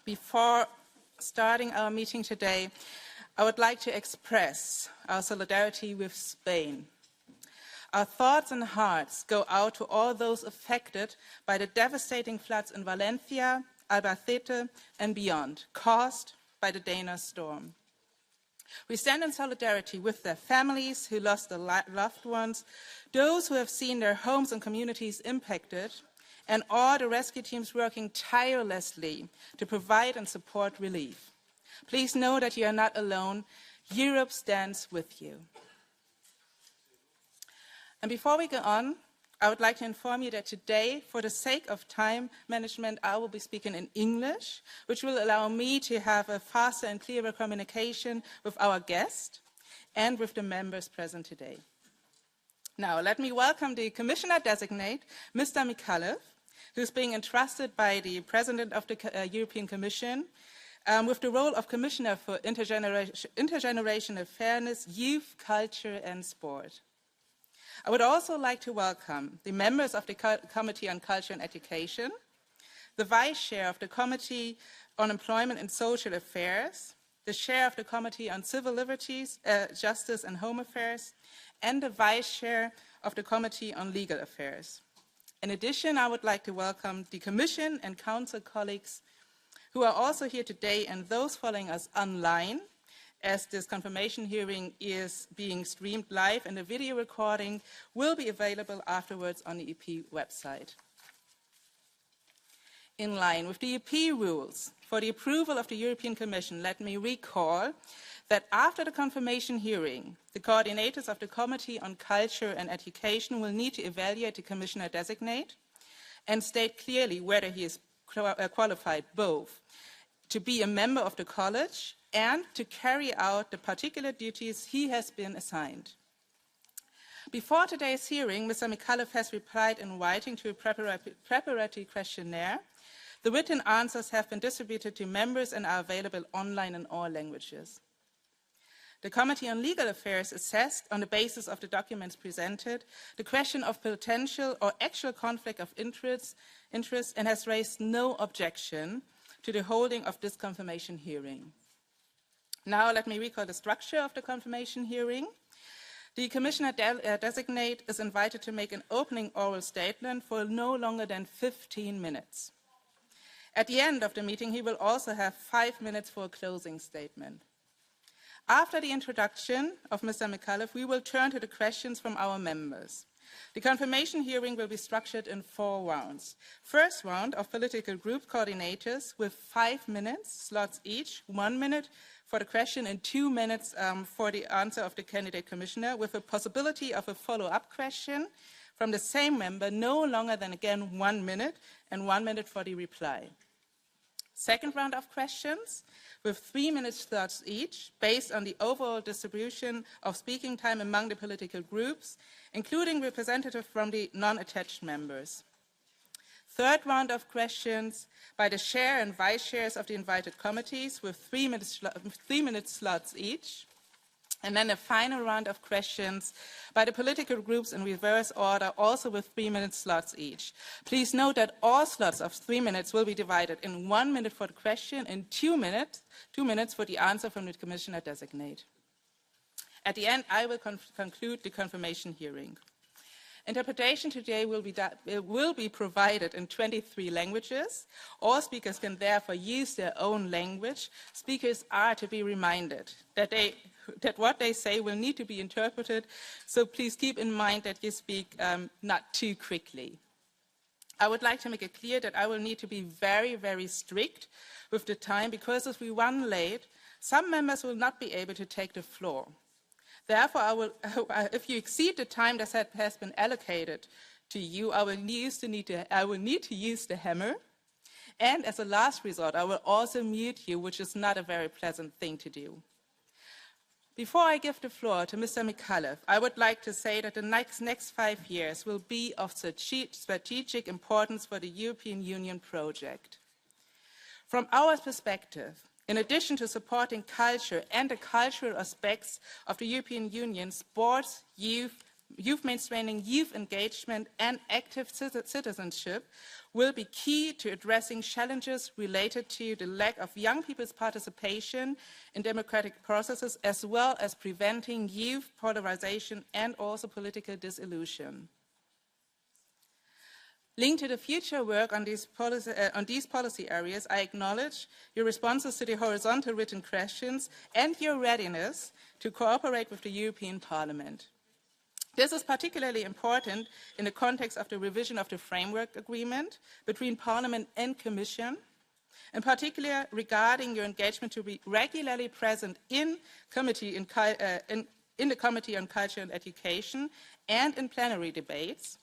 Before starting our meeting today, I would like to express our solidarity with Spain. Our thoughts and hearts go out to all those affected by the devastating floods in Valencia, Albacete and beyond, caused by the Dana storm. We stand in solidarity with their families who lost their loved ones, those who have seen their homes and communities impacted, and all the rescue teams working tirelessly to provide and support relief. Please know that you are not alone. Europe stands with you. And before we go on, I would like to inform you that today, for the sake of time management, I will be speaking in English, which will allow me to have a faster and clearer communication with our guest and with the members present today. Now, let me welcome the Commissioner-designate, Mr. Micallef, who's being entrusted by the President of the European Commission with the role of Commissioner for Intergenerational Fairness, Youth, Culture and Sport. I would also like to welcome the members of the Committee on Culture and Education, the Vice Chair of the Committee on Employment and Social Affairs, the Chair of the Committee on Civil Liberties, Justice and Home Affairs, and the Vice Chair of the Committee on Legal Affairs. In addition, I would like to welcome the Commission and Council colleagues who are also here today and those following us online, as this confirmation hearing is being streamed live and the video recording will be available afterwards on the EP website. In line with the EP rules for the approval of the European Commission, let me recall that after the confirmation hearing, the coordinators of the Committee on Culture and Education will need to evaluate the Commissioner-designate and state clearly whether he is qualified both to be a member of the College and to carry out the particular duties he has been assigned. Before today's hearing, Mr. Micallef has replied in writing to a preparatory questionnaire. The written answers have been distributed to members and are available online in all languages. The Committee on Legal Affairs assessed, on the basis of the documents presented, the question of potential or actual conflict of interest and has raised no objection to the holding of this confirmation hearing. Now let me recall the structure of the confirmation hearing. The Commissioner-designate is invited to make an opening oral statement for no longer than 15 minutes. At the end of the meeting, he will also have 5 minutes for a closing statement. After the introduction of Mr. Micallef, we will turn to the questions from our members. The confirmation hearing will be structured in 4 rounds. First round of political group coordinators with 5 minutes slots each, 1 minute for the question and 2 minutes for the answer of the candidate commissioner, with a possibility of a follow-up question from the same member, no longer than, again, 1 minute, and 1 minute for the reply. Second round of questions with 3 minute slots each, based on the overall distribution of speaking time among the political groups, including representatives from the non-attached members. Third round of questions by the chair and vice chairs of the invited committees with 3 minute slots each. And then a final round of questions by the political groups in reverse order, also with 3 minute slots each. Please note that all slots of 3 minutes will be divided in 1 minute for the question and 2 minutes for the answer from the Commissioner-designate. At the end, I will conclude the confirmation hearing. Interpretation today will be provided in 23 languages. All speakers can therefore use their own language. Speakers are to be reminded that what they say will need to be interpreted, so please keep in mind that you speak not too quickly. I would like to make it clear that I will need to be very, very strict with the time, because if we run late, some members will not be able to take the floor. Therefore, if you exceed the time that has been allocated to you, I will need to use the hammer. And as a last resort, I will also mute you, which is not a very pleasant thing to do. Before I give the floor to Mr. Micallef, I would like to say that the next 5 years will be of strategic importance for the European Union project. From our perspective, in addition to supporting culture and the cultural aspects of the European Union, sports, youth, youth mainstreaming, youth engagement, and active citizenship will be key to addressing challenges related to the lack of young people's participation in democratic processes, as well as preventing youth polarization and also political disillusion. Linked to the future work on these policy areas, I acknowledge your responses to the horizontal written questions and your readiness to cooperate with the European Parliament. This is particularly important in the context of the revision of the framework agreement between Parliament and Commission, in particular regarding your engagement to be regularly present in the Committee on Culture and Education and in plenary debates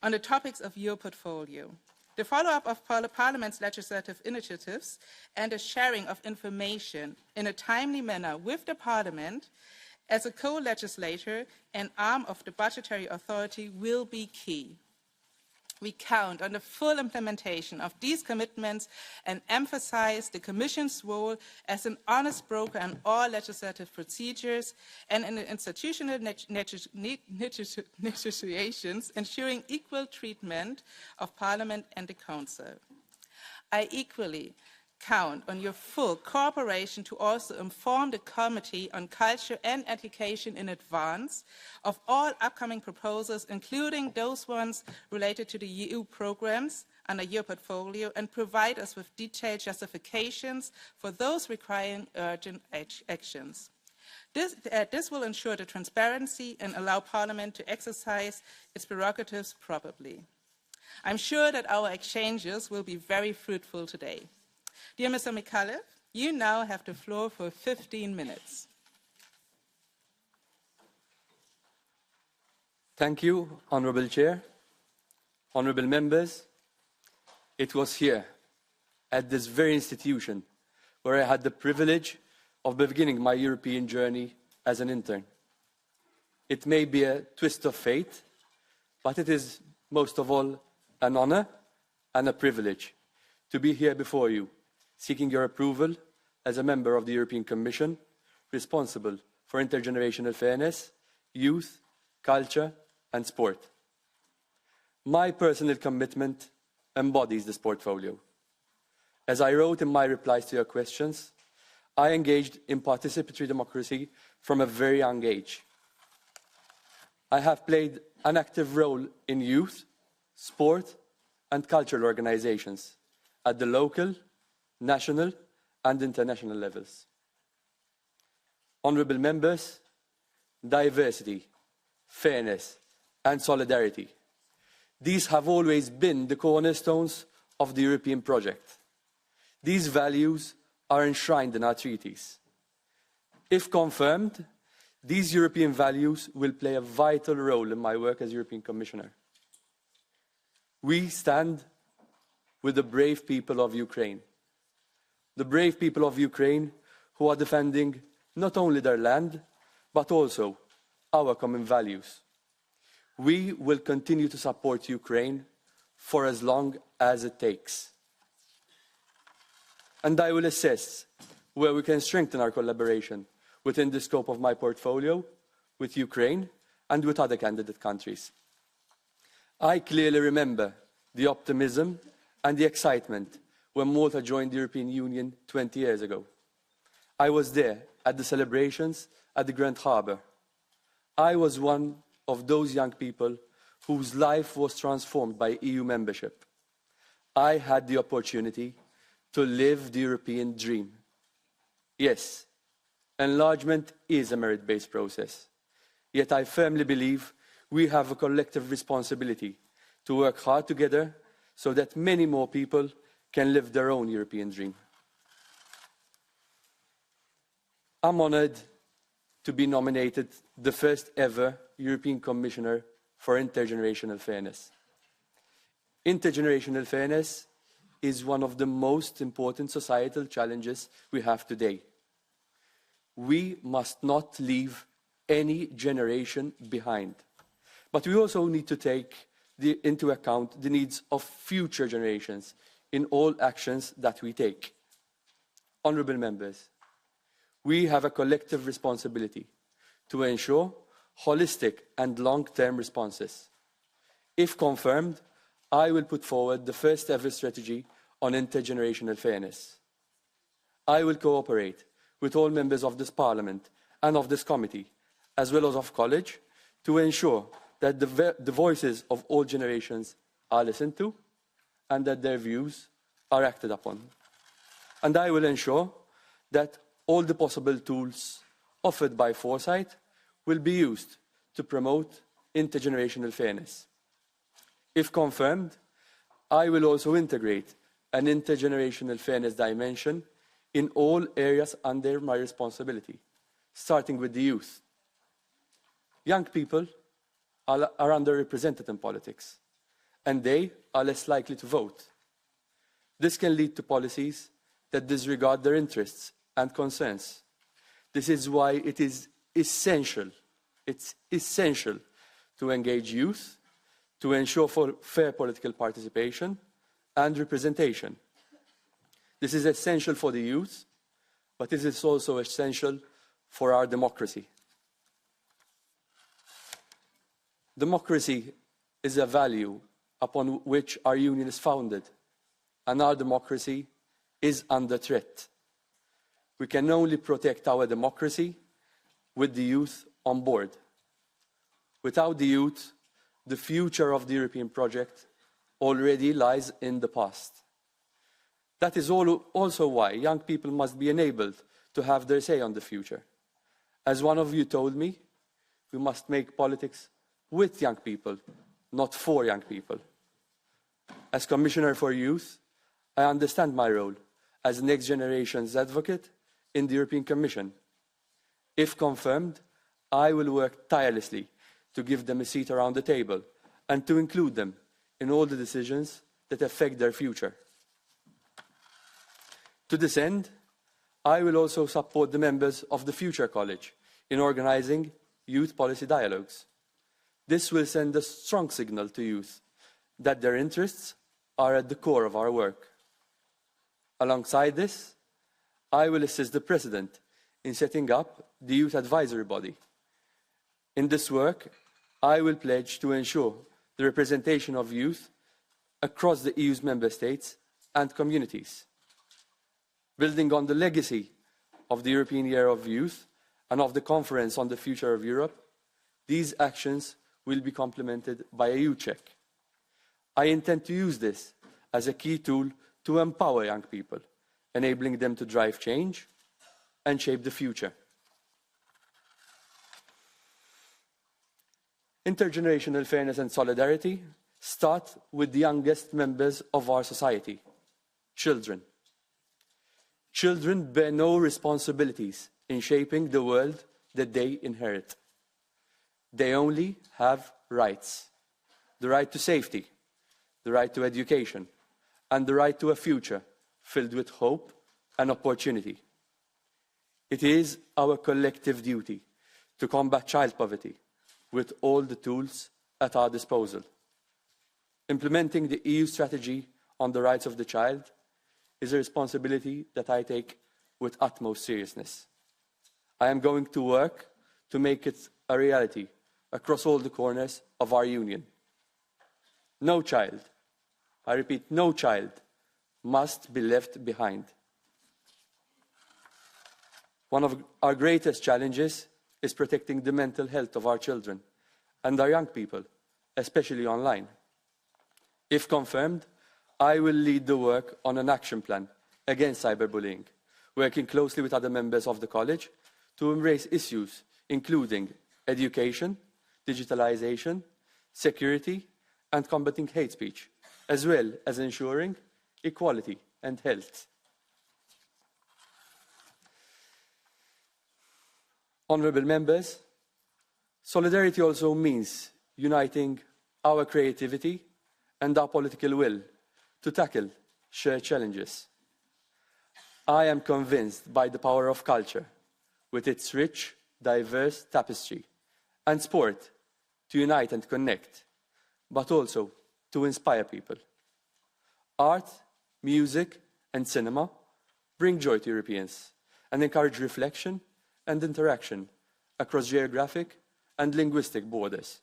on the topics of your portfolio. The follow-up of Parliament's legislative initiatives and the sharing of information in a timely manner with the Parliament as a co-legislator and arm of the budgetary authority will be key. We count on the full implementation of these commitments and emphasize the Commission's role as an honest broker in all legislative procedures and in the institutional negotiations, ensuring equal treatment of Parliament and the Council. I equally count on your full cooperation to also inform the Committee on Culture and Education in advance of all upcoming proposals, including those ones related to the EU programs under your portfolio, and provide us with detailed justifications for those requiring urgent actions. This will ensure the transparency and allow Parliament to exercise its prerogatives properly. I'm sure that our exchanges will be very fruitful today. Dear Mr. Micallef, you now have the floor for 15 minutes. Thank you, Honourable Chair, Honourable Members. It was here, at this very institution, where I had the privilege of beginning my European journey as an intern. It may be a twist of fate, but it is most of all an honour and a privilege to be here before you, seeking your approval as a member of the European Commission, responsible for intergenerational fairness, youth, culture and sport. My personal commitment embodies this portfolio. As I wrote in my replies to your questions, I engaged in participatory democracy from a very young age. I have played an active role in youth, sport and cultural organizations at the local, national and international levels. Honourable Members, diversity, fairness and solidarity. These have always been the cornerstones of the European project. These values are enshrined in our treaties. If confirmed, these European values will play a vital role in my work as European Commissioner. We stand with the brave people of Ukraine. The brave people of Ukraine who are defending not only their land, but also our common values. We will continue to support Ukraine for as long as it takes. And I will assess where we can strengthen our collaboration within the scope of my portfolio with Ukraine and with other candidate countries. I clearly remember the optimism and the excitement when Malta joined the European Union 20 years ago. I was there at the celebrations at the Grand Harbour. I was one of those young people whose life was transformed by EU membership. I had the opportunity to live the European dream. Yes, enlargement is a merit-based process. Yet I firmly believe we have a collective responsibility to work hard together so that many more people can live their own European dream. I'm honoured to be nominated the first ever European Commissioner for Intergenerational Fairness. Intergenerational fairness is one of the most important societal challenges we have today. We must not leave any generation behind. But we also need to take into account the needs of future generations in all actions that we take. Honourable Members, we have a collective responsibility to ensure holistic and long-term responses. If confirmed, I will put forward the first ever strategy on intergenerational fairness. I will cooperate with all members of this Parliament and of this committee, as well as of College, to ensure that the voices of all generations are listened to and that their views are acted upon. And I will ensure that all the possible tools offered by Foresight will be used to promote intergenerational fairness. If confirmed, I will also integrate an intergenerational fairness dimension in all areas under my responsibility, starting with the youth. Young people are underrepresented in politics, and they are less likely to vote. This can lead to policies that disregard their interests and concerns. This is why it is essential, to engage youth, to ensure for fair political participation and representation. This is essential for the youth, but it is also essential for our democracy. Democracy is a value upon which our union is founded, and our democracy is under threat. We can only protect our democracy with the youth on board. Without the youth, the future of the European project already lies in the past. That is also why young people must be enabled to have their say on the future. As one of you told me, we must make politics with young people, not for young people. As Commissioner for Youth, I understand my role as next generation's advocate in the European Commission. If confirmed, I will work tirelessly to give them a seat around the table and to include them in all the decisions that affect their future. To this end, I will also support the members of the Future College in organising youth policy dialogues. This will send a strong signal to youth that their interests are at the core of our work. Alongside this, I will assist the President in setting up the Youth Advisory Body. In this work, I will pledge to ensure the representation of youth across the EU's member states and communities. Building on the legacy of the European Year of Youth and of the Conference on the Future of Europe, these actions will be complemented by a youth check. I intend to use this as a key tool to empower young people, enabling them to drive change and shape the future. Intergenerational fairness and solidarity start with the youngest members of our society, children. Children bear no responsibilities in shaping the world that they inherit. They only have rights: the right to safety, the right to education, and the right to a future filled with hope and opportunity. It is our collective duty to combat child poverty with all the tools at our disposal. Implementing the EU strategy on the rights of the child is a responsibility that I take with utmost seriousness. I am going to work to make it a reality across all the corners of our union. No child, I repeat, no child must be left behind. One of our greatest challenges is protecting the mental health of our children and our young people, especially online. If confirmed, I will lead the work on an action plan against cyberbullying, working closely with other members of the College to embrace issues including education, digitalization, security, and combating hate speech, as well as ensuring equality and health. Honourable members, solidarity also means uniting our creativity and our political will to tackle shared challenges. I am convinced by the power of culture, with its rich, diverse tapestry, and sport to unite and connect, but also to inspire people. Art, music, and cinema bring joy to Europeans and encourage reflection and interaction across geographic and linguistic borders.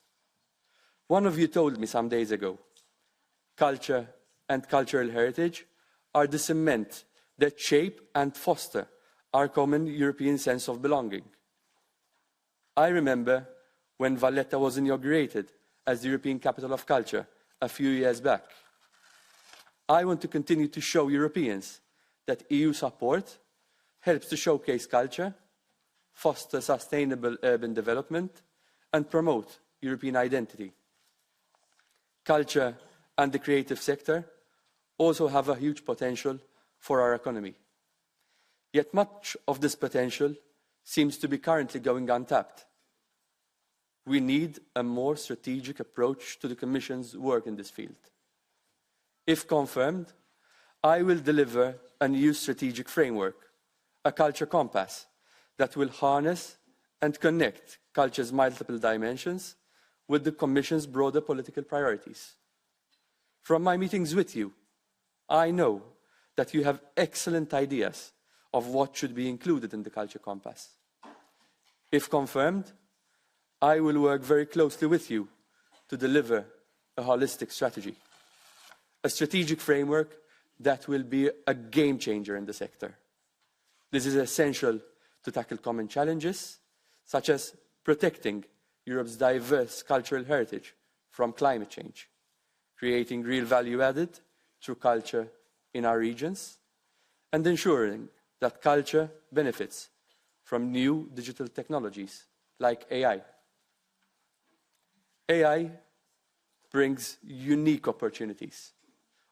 One of you told me some days ago, culture and cultural heritage are the cement that shape and foster our common European sense of belonging. I remember when Valletta was inaugurated as the European Capital of Culture a few years back. I want to continue to show Europeans that EU support helps to showcase culture, foster sustainable urban development, and promote European identity. Culture and the creative sector also have a huge potential for our economy. Yet much of this potential seems to be currently going untapped. We need a more strategic approach to the Commission's work in this field. If confirmed, I will deliver a new strategic framework, a culture compass, that will harness and connect culture's multiple dimensions with the Commission's broader political priorities. From my meetings with you, I know that you have excellent ideas of what should be included in the culture compass. If confirmed, I will work very closely with you to deliver a holistic strategy, a strategic framework that will be a game changer in the sector. This is essential to tackle common challenges, such as protecting Europe's diverse cultural heritage from climate change, creating real value added through culture in our regions, and ensuring that culture benefits from new digital technologies like AI. AI brings unique opportunities,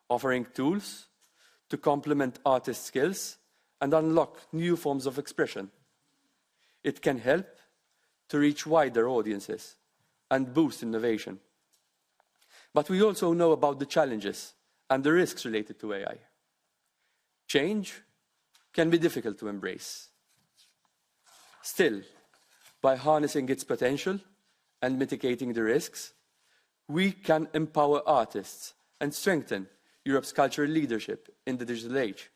offering tools to complement artists' skills and unlock new forms of expression. It can help to reach wider audiences and boost innovation. But we also know about the challenges and the risks related to AI. Change can be difficult to embrace. Still, by harnessing its potential and mitigating the risks, we can empower artists and strengthen Europe's cultural leadership in the digital age.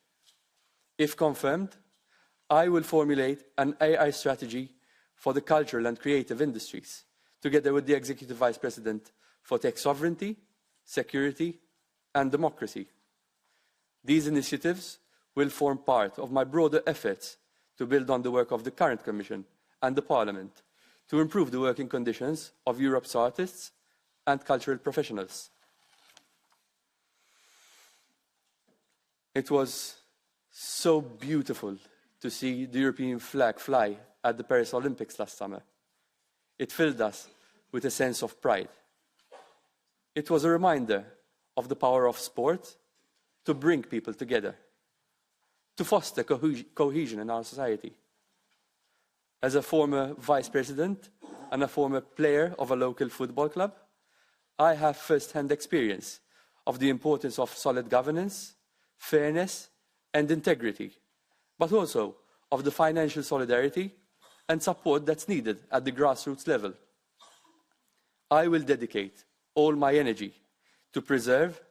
If confirmed, I will formulate an AI strategy for the cultural and creative industries, together with the Executive Vice President for Tech Sovereignty, Security, and Democracy. These initiatives will form part of my broader efforts to build on the work of the current Commission and the Parliament to improve the working conditions of Europe's artists and cultural professionals. It was so beautiful to see the European flag fly at the Paris Olympics last summer. It filled us with a sense of pride. It was a reminder of the power of sport to bring people together, to foster cohesion in our society. As a former vice president and a former player of a local football club, I have first-hand experience of the importance of solid governance, fairness, and integrity, but also of the financial solidarity and support that's needed at the grassroots level. I will dedicate all my energy to preserve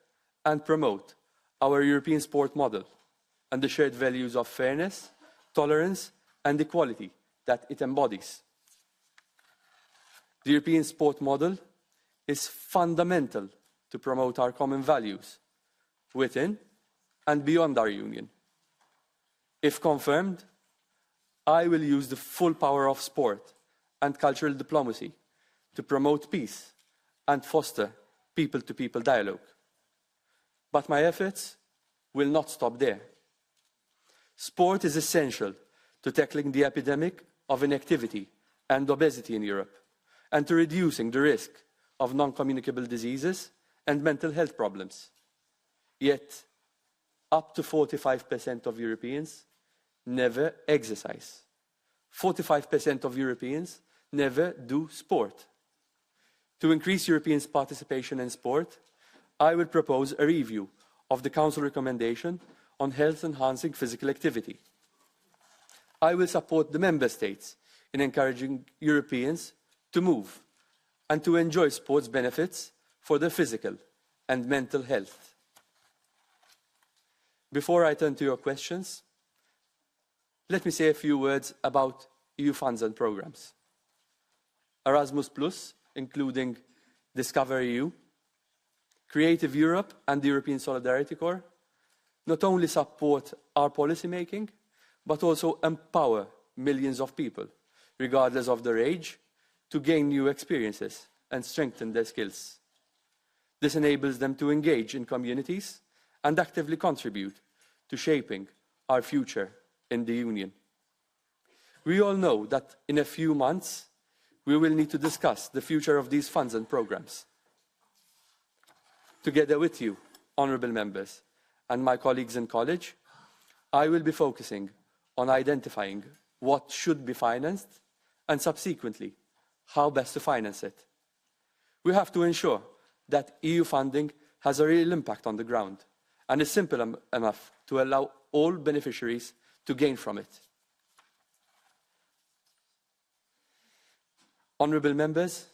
and promote our European sport model and the shared values of fairness, tolerance, and equality that it embodies. The European sport model is fundamental to promote our common values within and beyond our union. If confirmed, I will use the full power of sport and cultural diplomacy to promote peace and foster people-to-people dialogue. But my efforts will not stop there. Sport is essential to tackling the epidemic of inactivity and obesity in Europe, and to reducing the risk of non-communicable diseases and mental health problems. Yet, up to 45% of Europeans never exercise. 45% of Europeans never do sport. To increase Europeans' participation in sport, I will propose a review of the Council recommendation on health-enhancing physical activity. I will support the Member States in encouraging Europeans to move and to enjoy sports benefits for their physical and mental health. Before I turn to your questions, let me say a few words about EU funds and programs. Erasmus+, including Discover EU, Creative Europe and the European Solidarity Corps, not only support our policy making, but also empower millions of people, regardless of their age, to gain new experiences and strengthen their skills. This enables them to engage in communities and actively contribute to shaping our future in the Union. We all know that in a few months, we will need to discuss the future of these funds and programs. Together with you, honourable members, and my colleagues in college, I will be focusing on identifying what should be financed and subsequently how best to finance it. We have to ensure that EU funding has a real impact on the ground and is simple enough to allow all beneficiaries to gain from it. Honourable members,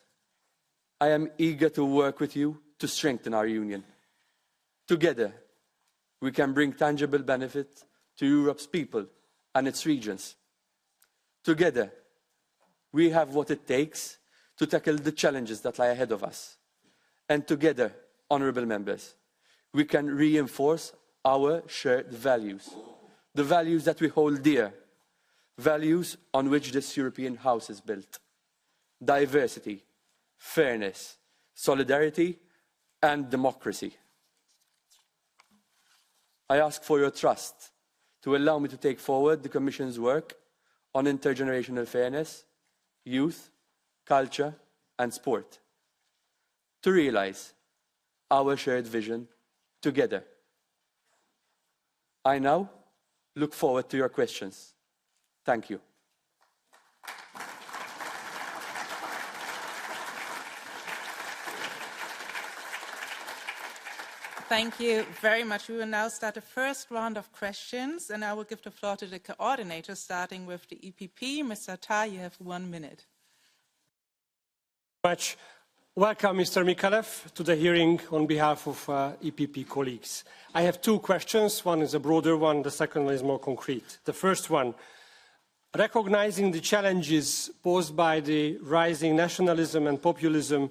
I am eager to work with you to strengthen our union. Together, we can bring tangible benefit to Europe's people and its regions. Together, we have what it takes to tackle the challenges that lie ahead of us. And together, honourable members, we can reinforce our shared values, the values that we hold dear, values on which this European house is built: diversity, fairness, solidarity, and democracy. I ask for your trust to allow me to take forward the Commission's work on intergenerational fairness, youth, culture, and sport, to realise our shared vision together. I now look forward to your questions. Thank you. Thank you very much. We will now start the first round of questions, and I will give the floor to the coordinator, starting with the EPP. Mr. Tar, you have 1 minute. Much. Welcome, Mr. Micallef, to the hearing on behalf of EPP colleagues. I have 2 questions. One is a broader one. The second one is more concrete. The first one, recognizing the challenges posed by the rising nationalism and populism,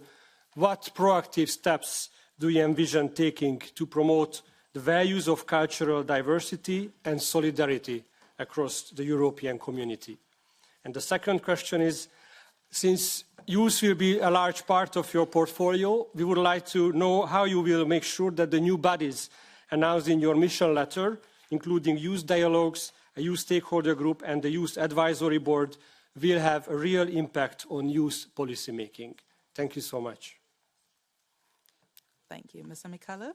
what proactive steps do you envision taking to promote the values of cultural diversity and solidarity across the European community? And the second question is, since youth will be a large part of your portfolio, we would like to know how you will make sure that the new bodies announced in your mission letter, including youth dialogues, a youth stakeholder group, and the youth advisory board, will have a real impact on youth policy making. Thank you so much. Thank you. Mr. Micallef?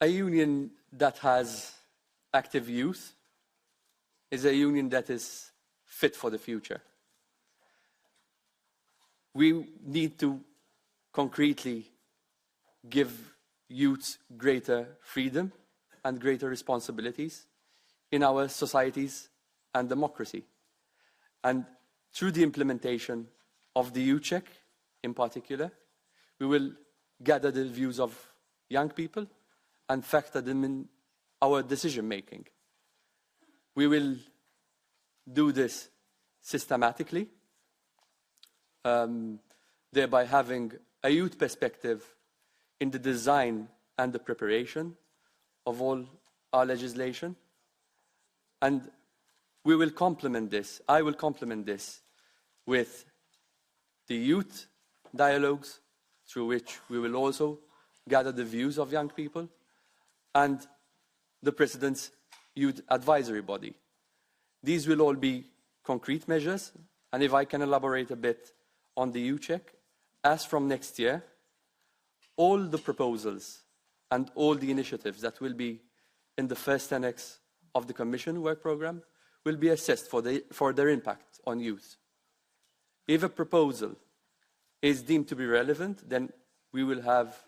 A union that has active youth is a union that is fit for the future. We need to concretely give youths greater freedom and greater responsibilities in our societies and democracy. And through the implementation of the youth check in particular, we will gather the views of young people and factor them in our decision making. We will do this systematically, thereby having a youth perspective in the design and the preparation of all our legislation. And we will complement this, I will complement this with the youth dialogues, through which we will also gather the views of young people, and the President's Youth Advisory Body. These will all be concrete measures, and if I can elaborate a bit on the youth check, as from next year, all the proposals and all the initiatives that will be in the first annex of the Commission work programme will be assessed for their impact on youth. If a proposal is deemed to be relevant, then we will have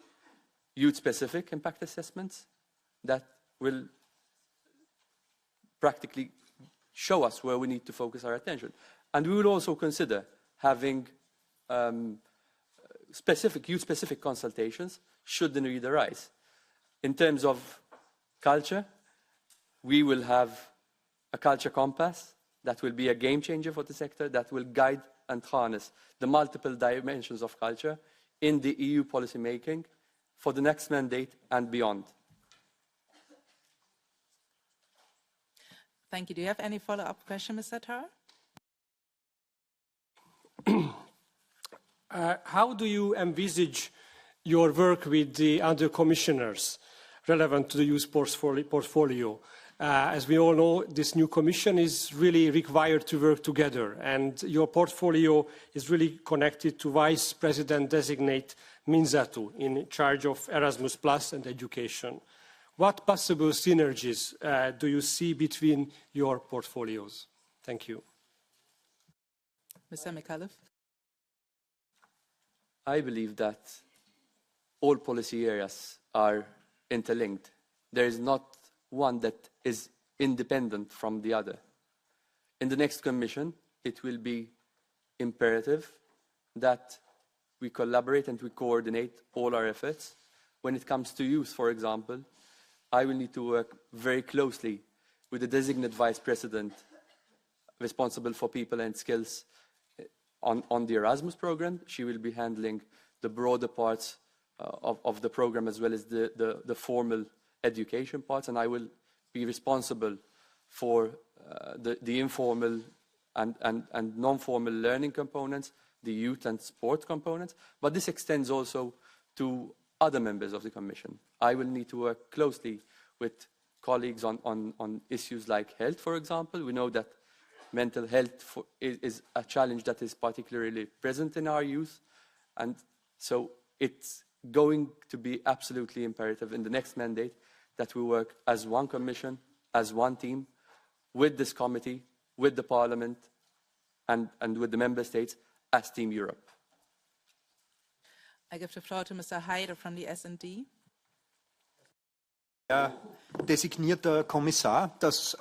youth-specific impact assessments that will practically show us where we need to focus our attention. And we will also consider having youth-specific consultations should the need arise. In terms of culture, we will have a culture compass that will be a game changer for the sector, that will guide and harness the multiple dimensions of culture in the EU policy making for the next mandate and beyond. Thank you. Do you have any follow-up question, Mr. Tar? How do you envisage your work with the other commissioners relevant to the youth portfolio? As we all know, this new commission is really required to work together, and your portfolio is really connected to Vice President-designate Minzatu in charge of Erasmus Plus and education. What possible synergies do you see between your portfolios? Thank you. Mr. Micallef? I believe that all policy areas are interlinked. There is not one that is independent from the other. In the next Commission, it will be imperative that we collaborate and we coordinate all our efforts. When it comes to youth, for example, I will need to work very closely with the designated Vice President responsible for people and skills on the Erasmus program. She will be handling the broader parts of the program as well as the formal education parts, and I will be responsible for the informal and non-formal learning components, the youth and sport components, but this extends also to other members of the Commission. I will need to work closely with colleagues on issues like health, for example. We know that mental health is a challenge that is particularly present in our youth, and so it's going to be absolutely imperative in the next mandate that we work as one Commission, as one team, with this committee, with the Parliament, and with the Member States as Team Europe. I give the floor to Mr. Haider from the S&D. Herr designierter Kommissar, das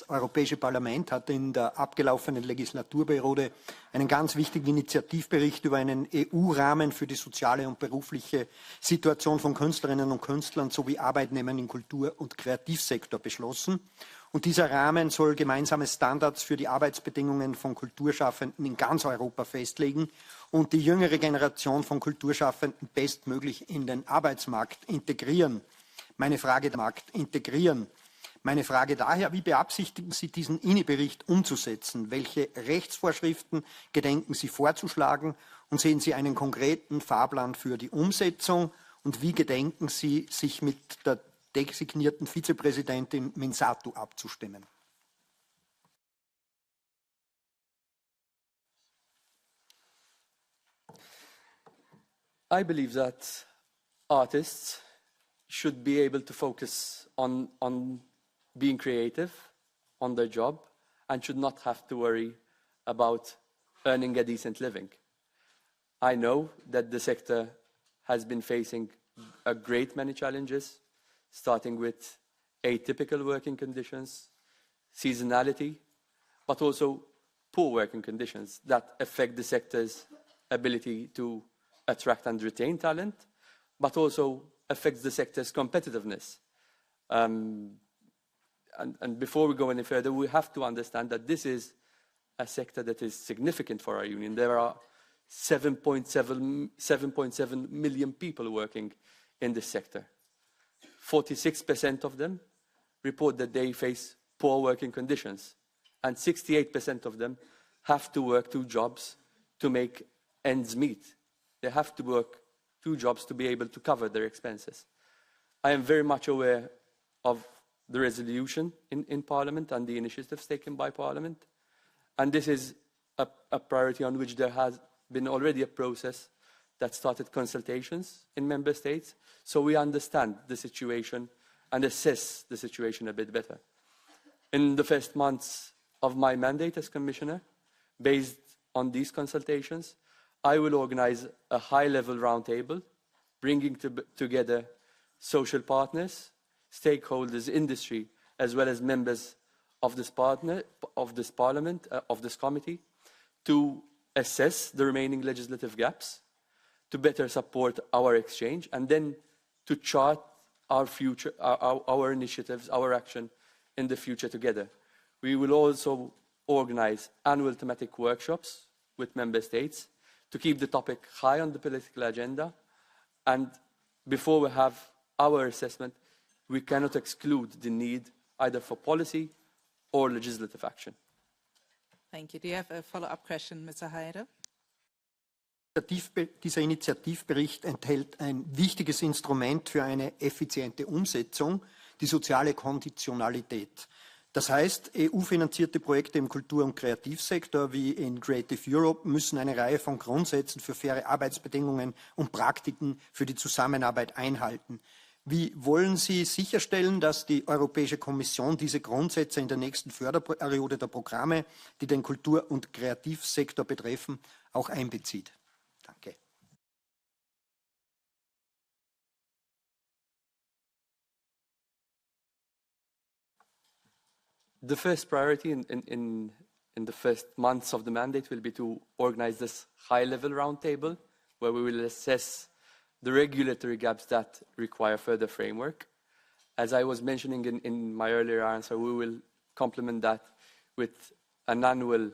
Europäische Parlament hat in der abgelaufenen Legislaturperiode einen ganz wichtigen Initiativbericht über einen EU-Rahmen für die soziale und berufliche Situation von Künstlerinnen und Künstlern sowie Arbeitnehmern im Kultur- und Kreativsektor beschlossen. Und dieser Rahmen soll gemeinsame Standards für die Arbeitsbedingungen von Kulturschaffenden in ganz Europa festlegen und die jüngere Generation von Kulturschaffenden bestmöglich in den Arbeitsmarkt integrieren. Meine Frage daher, wie beabsichtigen Sie, diesen INI-Bericht umzusetzen? Welche Rechtsvorschriften gedenken Sie vorzuschlagen? Und sehen Sie einen konkreten Fahrplan für die Umsetzung? Und wie gedenken Sie, sich mit der designierten Vizepräsidentin Minzatu abzustimmen? I believe that artists should be able to focus on being creative on their job and should not have to worry about earning a decent living. I know that the sector has been facing a great many challenges, starting with atypical working conditions, seasonality, but also poor working conditions that affect the sector's ability to attract and retain talent, but also affects the sector's competitiveness. And before we go any further, we have to understand that this is a sector that is significant for our union. There are 7.7 million people working in this sector. 46% of them report that they face poor working conditions, and 68% of them have to work 2 jobs to make ends meet. They have to work 2 jobs to be able to cover their expenses. I am very much aware of the resolution in Parliament and the initiatives taken by Parliament, and this is a priority on which there has been already a process that started consultations in Member States, so we understand the situation and assess the situation a bit better. In the first months of my mandate as Commissioner, based on these consultations, I will organize a high-level roundtable, bringing together social partners, stakeholders, industry, as well as members of this Parliament, of this committee, to assess the remaining legislative gaps, to better support our exchange, and then to chart our future, our initiatives, our action in the future together. We will also organize annual thematic workshops with member states to keep the topic high on the political agenda. And before we have our assessment, we cannot exclude the need either for policy or legislative action. Thank you. Do you have a follow-up question, Mr. Heide? Dieser Initiativbericht enthält ein wichtiges Instrument für eine effiziente Umsetzung, die soziale Konditionalität. Das heißt, EU-finanzierte Projekte im Kultur- und Kreativsektor wie in Creative Europe müssen eine Reihe von Grundsätzen für faire Arbeitsbedingungen und Praktiken für die Zusammenarbeit einhalten. Wie wollen Sie sicherstellen, dass die Europäische Kommission diese Grundsätze in der nächsten Förderperiode der Programme, die den Kultur- und Kreativsektor betreffen, auch einbezieht? Danke. The first priority in the first months of the mandate will be to organize this high-level roundtable where we will assess the regulatory gaps that require further framework. As I was mentioning in my earlier answer, we will complement that with an annual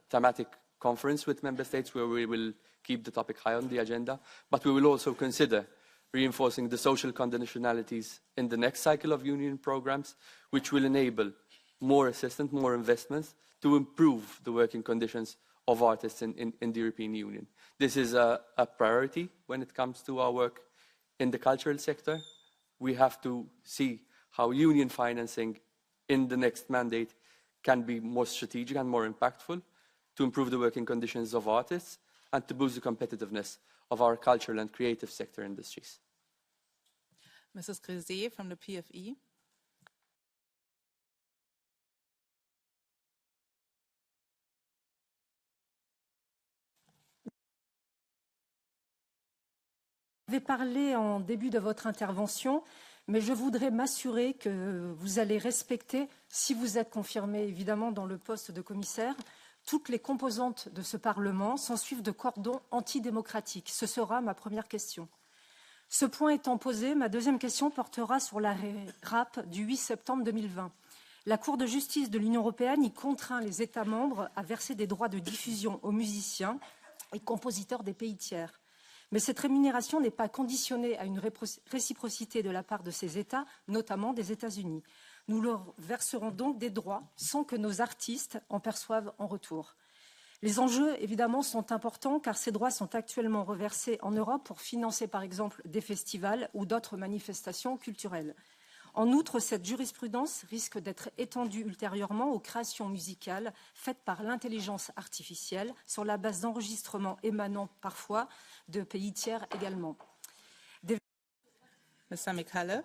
thematic conference with member states where we will keep the topic high on the agenda, but we will also consider reinforcing the social conditionalities in the next cycle of union programs, which will enable more assistance, more investments to improve the working conditions of artists in the European Union. This is a priority when it comes to our work in the cultural sector. We have to see how union financing in the next mandate can be more strategic and more impactful to improve the working conditions of artists and to boost the competitiveness of our cultural and creative sector industries. Mrs. Grisé from the PFE. Vous avez parlé en début de votre intervention, mais je voudrais m'assurer que vous allez respecter, si vous êtes confirmé évidemment dans le poste de commissaire, toutes les composantes de ce Parlement sans suivre de cordon antidémocratique. Ce sera ma première question. Ce point étant posé, ma deuxième question portera sur la RAP du 8 septembre 2020. La Cour de justice de l'Union européenne y contraint les États membres à verser des droits de diffusion aux musiciens et compositeurs des pays tiers. Mais cette rémunération n'est pas conditionnée à une réciprocité de la part de ces États, notamment des États-Unis. Nous leur verserons donc des droits sans que nos artistes en perçoivent en retour. Les enjeux, évidemment, sont importants car ces droits sont actuellement reversés en Europe pour financer, par exemple, des festivals ou d'autres manifestations culturelles. En outre, cette jurisprudence risque d'être étendue ultérieurement aux créations musicales faites par l'intelligence artificielle sur la base d'enregistrements émanant parfois de pays tiers également. Mr. Micallef.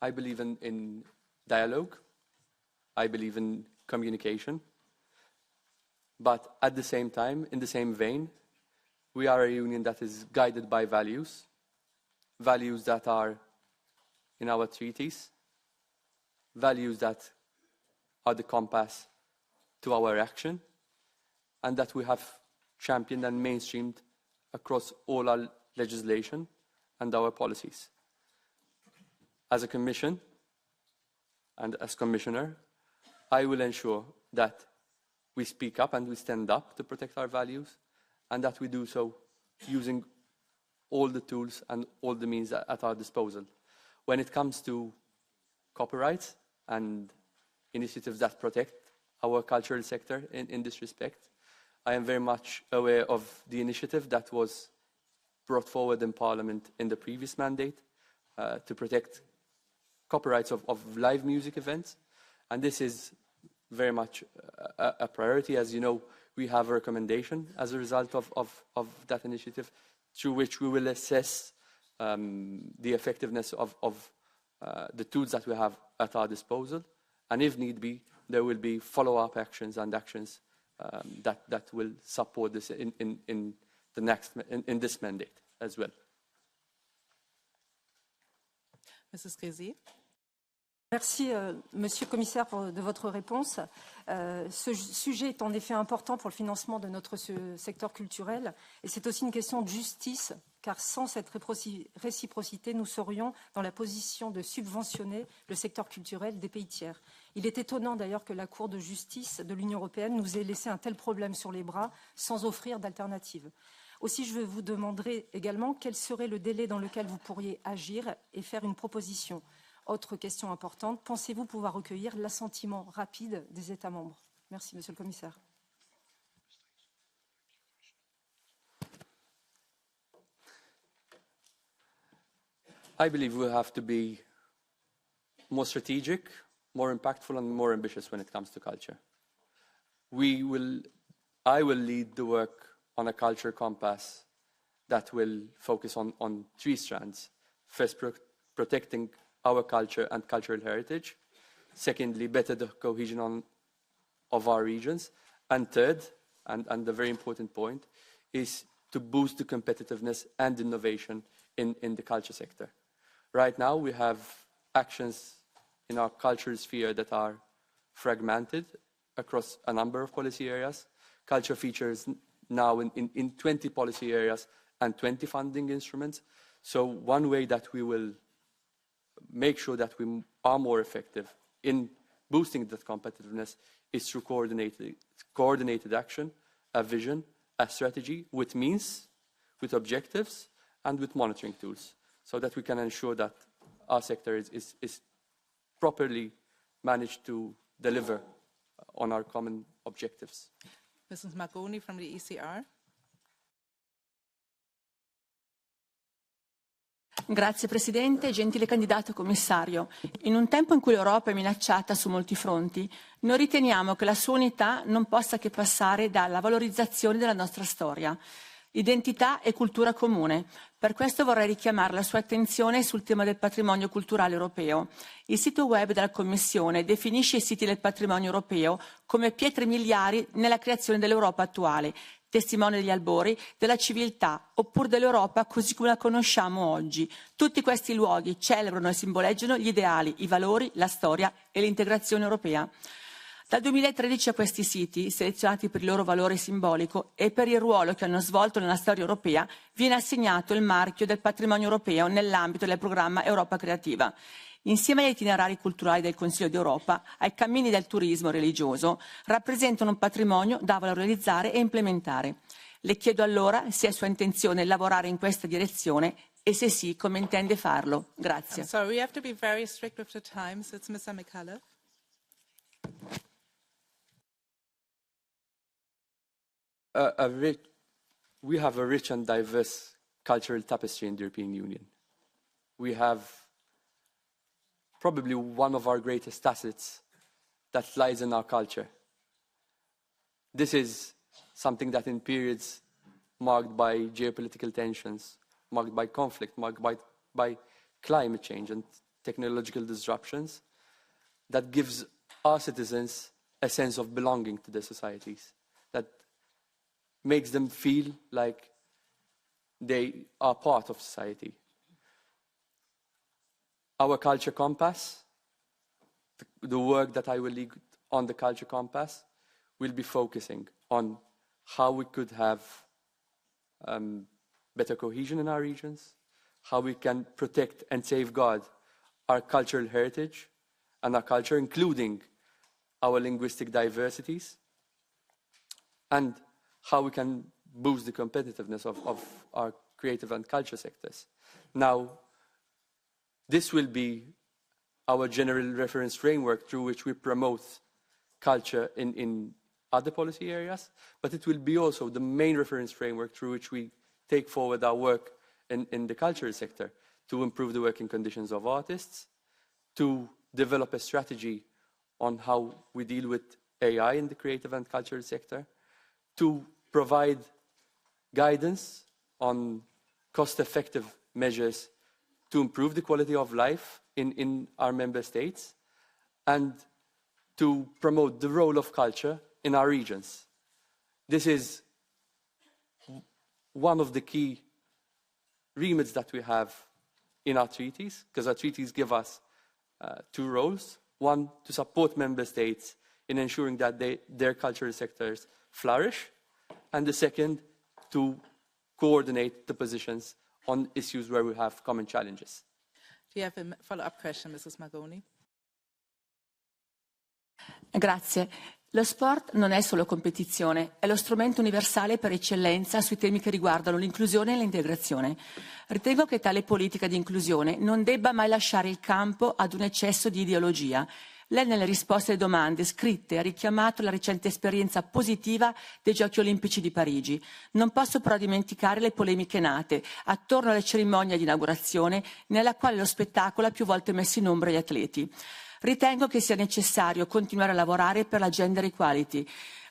I believe in dialogue. I believe in communication. But at the same time, in the same vein, we are a union that is guided by values, values that are in our treaties, values that are the compass to our action, and that we have championed and mainstreamed across all our legislation and our policies. As a Commission and as Commissioner, I will ensure that we speak up and we stand up to protect our values, and that we do so using all the tools and all the means at our disposal. When it comes to copyright and initiatives that protect our cultural sector in this respect, I am very much aware of the initiative that was brought forward in Parliament in the previous mandate to protect copyrights of live music events. And this is very much a priority. As you know, we have a recommendation as a result of that initiative, through which we will assess the effectiveness of the tools that we have at our disposal. And if need be, there will be follow-up actions and actions that will support this in this mandate as well. Mrs. Grisé. Merci, Monsieur le Commissaire, de votre réponse. Ce sujet est en effet important pour le financement de notre secteur culturel et c'est aussi une question de justice, car sans cette réciprocité, nous serions dans la position de subventionner le secteur culturel des pays tiers. Il est étonnant d'ailleurs que la Cour de justice de l'Union européenne nous ait laissé un tel problème sur les bras sans offrir d'alternative. Aussi, je vous demanderai également quel serait le délai dans lequel vous pourriez agir et faire une proposition. Autre question importante, pensez-vous pouvoir recueillir l'assentiment rapide des États membres? Merci, Monsieur le Commissaire. I believe we have to be more strategic, more impactful, and more ambitious when it comes to culture. I will lead the work on a culture compass that will focus on three strands. First, protecting our culture and cultural heritage. Secondly, better the cohesion of our regions. And third, and the very important point, is to boost the competitiveness and innovation in the culture sector. Right now, we have actions in our cultural sphere that are fragmented across a number of policy areas. Culture features now in 20 policy areas and 20 funding instruments. So one way that we will make sure that we are more effective in boosting that competitiveness is through coordinated action, a vision, a strategy with means, with objectives, and with monitoring tools, so that we can ensure that our sector is properly managed to deliver on our common objectives. Mrs. Magoni from the ECR. Grazie Presidente, gentile candidato commissario. In un tempo in cui l'Europa è minacciata su molti fronti, noi riteniamo che la sua unità non possa che passare dalla valorizzazione della nostra storia, identità e cultura comune. Per questo vorrei richiamare la sua attenzione sul tema del patrimonio culturale europeo. Il sito web della Commissione definisce i siti del patrimonio europeo come pietre miliari nella creazione dell'Europa attuale, testimone degli albori della civiltà, oppure dell'Europa così come la conosciamo oggi. Tutti questi luoghi celebrano e simboleggiano gli ideali, i valori, la storia e l'integrazione europea. Dal 2013 a questi siti, selezionati per il loro valore simbolico e per il ruolo che hanno svolto nella storia europea, viene assegnato il marchio del patrimonio europeo nell'ambito del programma Europa Creativa. Insieme agli itinerari culturali del Consiglio d'Europa, ai cammini del turismo religioso, rappresentano un patrimonio da valorizzare e implementare. Le chiedo allora se è sua intenzione lavorare in questa direzione e se sì, come intende farlo. Grazie. I'm sorry, we have to be very strict with the time, so it's Mr. Micallef. We have a rich and diverse cultural tapestry in the European Union. We have probably one of our greatest assets that lies in our culture. This is something that in periods marked by geopolitical tensions, marked by conflict, marked by climate change and technological disruptions, that gives our citizens a sense of belonging to their societies, that makes them feel like they are part of society. Our culture compass, the work that I will lead on the culture compass, will be focusing on how we could have better cohesion in our regions, how we can protect and safeguard our cultural heritage and our culture, including our linguistic diversities, and how we can boost the competitiveness of our creative and culture sectors. Now, this will be our general reference framework through which we promote culture in other policy areas, but it will be also the main reference framework through which we take forward our work in the cultural sector to improve the working conditions of artists, to develop a strategy on how we deal with AI in the creative and cultural sector, to provide guidance on cost-effective measures to improve the quality of life in our member states, and to promote the role of culture in our regions. This is one of the key remits that we have in our treaties, because our treaties give us two roles. One, to support member states in ensuring that their cultural sectors flourish. And the second, to coordinate the positions on issues where we have common challenges. Do you have a follow-up question, Mrs. Magoni? Grazie. Lo sport non è solo competizione, è lo strumento universale per eccellenza sui temi che riguardano l'inclusione e l'integrazione. Ritengo che tale politica di inclusione non debba mai lasciare il campo ad un eccesso di ideologia. Lei nelle risposte alle domande scritte ha richiamato la recente esperienza positiva dei Giochi Olimpici di Parigi. Non posso però dimenticare le polemiche nate attorno alla cerimonia di inaugurazione, nella quale lo spettacolo ha più volte messo in ombra gli atleti. Ritengo che sia necessario continuare a lavorare per la gender equality,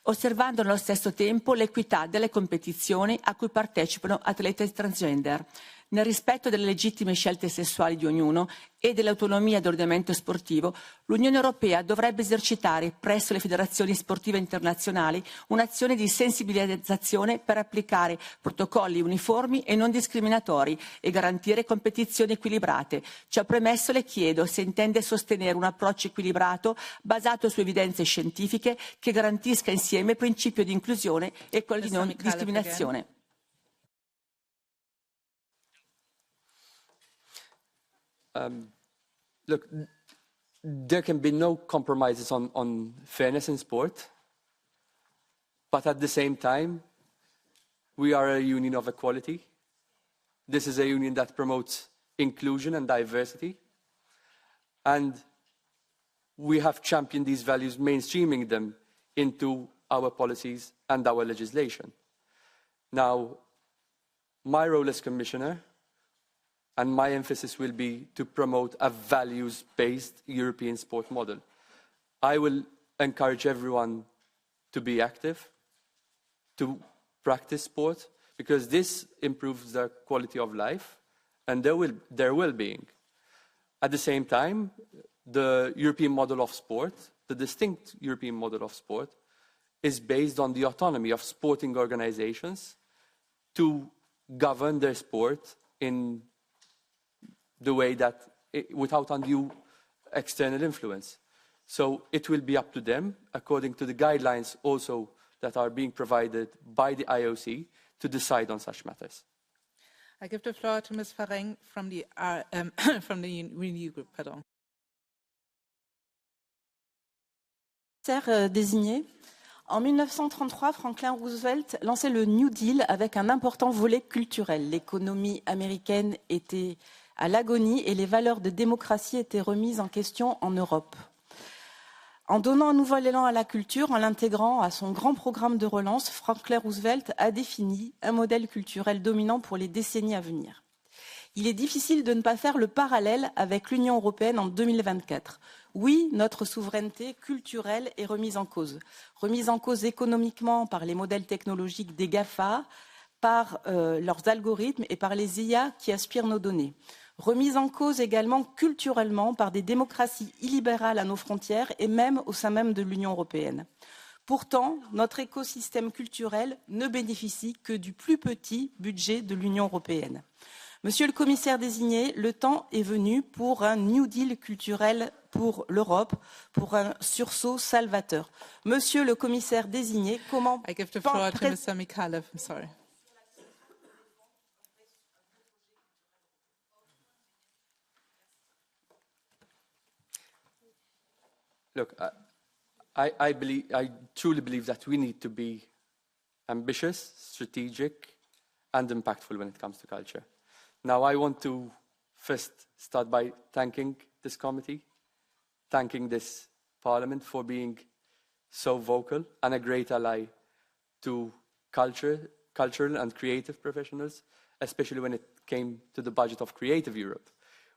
osservando nello stesso tempo l'equità delle competizioni a cui partecipano atleti transgender. Nel rispetto delle legittime scelte sessuali di ognuno e dell'autonomia dell'ordinamento sportivo, l'Unione Europea dovrebbe esercitare presso le federazioni sportive internazionali un'azione di sensibilizzazione per applicare protocolli uniformi e non discriminatori e garantire competizioni equilibrate. Ciò premesso, le chiedo se intende sostenere un approccio equilibrato basato su evidenze scientifiche che garantisca insieme il principio di inclusione e quello di non discriminazione. Look, there can be no compromises on fairness in sport, but at the same time, we are a union of equality. This is a union that promotes inclusion and diversity, and we have championed these values, mainstreaming them into our policies and our legislation. Now, my role as Commissioner and my emphasis will be to promote a values-based European sport model. I will encourage everyone to be active, to practice sport, because this improves their quality of life and their well-being. At the same time, the European model of sport, the distinct European model of sport, is based on the autonomy of sporting organizations to govern their sport in the way that, without undue external influence. So it will be up to them, according to the guidelines also that are being provided by the IOC, to decide on such matters. I give the floor to Ms. Fareng from the Renew Group. Pardon. Désigné. En 1933, Franklin Roosevelt lançait le New Deal avec un important volet culturel. L'économie américaine était à l'agonie et les valeurs de démocratie étaient remises en question en Europe. En donnant un nouvel élan à la culture, en l'intégrant à son grand programme de relance, Franklin Roosevelt a défini un modèle culturel dominant pour les décennies à venir. Il est difficile de ne pas faire le parallèle avec l'Union européenne en 2024. Oui, notre souveraineté culturelle est remise en cause économiquement par les modèles technologiques des GAFA, par leurs algorithmes et par les IA qui aspirent nos données. Remise en cause également culturellement par des démocraties illibérales à nos frontières et même au sein même de l'Union européenne. Pourtant, notre écosystème culturel ne bénéficie que du plus petit budget de l'Union européenne. Monsieur le commissaire désigné, le temps est venu pour un New Deal culturel pour l'Europe, pour un sursaut salvateur. Monsieur le commissaire désigné, comment... I give the floor to Mr. Micallef. I'm sorry. Look, I truly believe that we need to be ambitious, strategic, and impactful when it comes to culture. Now, I want to first start by thanking this committee, thanking this Parliament for being so vocal and a great ally to cultural and creative professionals, especially when it came to the budget of Creative Europe,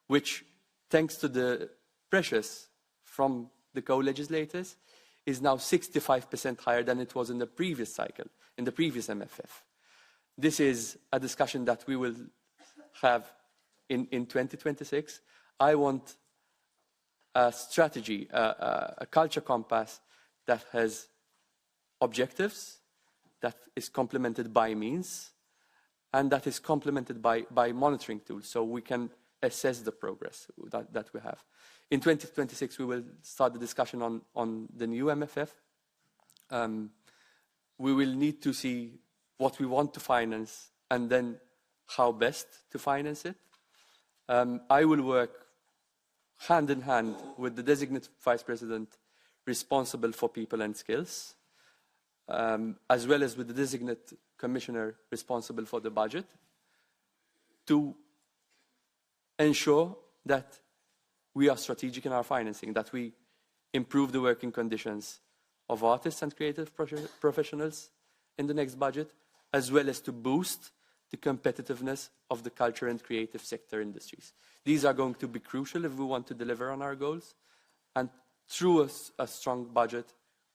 which, thanks to the pressures from the co-legislators, is now 65% higher than it was in the previous cycle, in the previous MFF. This is a discussion that we will have in 2026. I want a strategy, a culture compass that has objectives, that is complemented by means, and that is complemented by monitoring tools, so we can assess the progress that we have. In 2026, we will start the discussion on the new MFF. We will need to see what we want to finance and then how best to finance it. I will work hand in hand with the designated Vice President responsible for people and skills, as well as with the designated Commissioner responsible for the budget, to ensure that we are strategic in our financing, that we improve the working conditions of artists and creative professionals in the next budget, as well as to boost the competitiveness of the culture and creative sector industries. These are going to be crucial if we want to deliver on our goals, and through a strong budget,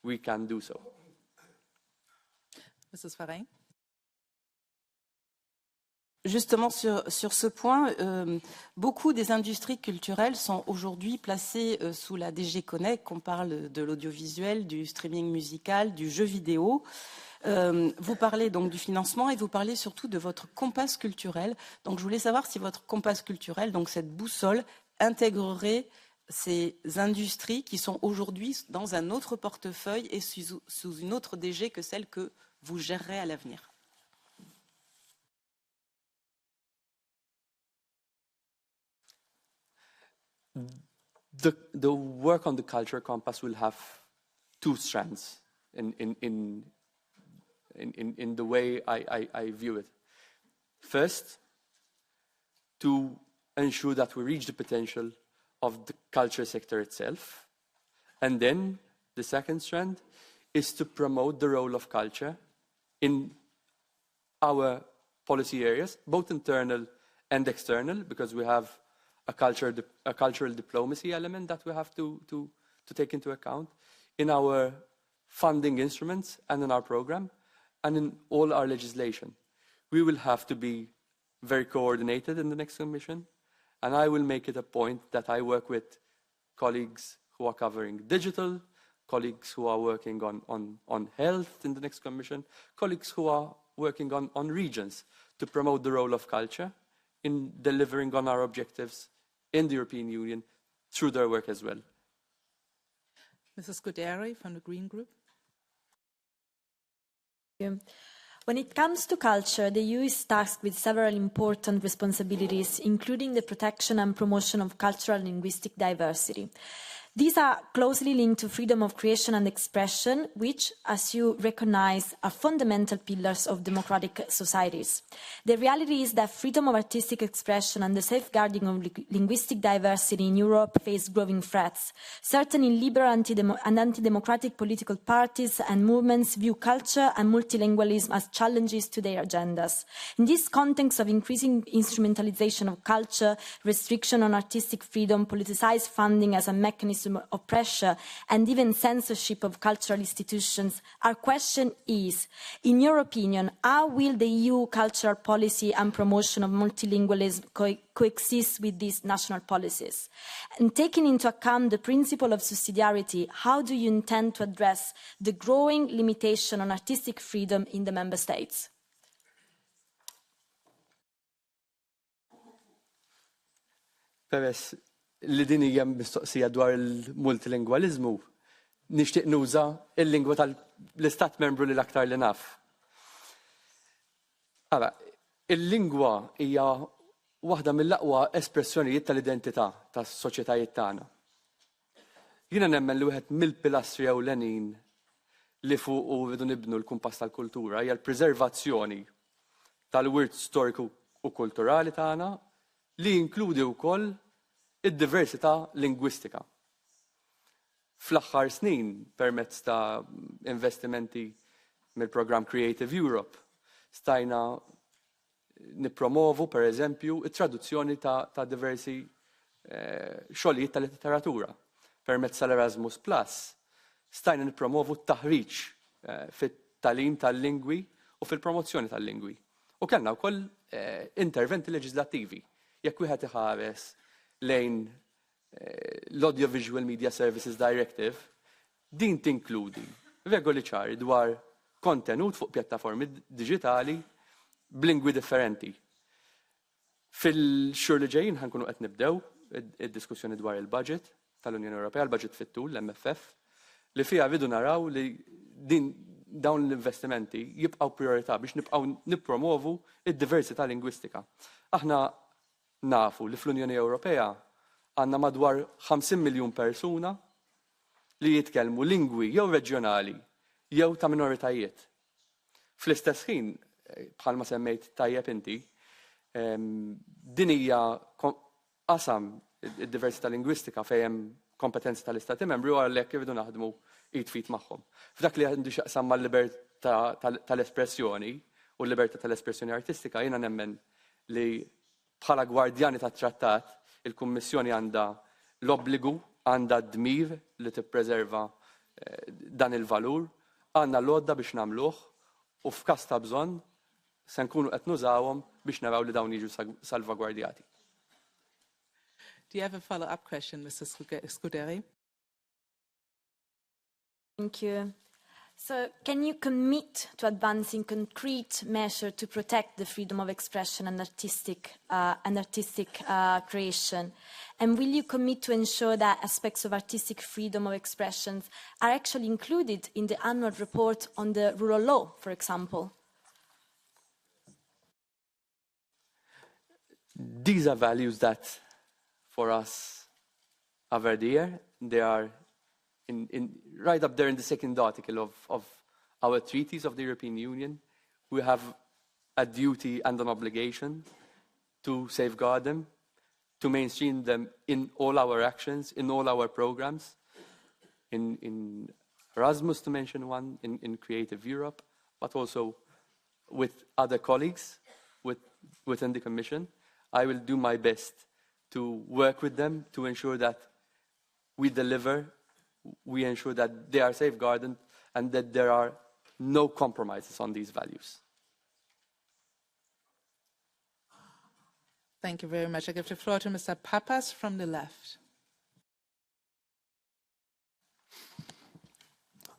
we can do so. Mrs. Fareng. Justement, sur ce point, beaucoup des industries culturelles sont aujourd'hui placées sous la DG Connect, qu'on parle de l'audiovisuel, du streaming musical, du jeu vidéo. Vous parlez donc du financement et vous parlez surtout de votre compas culturel. Donc je voulais savoir si votre compas culturel, donc cette boussole, intégrerait ces industries qui sont aujourd'hui dans un autre portefeuille et sous une autre DG que celle que vous gérerez à l'avenir. The work on the culture compass will have two strands in the way I view it. First, to ensure that we reach the potential of the culture sector itself. And then the second strand is to promote the role of culture in our policy areas, both internal and external, because we have a cultural diplomacy element that we have to take into account in our funding instruments and in our program and in all our legislation. We will have to be very coordinated in the next Commission, and I will make it a point that I work with colleagues who are covering digital, colleagues who are working on health in the next Commission, colleagues who are working on regions to promote the role of culture in delivering on our objectives in the European Union through their work as well. Mrs. Scuderi from the Green Group. When it comes to culture, the EU is tasked with several important responsibilities, including the protection and promotion of cultural and linguistic diversity. These are closely linked to freedom of creation and expression, which, as you recognize, are fundamental pillars of democratic societies. The reality is that freedom of artistic expression and the safeguarding of linguistic diversity in Europe face growing threats. Certain illiberal and anti-democratic political parties and movements view culture and multilingualism as challenges to their agendas. In this context of increasing instrumentalization of culture, restriction on artistic freedom, politicized funding as a mechanism of pressure, and even censorship of cultural institutions, our question is, in your opinion, how will the EU cultural policy and promotion of multilingualism coexist with these national policies? And taking into account the principle of subsidiarity, how do you intend to address the growing limitation on artistic freedom in the Member States? Peress li din hija mistoqsija dwar il-multilingualizmu, nixtieq nuża il-lingwa tal-istat membru li l-aktar li naf. Ara, il-lingwa hija waħda mill-aqwa espressjonijiet tal-identità tas-soċjetajiet tagħna. Jiena nemmen li wieħed mill-pilastri ewlenin li fuq bidu nibnu l-kumpass tal-kultura hija l-preservazzjoni tal-wirt storiku u kulturali tagħna li jinkludi wkoll id-diversità lingwistika. Fl-aħħar snin, permezz ta' investimenti mill-programm Creative Europe, stajna nippromovu, per eżempju, it-traduzzjoni ta' diversi xogħlijiet tal-letteratura. Permezz tal-Erasmus Plus, stajna nippromovu t-taħriġ fit-talim tal-lingwi u fil-promozzjoni tal-lingwi. U kellna wkoll interventi leġislattivi. Jekk wieħed iħares lejn l-Audiovisual Media Services Directive, din tinkludi regoli ċari dwar kontenut fuq pjattaformi digitali b'lingwi differenti. Fil-xhur li ġejjin ħankunu qed nibdew id-diskussjoni dwar il-budget tal-Unjoni Ewropea, l-budget fit-tul, l-MFF, li fiha rridu naraw li dawn l-investimenti jibqgħu priorità biex nibqgħu nippromovu id-diversità lingwistika. Aħna nafu li fl-Unjoni Ewropea għandna madwar 50 miljun persuna li jitkellmu lingwi jew reġjonali jew ta' minoritajiet. Fl-istess ħin, bħalma semmejt tajjeb inti, din hija qasam id-diversità lingwistika fejn kompetenzi tal-Istati membri u għalhekk irridu naħdmu id-fit magħhom. F'dak li għandu x'aqsam mal-libertà tal-espressjoni u l-libertà tal-espressjoni artistika, jiena nemmen li bħala gwardjani tat-trattat il-Kummissjoni għandha l-obbligu, għandha d-dmir li tippreserva dan il-valur, għandna l-għodda biex nagħmluh u f'każ ta' bżonn se nkunu qed nużawhom biex naraw li dawn jiġu salvagwardjati. Do you have a follow-up question, Mr. Scuderi? Thank you. So, can you commit to advancing concrete measures to protect the freedom of expression and artistic creation? And will you commit to ensure that aspects of artistic freedom of expression are actually included in the annual report on the rule of law, for example? These are values that, for us, are very dear. They are right up there in the second article of our treaties of the European Union. We have a duty and an obligation to safeguard them, to mainstream them in all our actions, in all our programs, in Erasmus, to mention one, in Creative Europe, but also with other colleagues within the Commission. I will do my best to work with them to ensure that we deliver, we ensure that they are safeguarded and that there are no compromises on these values. Thank you very much. I give the floor to Mr. Papas from the left.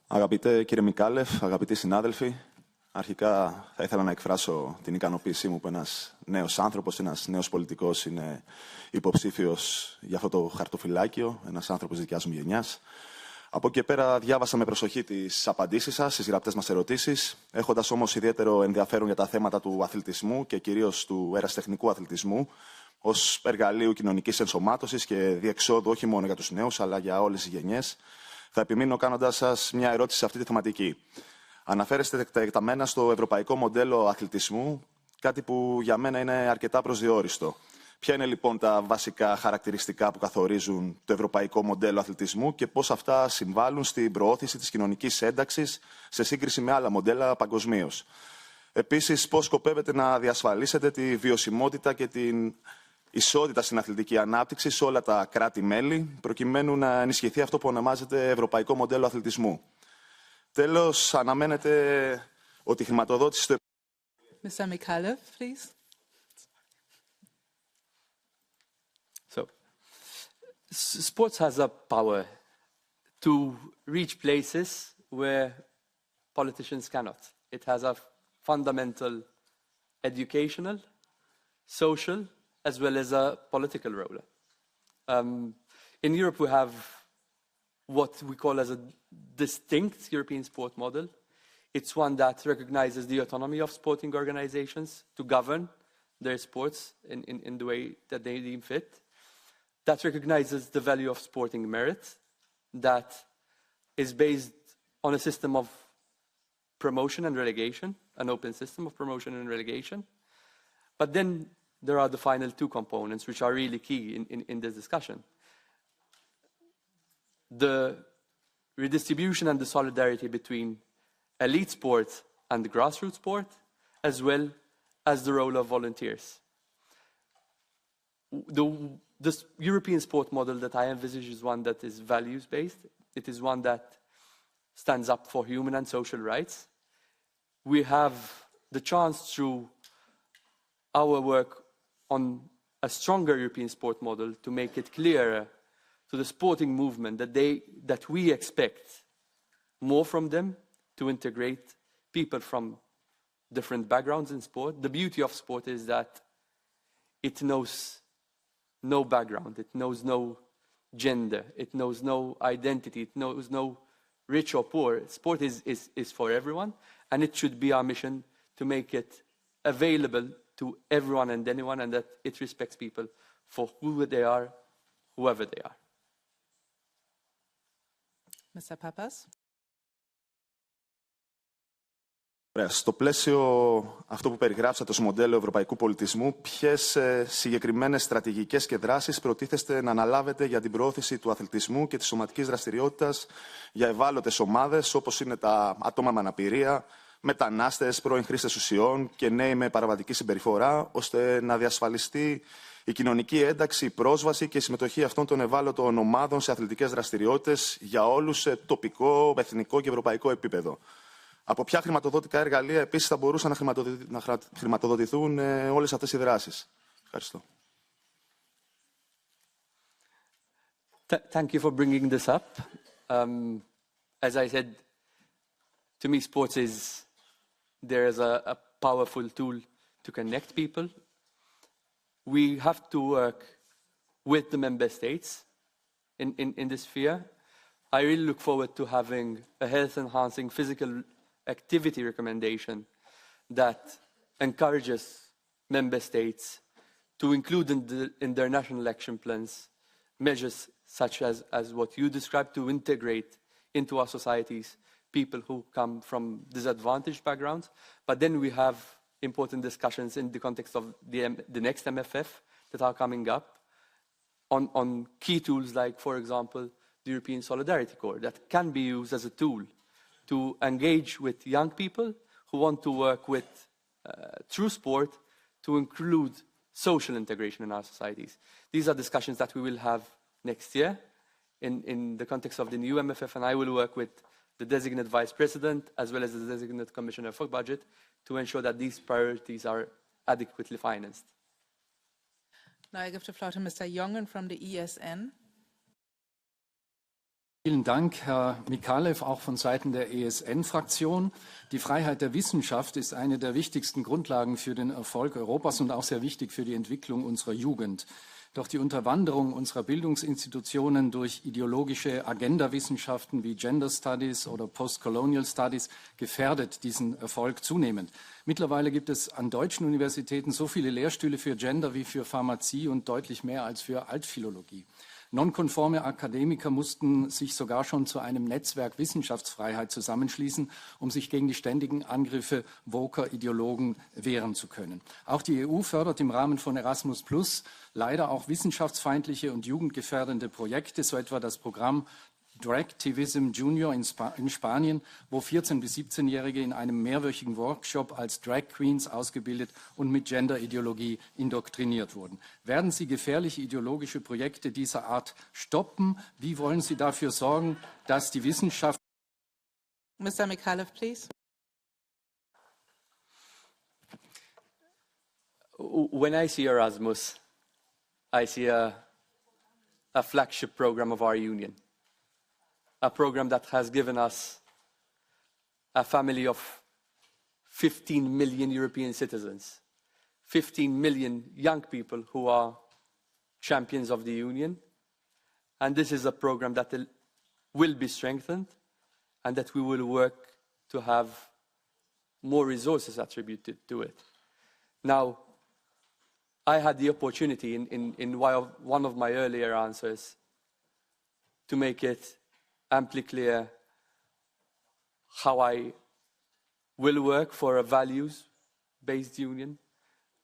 Αγαπητέ κύριε Μικάλεφ, αγαπητοί συνάδελφοι, αρχικά θα ήθελα να εκφράσω την ικανοποίησή μου που ένας νέος άνθρωπος, ένας νέος πολιτικός είναι υποψήφιος για αυτό το χαρτοφυλάκιο, ένας άνθρωπος δικιάς μου γενιάς. Από εκεί και πέρα διάβασα με προσοχή τις απαντήσεις σας, τις γραπτές μας ερωτήσεις, έχοντας όμως ιδιαίτερο ενδιαφέρον για τα θέματα του αθλητισμού και κυρίως του ερασιτεχνικού αθλητισμού ως εργαλείου κοινωνικής ενσωμάτωσης και διεξόδου όχι μόνο για τους νέους αλλά για όλες τις γενιές. Θα επιμείνω κάνοντας σας μια ερώτηση σε αυτή τη θεματική. Αναφέρεστε εκταμένα στο ευρωπαϊκό μοντέλο αθλητισμού, κάτι που για μένα είναι αρκετά προσδιόριστο. Ποια είναι λοιπόν τα βασικά χαρακτηριστικά που καθορίζουν το ευρωπαϊκό μοντέλο αθλητισμού και πώς αυτά συμβάλλουν στην προώθηση της κοινωνικής ένταξης σε σύγκριση με άλλα μοντέλα παγκοσμίως. Επίσης, πώς σκοπεύετε να διασφαλίσετε τη βιωσιμότητα και την ισότητα στην αθλητική ανάπτυξη σε όλα τα κράτη-μέλη, προκειμένου να ενισχυθεί αυτό που ονομάζεται ευρωπαϊκό μοντέλο αθλητισμού. Τέλος, αναμένεται ότι η χρηματοδότηση στο... Mr. Micallef, please. So, sports has a power to reach places where politicians cannot. It has a fundamental educational, social, as well as a political role. In Europe, we have what we call as a distinct European sport model. It's one that recognizes the autonomy of sporting organizations to govern their sports in the way that they deem fit. That recognizes the value of sporting merit, that is based on a system of promotion and relegation, an open system of promotion and relegation. But then there are the final two components which are really key in this discussion. The redistribution and the solidarity between elite sport and the grassroots sport, as well as the role of volunteers. This European sport model that I envisage is one that is values-based. It is one that stands up for human and social rights. We have the chance through our work on a stronger European sport model to make it clearer to the sporting movement that we expect more from them, to integrate people from different backgrounds in sport. The beauty of sport is that it knows no background, it knows no gender. It knows no identity. It knows no rich or poor. Sport is for everyone, and it should be our mission to make it available to everyone and anyone, and that it respects people for who they are, whoever they are. Mr. Papas? Στο πλαίσιο αυτό που περιγράψατε ως μοντέλο ευρωπαϊκού πολιτισμού, ποιες συγκεκριμένες στρατηγικές και δράσεις προτίθεστε να αναλάβετε για την προώθηση του αθλητισμού και της σωματικής δραστηριότητας για ευάλωτες ομάδες, όπως είναι τα άτομα με αναπηρία, μετανάστες, πρώην χρήστες ουσιών και νέοι με παραβατική συμπεριφορά, ώστε να διασφαλιστεί η κοινωνική ένταξη, η πρόσβαση και η συμμετοχή αυτών των ευάλωτων ομάδων σε αθλητικές δραστηριότητες για όλους σε τοπικό, εθνικό και ευρωπαϊκό επίπεδο. Από ποια χρηματοδοτικά εργαλεία επίσης θα μπορούσαν να χρηματοδοτηθούν όλες αυτές οι δράσεις. Ευχαριστώ. Thank you for bringing this up. As I said, to me, sports is a powerful tool to connect people. We have to work with the member states in this sphere. I really look forward to having a health-enhancing physical activity recommendation that encourages member states to include in their national action plans measures such as what you described, to integrate into our societies people who come from disadvantaged backgrounds. But then we have important discussions in the context of the next MFF that are coming up on key tools like, for example, the European Solidarity Corps that can be used as a tool to engage with young people who want to work with, through sport, to include social integration in our societies. These are discussions that we will have next year in the context of the new MFF, and I will work with the designated Vice President as well as the designated Commissioner for Budget to ensure that these priorities are adequately financed. Now I give the floor to Mr. Jongen from the ESN. Vielen Dank, Herr Micallef, auch von Seiten der ESN-Fraktion. Die Freiheit der Wissenschaft ist eine der wichtigsten Grundlagen für den Erfolg Europas und auch sehr wichtig für die Entwicklung unserer Jugend. Doch die Unterwanderung unserer Bildungsinstitutionen durch ideologische Agendawissenschaften wie Gender Studies oder Postcolonial Studies gefährdet diesen Erfolg zunehmend. Mittlerweile gibt es an deutschen Universitäten so viele Lehrstühle für Gender wie für Pharmazie und deutlich mehr als für Altphilologie. Nonkonforme Akademiker mussten sich sogar schon zu einem Netzwerk Wissenschaftsfreiheit zusammenschließen, um sich gegen die ständigen Angriffe woker Ideologen wehren zu können. Auch die EU fördert im Rahmen von Erasmus+ leider auch wissenschaftsfeindliche und jugendgefährdende Projekte, so etwa das Programm Dragtivism Junior in Spanien, wo 14- bis 17-Jährige in einem mehrwöchigen Workshop als Drag Queens ausgebildet und mit Genderideologie indoktriniert wurden. Werden Sie gefährliche ideologische Projekte dieser Art stoppen? Wie wollen Sie dafür sorgen, dass die Wissenschaft... Mr. Micallef, please. When I see Erasmus, I see a flagship program of our union. A program that has given us a family of 15 million European citizens, 15 million young people who are champions of the Union. And this is a program that will be strengthened and that we will work to have more resources attributed to it. Now, I had the opportunity in one of my earlier answers to make it amply clear how I will work for a values-based union.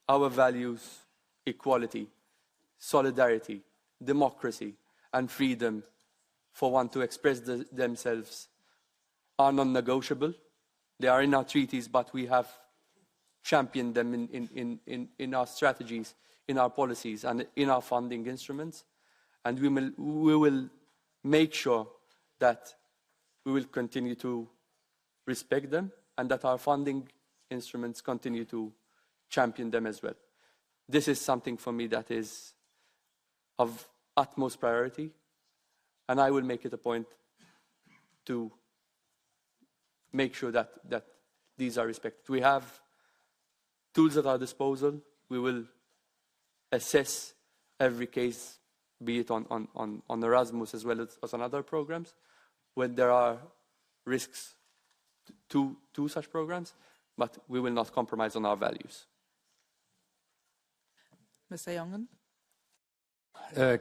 Our values, equality, solidarity, democracy, and freedom for one to express themselves are non-negotiable. They are in our treaties, but we have championed them in our strategies, in our policies, and in our funding instruments. And we will make sure that we will continue to respect them and that our funding instruments continue to champion them as well. This is something for me that is of utmost priority, and I will make it a point to make sure that these are respected. We have tools at our disposal. We will assess every case be it on Erasmus as well as on other programs, when there are risks to such programs, but we will not compromise on our values. Mr. Jongen?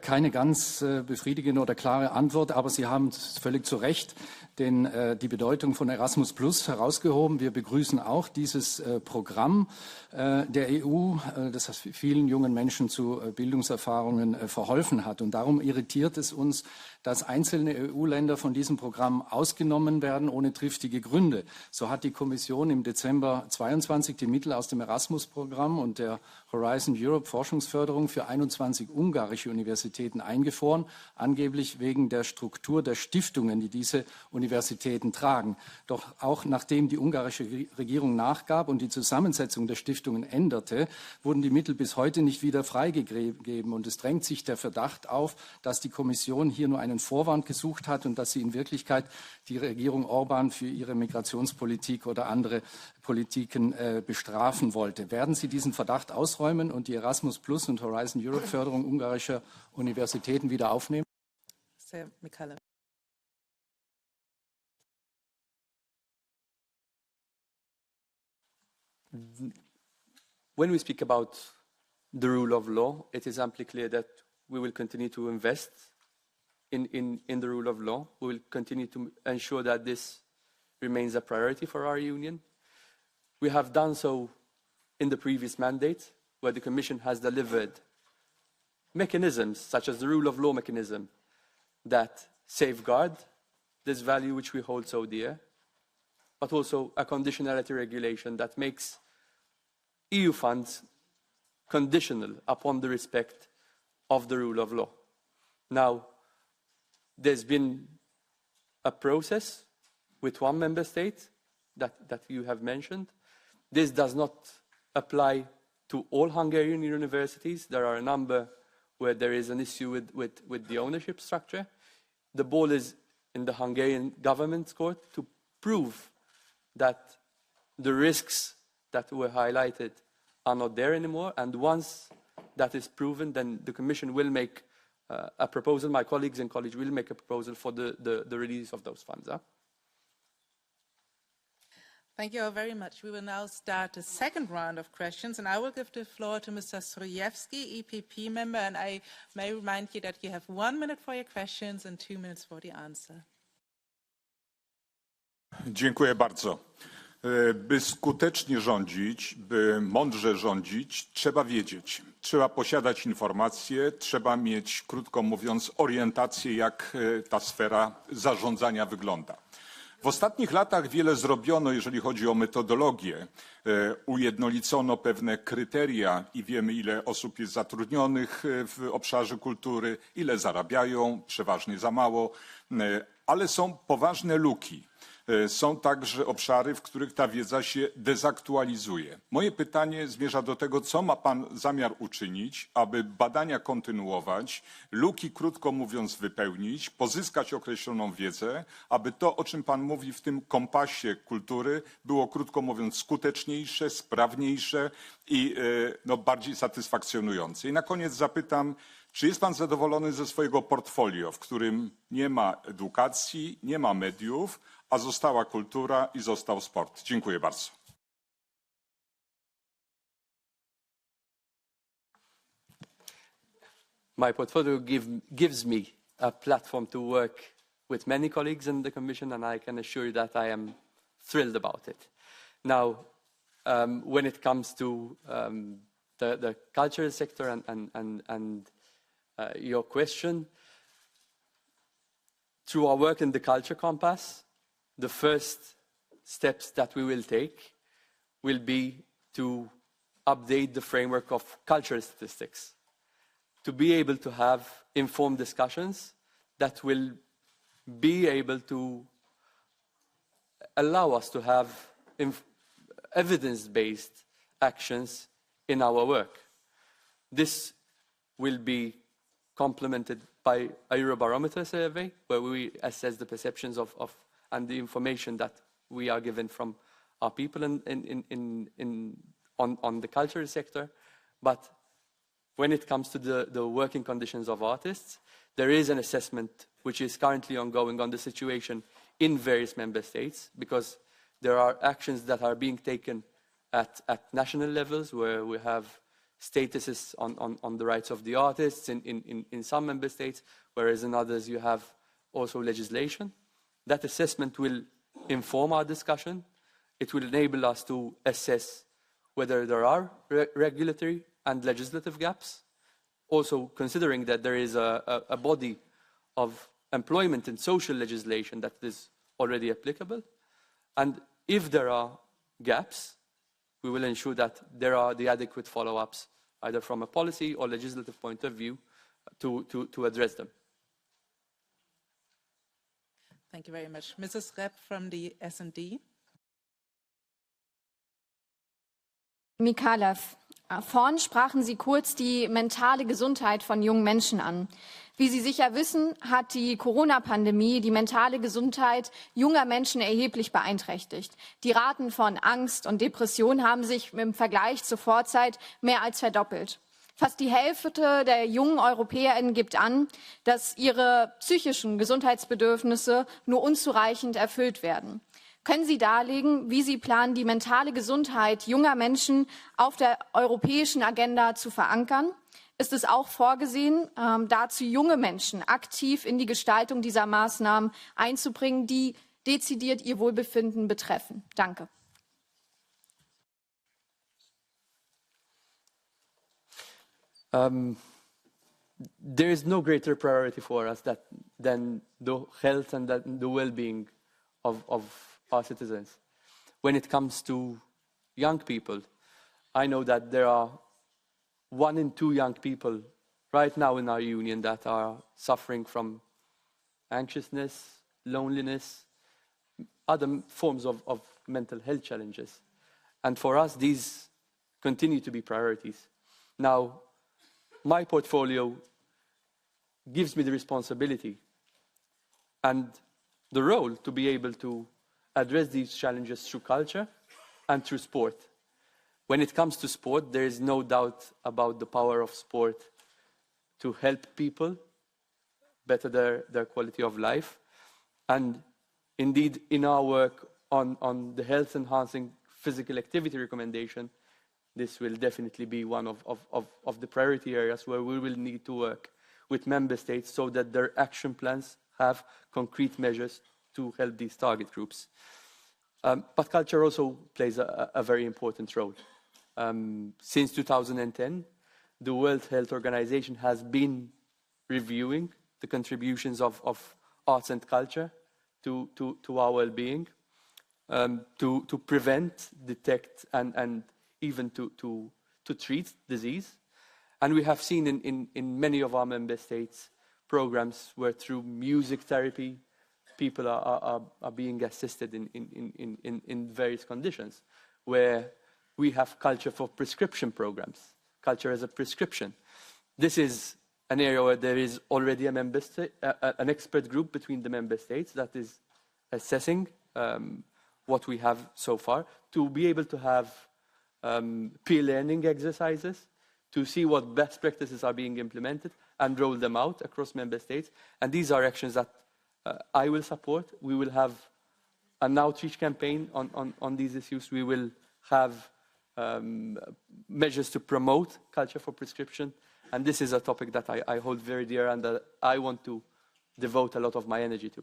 Keine ganz befriedigende oder klare Antwort, aber Sie haben völlig zu Recht die Bedeutung von Erasmus Plus herausgehoben. Wir begrüßen auch dieses Programm der EU, das vielen jungen Menschen zu Bildungserfahrungen verholfen hat. Und darum irritiert es uns, dass einzelne EU-Länder von diesem Programm ausgenommen werden, ohne triftige Gründe. So hat die Kommission im Dezember 22 die Mittel aus dem Erasmus-Programm und der Horizon Europe Forschungsförderung für 21 ungarische Universitäten eingefroren, angeblich wegen der Struktur der Stiftungen, die diese Universitäten tragen. Doch auch nachdem die ungarische Regierung nachgab und die Zusammensetzung der Stiftungen änderte, wurden die Mittel bis heute nicht wieder freigegeben. Und es drängt sich der Verdacht auf, dass die Kommission hier nur einen Vorwand gesucht hat und dass sie in Wirklichkeit die Regierung Orban für ihre Migrationspolitik oder andere Politiken bestrafen wollte. Werden Sie diesen Verdacht ausräumen und die Erasmus Plus und Horizon Europe Förderung ungarischer Universitäten wieder aufnehmen? Mr. Micallef. When we speak about the rule of law, it is amply clear that we will continue to invest in the rule of law. We will continue to ensure that this remains a priority for our union. We have done so in the previous mandate, where the Commission has delivered mechanisms, such as the rule of law mechanism, that safeguard this value which we hold so dear, but also a conditionality regulation that makes EU funds conditional upon the respect of the rule of law. Now, there's been a process with one member state that you have mentioned. This does not apply to all Hungarian universities. There are a number where there is an issue with the ownership structure. The ball is in the Hungarian government's court to prove that the risks that were highlighted are not there anymore. And once that is proven, then the Commission will make a proposal. My colleagues in college will make a proposal for the release of those funds. Thank you all very much. We will now start the second round of questions, and I will give the floor to Mr. Strojewski, EPP member, and I may remind you that you have 1 minute for your questions and 2 minutes for the answer. Dziękuję bardzo. By skutecznie rządzić, by mądrze rządzić, trzeba wiedzieć, trzeba posiadać informacje, trzeba mieć, krótko mówiąc, orientację, jak ta sfera zarządzania wygląda. W ostatnich latach wiele zrobiono, jeżeli chodzi o metodologię. Ujednolicono pewne kryteria i wiemy, ile osób jest zatrudnionych w obszarze kultury, ile zarabiają, przeważnie za mało, ale są poważne luki. Są także obszary, w których ta wiedza się dezaktualizuje. Moje pytanie zmierza do tego, co ma Pan zamiar uczynić, aby badania kontynuować, luki, krótko mówiąc, wypełnić, pozyskać określoną wiedzę, aby to, o czym Pan mówi w tym kompasie kultury, było, krótko mówiąc, skuteczniejsze, sprawniejsze i bardziej satysfakcjonujące. I na koniec zapytam, czy jest Pan zadowolony ze swojego portfolio, w którym nie ma edukacji, nie ma mediów, a została kultura i został sport? Dziękuję bardzo. My portfolio gives me a platform to work with many colleagues in the Commission, and I can assure you that I am thrilled about it. Now, when it comes to the cultural sector and your question, through our work in the Culture Compass, the first steps that we will take will be to update the framework of cultural statistics, to be able to have informed discussions that will be able to allow us to have evidence-based actions in our work. This will be complemented by a Eurobarometer survey, where we assess the perceptions of and the information that we are given from our people on the cultural sector. But when it comes to the working conditions of artists, there is an assessment which is currently ongoing on the situation in various member states, because there are actions that are being taken at national levels where we have statuses on the rights of the artists in some member states, whereas in others you have also legislation. That assessment will inform our discussion. It will enable us to assess whether there are regulatory and legislative gaps, also considering that there is a body of employment and social legislation that is already applicable. And if there are gaps, we will ensure that there are the adequate follow-ups, either from a policy or legislative point of view, to address them. Thank you very much. Mrs. Repp from the S&D. Micallef, vorhin sprachen Sie kurz die mentale Gesundheit von jungen Menschen an. Wie Sie sicher wissen, hat die Corona-Pandemie die mentale Gesundheit junger Menschen erheblich beeinträchtigt. Die Raten von Angst und Depression haben sich im Vergleich zur Vorzeit mehr als verdoppelt. Fast die Hälfte der jungen EuropäerInnen gibt an, dass ihre psychischen Gesundheitsbedürfnisse nur unzureichend erfüllt werden. Können Sie darlegen, wie Sie planen, die mentale Gesundheit junger Menschen auf der europäischen Agenda zu verankern? Ist es auch vorgesehen, dazu junge Menschen aktiv in die Gestaltung dieser Maßnahmen einzubringen, die dezidiert ihr Wohlbefinden betreffen? Danke. There is no greater priority for us than the health and the well-being of our citizens. When it comes to young people, I know that there are 1 in 2 young people right now in our union that are suffering from anxiousness, loneliness, other forms of mental health challenges. And for us, these continue to be priorities. Now, my portfolio gives me the responsibility and the role to be able to address these challenges through culture and through sport. When it comes to sport, there is no doubt about the power of sport to help people better their quality of life. And indeed, in our work on the health-enhancing physical activity recommendation, this will definitely be one of the priority areas where we will need to work with member states so that their action plans have concrete measures to help these target groups. But culture also plays a very important role. Since 2010, the World Health Organization has been reviewing the contributions of arts and culture to our well-being, to prevent, detect, and even to treat disease. And we have seen in many of our member states programs where through music therapy, people are being assisted in various conditions, where we have culture for prescription programs, culture as a prescription. This is an area where there is already an expert group between the member states that is assessing what we have so far, to be able to have peer learning exercises, to see what best practices are being implemented and roll them out across member states. And these are actions that I will support. We will have an outreach campaign on these issues. We will have measures to promote culture for prescription. And this is a topic that I hold very dear and that I want to devote a lot of my energy to.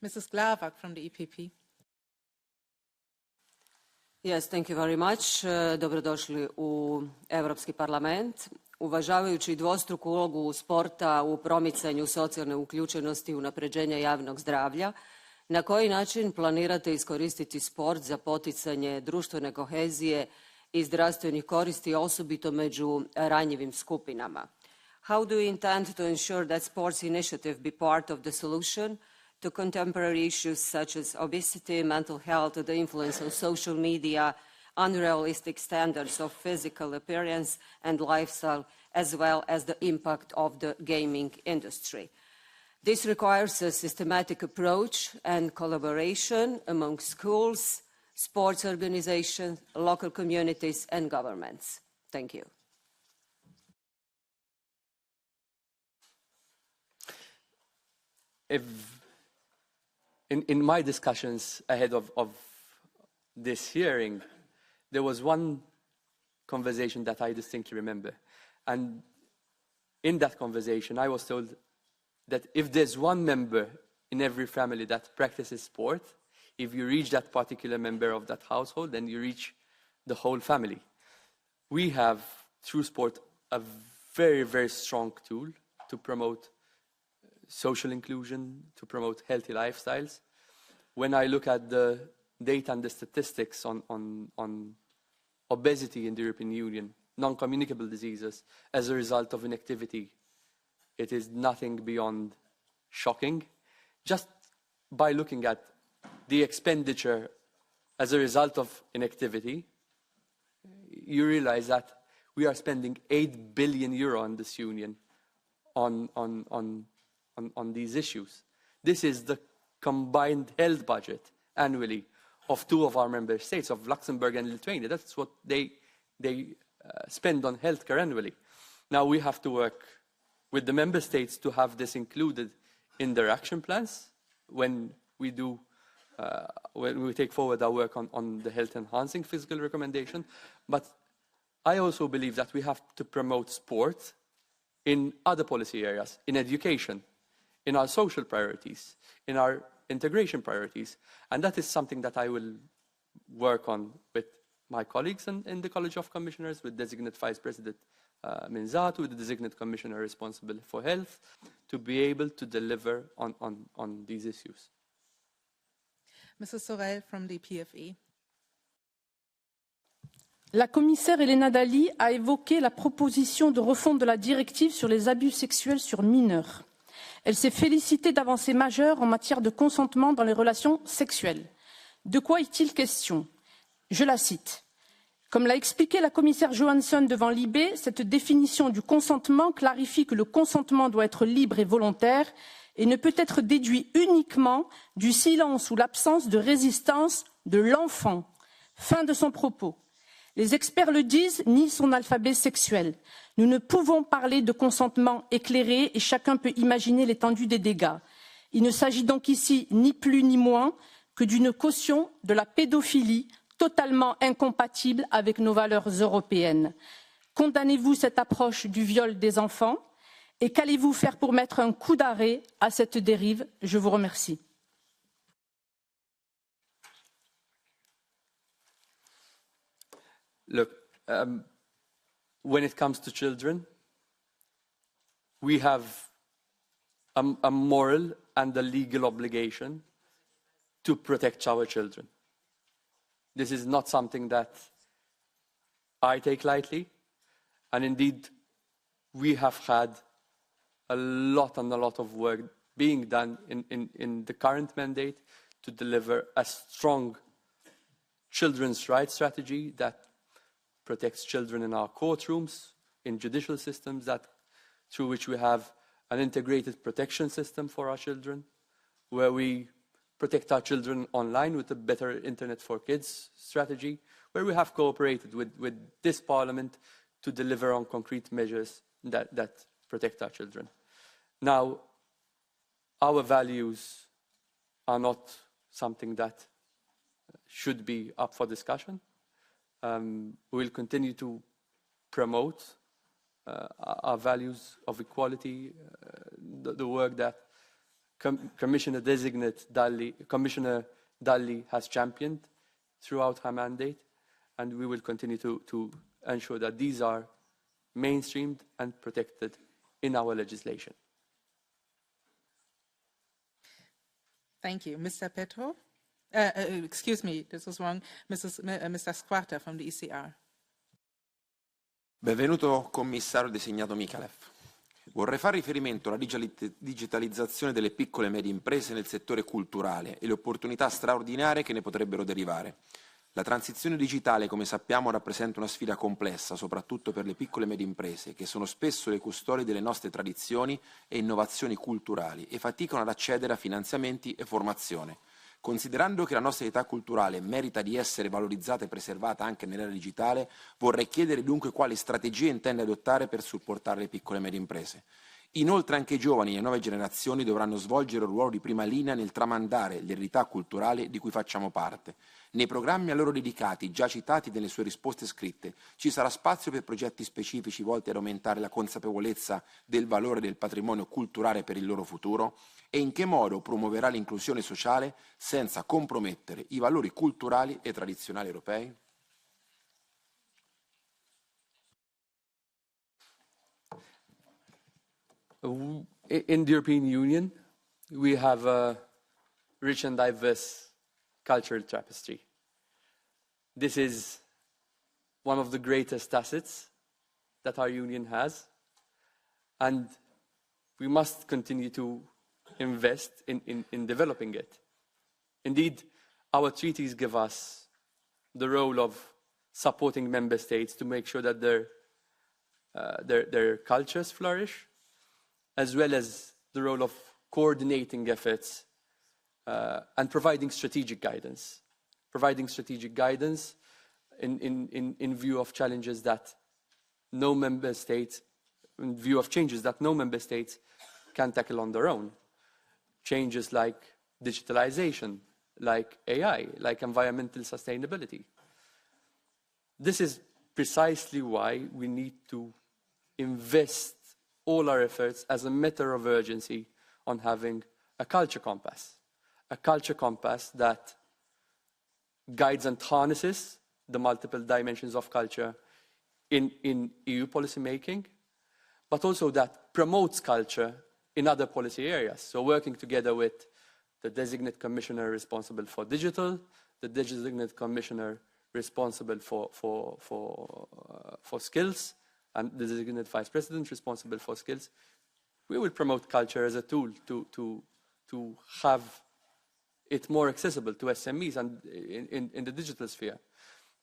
Mrs. Glavak from the EPP. Yes, thank you very much. Dobrodošli u Europski parlament. Uvažavajući dvostruku ulogu sporta u promicanju socijalne uključenosti i unapređenja javnog zdravlja, na koji način planirate iskoristiti sport za poticanje društvene kohezije i zdravstvenih koristi, osobito među ranjivim skupinama? How do you intend to ensure that sports initiative be part of the solution to contemporary issues such as obesity, mental health, the influence of social media, unrealistic standards of physical appearance and lifestyle, as well as the impact of the gaming industry? This requires a systematic approach and collaboration among schools, sports organizations, local communities and governments. Thank you. in my discussions ahead of this hearing, there was one conversation that I distinctly remember. And in that conversation, I was told that if there's one member in every family that practices sport, if you reach that particular member of that household, then you reach the whole family. We have, through sport, a very, very strong tool to promote social inclusion, to promote healthy lifestyles. When I look at the data and the statistics on obesity in the European Union, non-communicable diseases as a result of inactivity, it is nothing beyond shocking. Just by looking at the expenditure as a result of inactivity, you realize that we are spending 8 billion euro in this union on these issues. This is the combined health budget annually of two of our member states, of Luxembourg and Lithuania. That's what they spend on healthcare annually. Now we have to work with the member states to have this included in their action plans when we take forward our work on the health enhancing physical recommendation. But I also believe that we have to promote sport in other policy areas, in education, in our social priorities, in our integration priorities. And that is something that I will work on with my colleagues in the College of Commissioners, with Designate Vice President Minzato, with the Designate Commissioner responsible for health, to be able to deliver on these issues. Mrs. Sorel from the PFE. La commissaire Elena Dalli a évoqué la proposition de refonte de la directive sur les abus sexuels sur mineurs. Elle s'est félicitée d'avancées majeures en matière de consentement dans les relations sexuelles. De quoi est-il question? Je la cite. Comme l'a expliqué la commissaire Johansson devant l'IB, cette définition du consentement clarifie que le consentement doit être libre et volontaire et ne peut être déduit uniquement du silence ou l'absence de résistance de l'enfant. Fin de son propos. Les experts le disent, ni son alphabet sexuel. Nous ne pouvons parler de consentement éclairé et chacun peut imaginer l'étendue des dégâts. Il ne s'agit donc ici ni plus ni moins que d'une caution de la pédophilie totalement incompatible avec nos valeurs européennes. Condamnez-vous cette approche du viol des enfants et qu'allez-vous faire pour mettre un coup d'arrêt à cette dérive? Je vous remercie. Look, when it comes to children, we have a moral and a legal obligation to protect our children. This is not something that I take lightly, and indeed, we have had a lot of work being done in the current mandate to deliver a strong children's rights strategy that protects children in our courtrooms, in judicial systems, through which we have an integrated protection system for our children, where we protect our children online with a better Internet for Kids strategy, where we have cooperated with this Parliament to deliver on concrete measures that protect our children. Now, our values are not something that should be up for discussion. We will continue to promote our values of equality, the work that Commissioner Dalli has championed throughout her mandate, and we will continue to ensure that these are mainstreamed and protected in our legislation. Thank you. Mr. Petro? Excuse me, this was wrong. Mr. Squarta from the ECR. Benvenuto commissario designato Micallef. Vorrei fare riferimento alla digitalizzazione delle piccole e medie imprese nel settore culturale e le opportunità straordinarie che ne potrebbero derivare. La transizione digitale, come sappiamo, rappresenta una sfida complessa, soprattutto per le piccole e medie imprese, che sono spesso le custodi delle nostre tradizioni e innovazioni culturali e faticano ad accedere a finanziamenti e formazione. Considerando che la nostra identità culturale merita di essere valorizzata e preservata anche nell'era digitale, vorrei chiedere dunque quali strategie intende adottare per supportare le piccole e medie imprese. Inoltre anche i giovani e le nuove generazioni dovranno svolgere un ruolo di prima linea nel tramandare l'eredità culturale di cui facciamo parte. Nei programmi a loro dedicati, già citati nelle sue risposte scritte, ci sarà spazio per progetti specifici volti ad aumentare la consapevolezza del valore del patrimonio culturale per il loro futuro? E in che modo promuoverà l'inclusione sociale senza compromettere i valori culturali e tradizionali europei? In the European Union, we have a rich and diverse cultural tapestry. This is one of the greatest assets that our union has, and we must continue to invest in developing it. Indeed, our treaties give us the role of supporting member states to make sure that their cultures flourish, as well as the role of coordinating efforts and providing strategic guidance. Providing strategic guidance in view of challenges that no member state, in view of changes that no member states can tackle on their own. Changes like digitalization, like AI, like environmental sustainability. This is precisely why we need to invest all our efforts as a matter of urgency on having a culture compass that guides and harnesses the multiple dimensions of culture in EU policy making, but also that promotes culture in other policy areas. So working together with the designate commissioner responsible for digital, the designate commissioner responsible for skills, and the designated vice president responsible for skills, we will promote culture as a tool to have it more accessible to SMEs and in the digital sphere.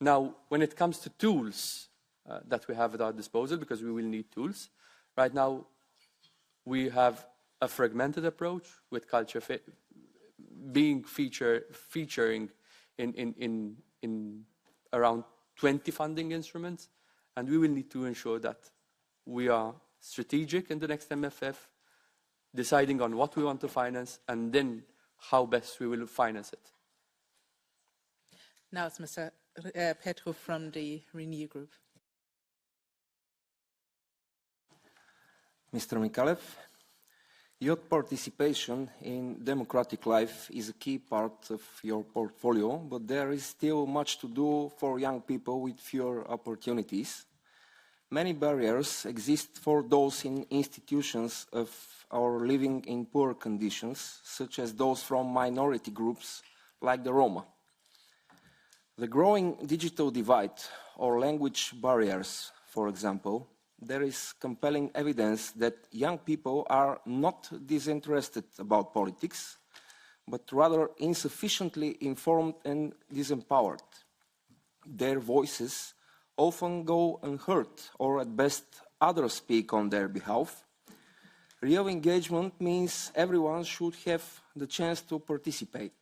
Now, when it comes to tools that we have at our disposal, because we will need tools, right now we have a fragmented approach with culture featuring in around 20 funding instruments. And we will need to ensure that we are strategic in the next MFF, deciding on what we want to finance and then how best we will finance it. Now it's Mr. Petru from the Renew Group. Mr. Micallef, youth participation in democratic life is a key part of your portfolio, but there is still much to do for young people with fewer opportunities. Many barriers exist for those in institutions of or living in poor conditions, such as those from minority groups like the Roma. The growing digital divide or language barriers, for example, there is compelling evidence that young people are not disinterested about politics, but rather insufficiently informed and disempowered. Their voices often go unheard, or at best others speak on their behalf. Real engagement means everyone should have the chance to participate.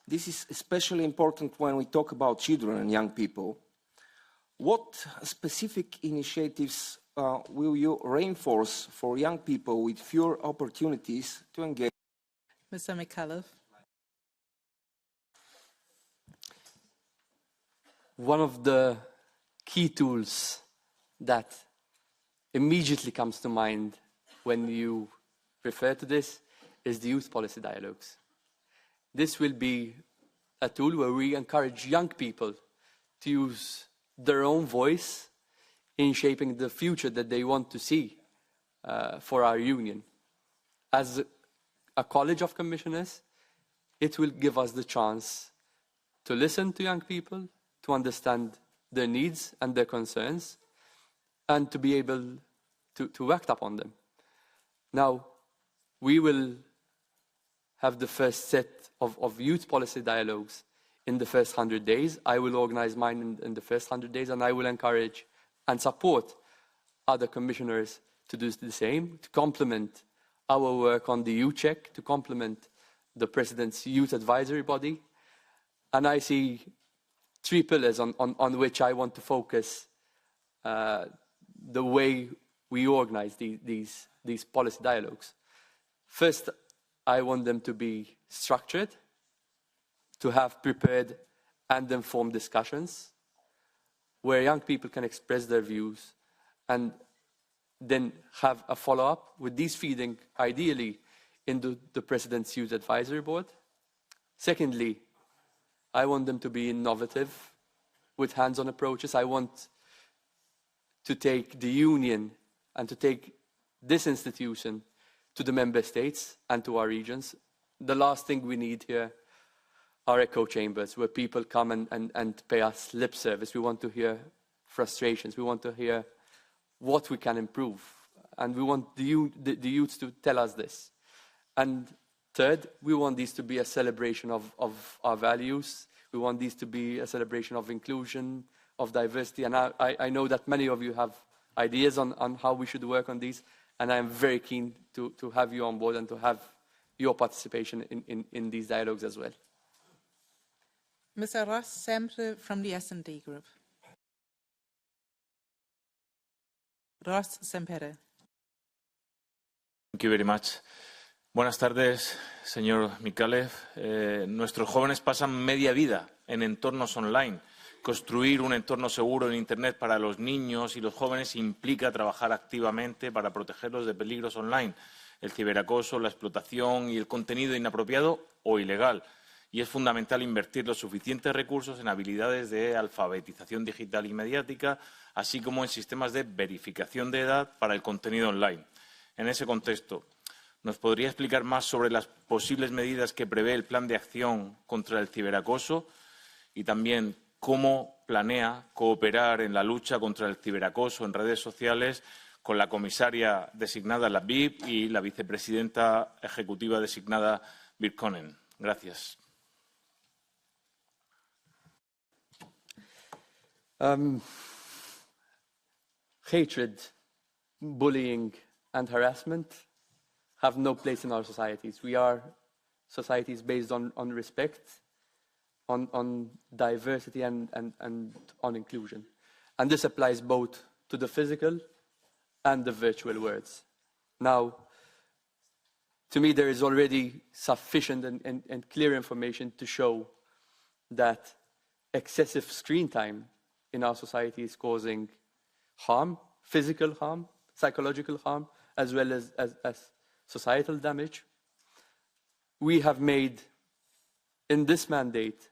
This is especially important when we talk about children and young people. What specific initiatives will you reinforce for young people with fewer opportunities to engage? Mr. Micallef. One of the key tools that immediately comes to mind when you refer to this is the youth policy dialogues. This will be a tool where we encourage young people to use their own voice in shaping the future that they want to see for our union. As a college of commissioners, it will give us the chance to listen to young people, to understand their needs and their concerns, and to be able to act upon them. Now, we will have the first set of youth policy dialogues in the first 100 days. I will organize mine in the first 100 days, and I will encourage and support other commissioners to do the same, to complement our work on the youth check, to complement the President's youth advisory body. And I see three pillars on which I want to focus the way we organize these policy dialogues. First, I want them to be structured, to have prepared and informed discussions where young people can express their views and then have a follow-up with these feeding, ideally, into the President's Youth Advisory Board. Secondly, I want them to be innovative with hands-on approaches. I want to take the Union and to take this institution to the member states and to our regions. The last thing we need here are echo chambers where people come and pay us lip service. We want to hear frustrations. We want to hear what we can improve. And we want the youth to tell us this. And third, we want these to be a celebration of our values. We want these to be a celebration of inclusion, of diversity. And I know that many of you have ideas on how we should work on these. And I am very keen to have you on board and to have your participation in these dialogues as well. Mr. Ross Sempre from the S&D Group. Ross Sempre. Thank you very much. Buenas tardes, señor Micallef. Nuestros jóvenes pasan media vida en entornos online. Construir un entorno seguro en Internet para los niños y los jóvenes implica trabajar activamente para protegerlos de peligros online, el ciberacoso, la explotación y el contenido inapropiado o ilegal. Y es fundamental invertir los suficientes recursos en habilidades de alfabetización digital y mediática, así como en sistemas de verificación de edad para el contenido online. En ese contexto, ¿nos podría explicar más sobre las posibles medidas que prevé el Plan de Acción contra el ciberacoso y también cómo planea cooperar en la lucha contra el ciberacoso en redes sociales con la comisaria designada Labib y la vicepresidenta ejecutiva designada Virkkonen? Gracias. Hatred, bullying and harassment have no place in our societies. We are societies based on respect, on diversity and on inclusion. And this applies both to the physical and the virtual worlds. Now, to me, there is already sufficient and clear information to show that excessive screen time in our society is causing harm, physical harm, psychological harm, as well as societal damage. We have made, in this mandate,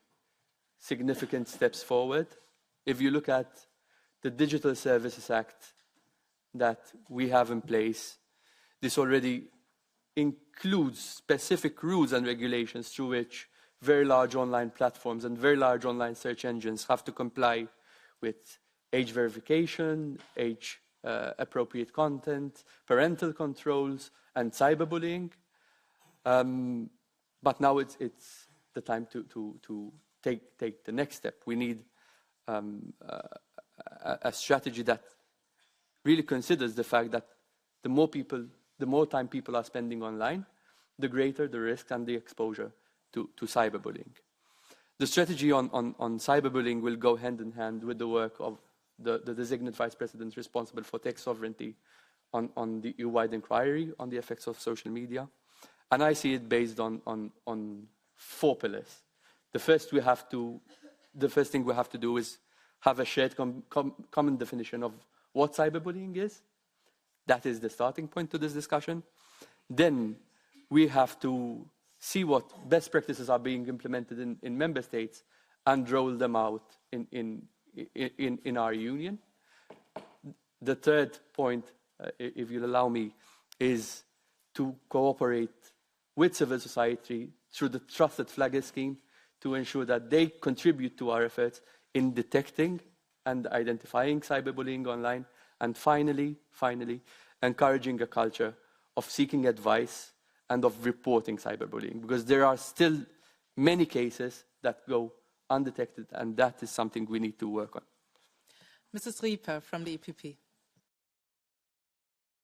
significant steps forward. If you look at the Digital Services Act that we have in place, this already includes specific rules and regulations through which very large online platforms and very large online search engines have to comply with age verification, age-appropriate content, parental controls, and cyberbullying. But now it's the time to take the next step. We need a strategy that really considers the fact that the more time people are spending online, the greater the risk and the exposure to cyberbullying. The strategy on cyberbullying will go hand in hand with the work of the designated vice president responsible for tech sovereignty on the EU-wide inquiry on the effects of social media. And I see it based on 4 pillars. The first thing we have to do is have a shared common definition of what cyberbullying is. That is the starting point to this discussion. Then we have to see what best practices are being implemented in member states and roll them out in our union. The third point, if you'll allow me, is to cooperate with civil society through the Trusted Flagger scheme to ensure that they contribute to our efforts in detecting and identifying cyberbullying online. And finally, encouraging a culture of seeking advice and of reporting cyberbullying, because there are still many cases that go undetected, and that is something we need to work on. Mrs. Rieper from the EPP.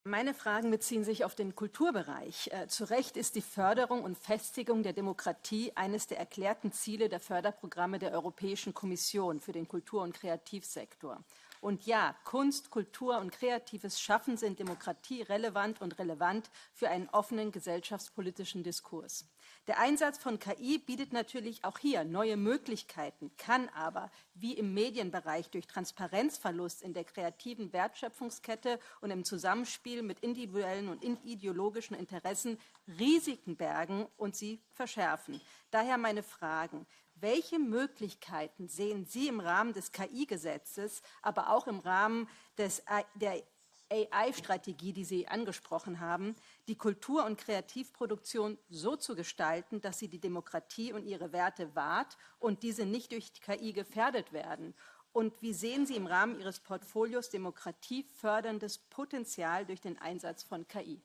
Meine Fragen beziehen sich auf den Kulturbereich. Zu Recht ist die Förderung und Festigung der Demokratie eines der erklärten Ziele der Förderprogramme der Europäischen Kommission für den Kultur- und Kreativsektor. Und ja, Kunst, Kultur und kreatives Schaffen sind demokratierelevant und relevant für einen offenen gesellschaftspolitischen Diskurs. Der Einsatz von KI bietet natürlich auch hier neue Möglichkeiten, kann aber, wie im Medienbereich, durch Transparenzverlust in der kreativen Wertschöpfungskette und im Zusammenspiel mit individuellen und ideologischen Interessen Risiken bergen und sie verschärfen. Daher meine Fragen. Welche Möglichkeiten sehen Sie im Rahmen des KI-Gesetzes, aber auch im Rahmen der AI-Strategie, die Sie angesprochen haben, die Kultur- und Kreativproduktion so zu gestalten, dass sie die Demokratie und ihre Werte wahrt und diese nicht durch die KI gefährdet werden? Und wie sehen Sie im Rahmen Ihres Portfolios demokratieförderndes Potenzial durch den Einsatz von KI?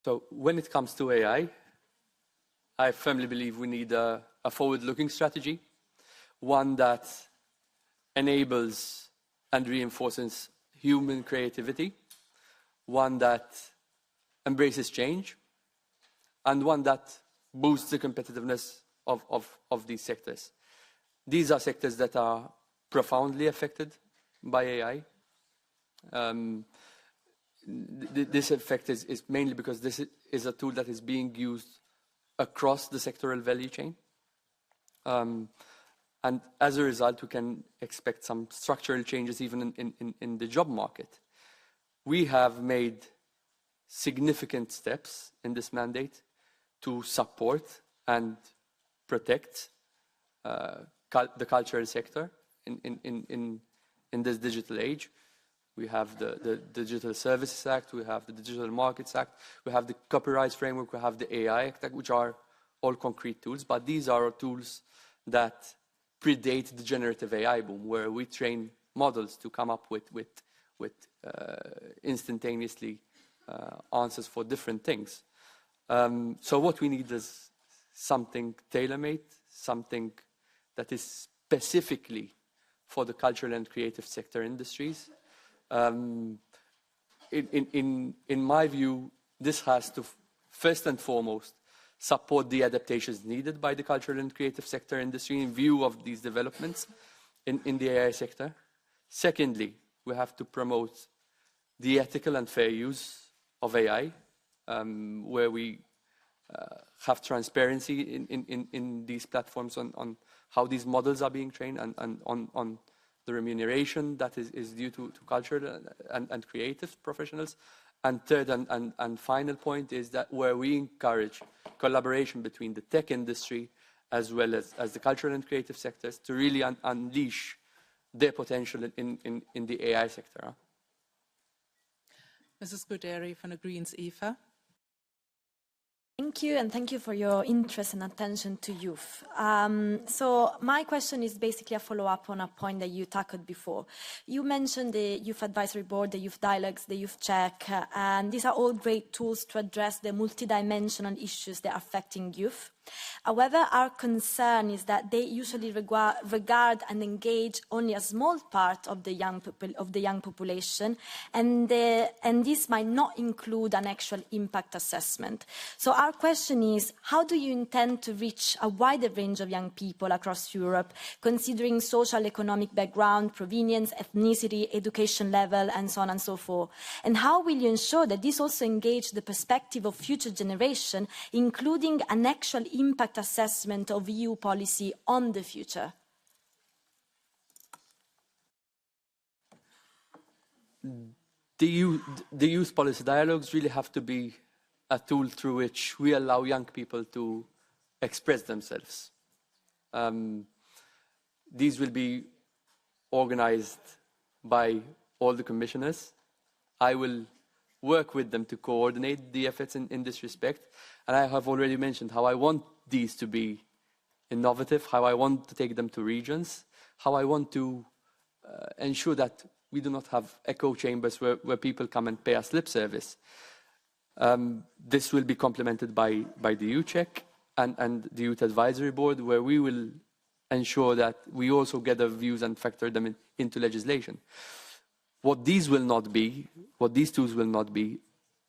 So when it comes to AI, I firmly believe we need a forward-looking strategy, one that enables and reinforces human creativity, one that embraces change, and one that boosts the competitiveness of these sectors. These are sectors that are profoundly affected by AI. This effect is mainly because this is a tool that is being used across the sectoral value chain. And as a result, we can expect some structural changes even in the job market. We have made significant steps in this mandate to support and protect the cultural sector in this digital age. We have the Digital Services Act, we have the Digital Markets Act, we have the Copyright Framework, we have the AI Act, which are all concrete tools, but these are tools that predate the generative AI boom, where we train models to come up with instantaneously answers for different things. So what we need is something tailor-made, something that is specifically for the cultural and creative sector industries. In my view, this has to, first and foremost, support the adaptations needed by the cultural and creative sector industry in view of these developments in the AI sector. Secondly, we have to promote the ethical and fair use of AI, where we have transparency in these platforms on how these models are being trained and on the remuneration that is due to cultural and creative professionals. And third and final point is that where we encourage collaboration between the tech industry as well as the cultural and creative sectors to really unleash their potential in the AI sector. Mrs. Guderi from the Greens, Eva. Thank you, and thank you for your interest and attention to youth. So my question is basically a follow-up on a point that you tackled before. You mentioned the Youth Advisory Board, the Youth Dialogues, the Youth Check, and these are all great tools to address the multidimensional issues that are affecting youth. However, our concern is that they usually regard and engage only a small part of the young population, and this might not include an actual impact assessment. So our question is, how do you intend to reach a wider range of young people across Europe, considering social, economic background, provenience, ethnicity, education level, and so on and so forth? And how will you ensure that this also engages the perspective of future generation, including an actual impact assessment of EU policy on the future? The youth policy dialogues really have to be a tool through which we allow young people to express themselves. These will be organized by all the commissioners. I will work with them to coordinate the efforts in this respect. And I have already mentioned how I want these to be innovative, how I want to take them to regions, how I want to ensure that we do not have echo chambers where people come and pay us lip service. This will be complemented by the Youth Check and the Youth Advisory Board, where we will ensure that we also gather views and factor them into legislation. What these will not be, what these tools will not be,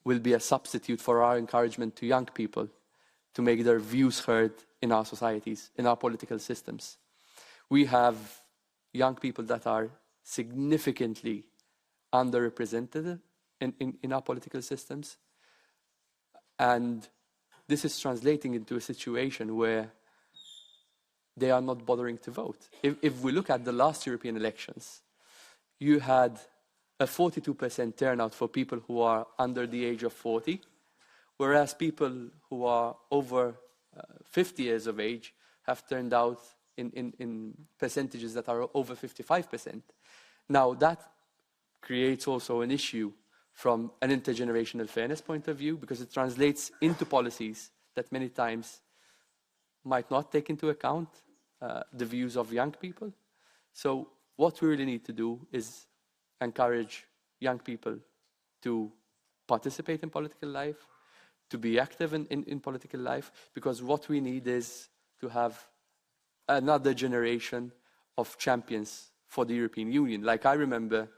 will be a substitute for our encouragement to young people to make their views heard in our societies, in our political systems. We have young people that are significantly underrepresented in our political systems. And this is translating into a situation where they are not bothering to vote. If we look at the last European elections, you had a 42% turnout for people who are under the age of 40, whereas people who are over 50 years of age have turned out in percentages that are over 55%. Now, that creates also an issue from an intergenerational fairness point of view, because it translates into policies that many times might not take into account the views of young people. So what we really need to do is encourage young people to participate in political life, to be active in political life, because what we need is to have another generation of champions for the European Union. Like I remember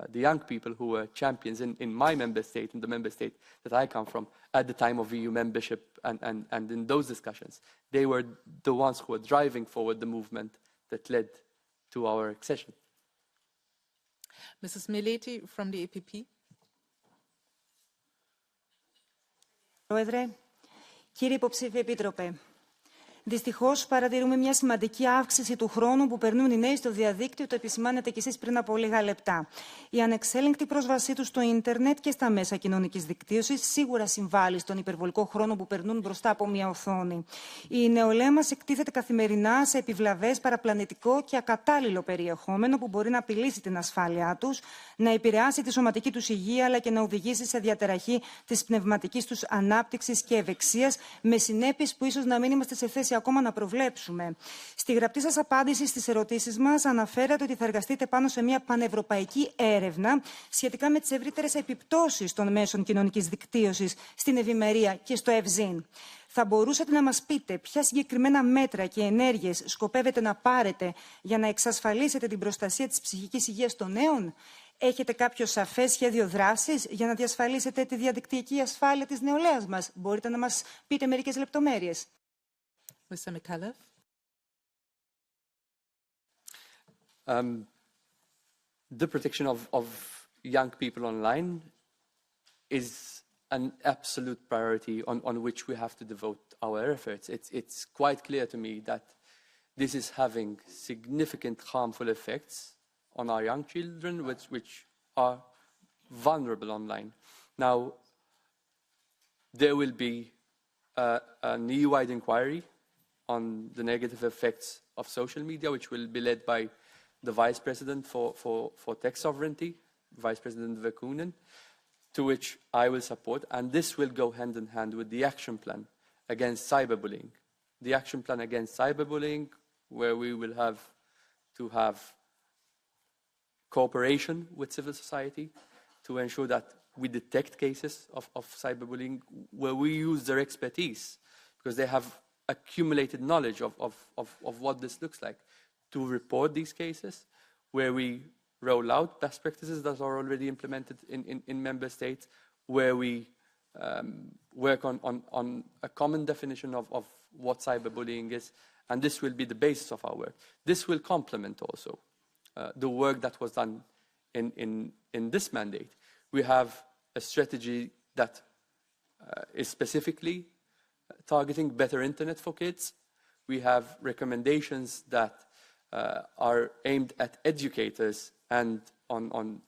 the young people who were champions in my member state, in the member state that I come from, at the time of EU membership and in those discussions. They were the ones who were driving forward the movement that led to our accession. Mrs. Mileti from the EPP. Πρόεδρε, κύριε υποψήφιε επίτροπε, δυστυχώς παρατηρούμε μια σημαντική αύξηση του χρόνου που περνούν οι νέοι στο διαδίκτυο, το επισημάνετε κι εσείς πριν από λίγα λεπτά. Η ανεξέλεγκτη πρόσβασή τους στο ίντερνετ και στα μέσα κοινωνικής δικτύωσης σίγουρα συμβάλλει στον υπερβολικό χρόνο που περνούν μπροστά από μια οθόνη. Η νεολαία μας εκτίθεται καθημερινά σε επιβλαβές, παραπλανητικό και ακατάλληλο περιεχόμενο που μπορεί να απειλήσει την ασφάλειά τους, να επηρεάσει τη σωματική τους υγεία αλλά και να οδηγήσει σε διαταραχή της πνευματικής τους ανάπτυξης και ευεξίας, με συνέπειες που ίσως να μην είμαστε σε θέση ακόμα να προβλέψουμε. Στη γραπτή σας απάντηση στις ερωτήσεις μας αναφέρατε ότι θα εργαστείτε πάνω σε μια πανευρωπαϊκή έρευνα σχετικά με τις ευρύτερες επιπτώσεις των μέσων κοινωνικής δικτύωσης στην ευημερία και στο ευζήν. Θα μπορούσατε να μας πείτε ποια συγκεκριμένα μέτρα και ενέργειες σκοπεύετε να πάρετε για να εξασφαλίσετε την προστασία της ψυχικής υγείας των νέων? Έχετε κάποιο σαφές σχέδιο δράσης για να διασφαλίσετε τη διαδικτυακή ασφάλεια της νεολαίας μας? Μπορείτε να μας πείτε μερικές λεπτομέρειες? Mr. Micallef. The protection of young people online is an absolute priority on which we have to devote our efforts. It's quite clear to me that this is having significant harmful effects on our young children, which are vulnerable online. Now, there will be an EU-wide inquiry on the negative effects of social media, which will be led by the Vice President for Tech Sovereignty, Vice President Verkunen, to which I will support. And this will go hand in hand with the action plan against cyberbullying. The action plan against cyberbullying, where we will have to have cooperation with civil society to ensure that we detect cases of cyberbullying, where we use their expertise, because they have accumulated knowledge of what this looks like, to report these cases, where we roll out best practices that are already implemented in member states, where we work on a common definition of what cyberbullying is, and this will be the basis of our work. This will complement also the work that was done in this mandate. We have a strategy that is specifically targeting better internet for kids. We have recommendations that are aimed at educators and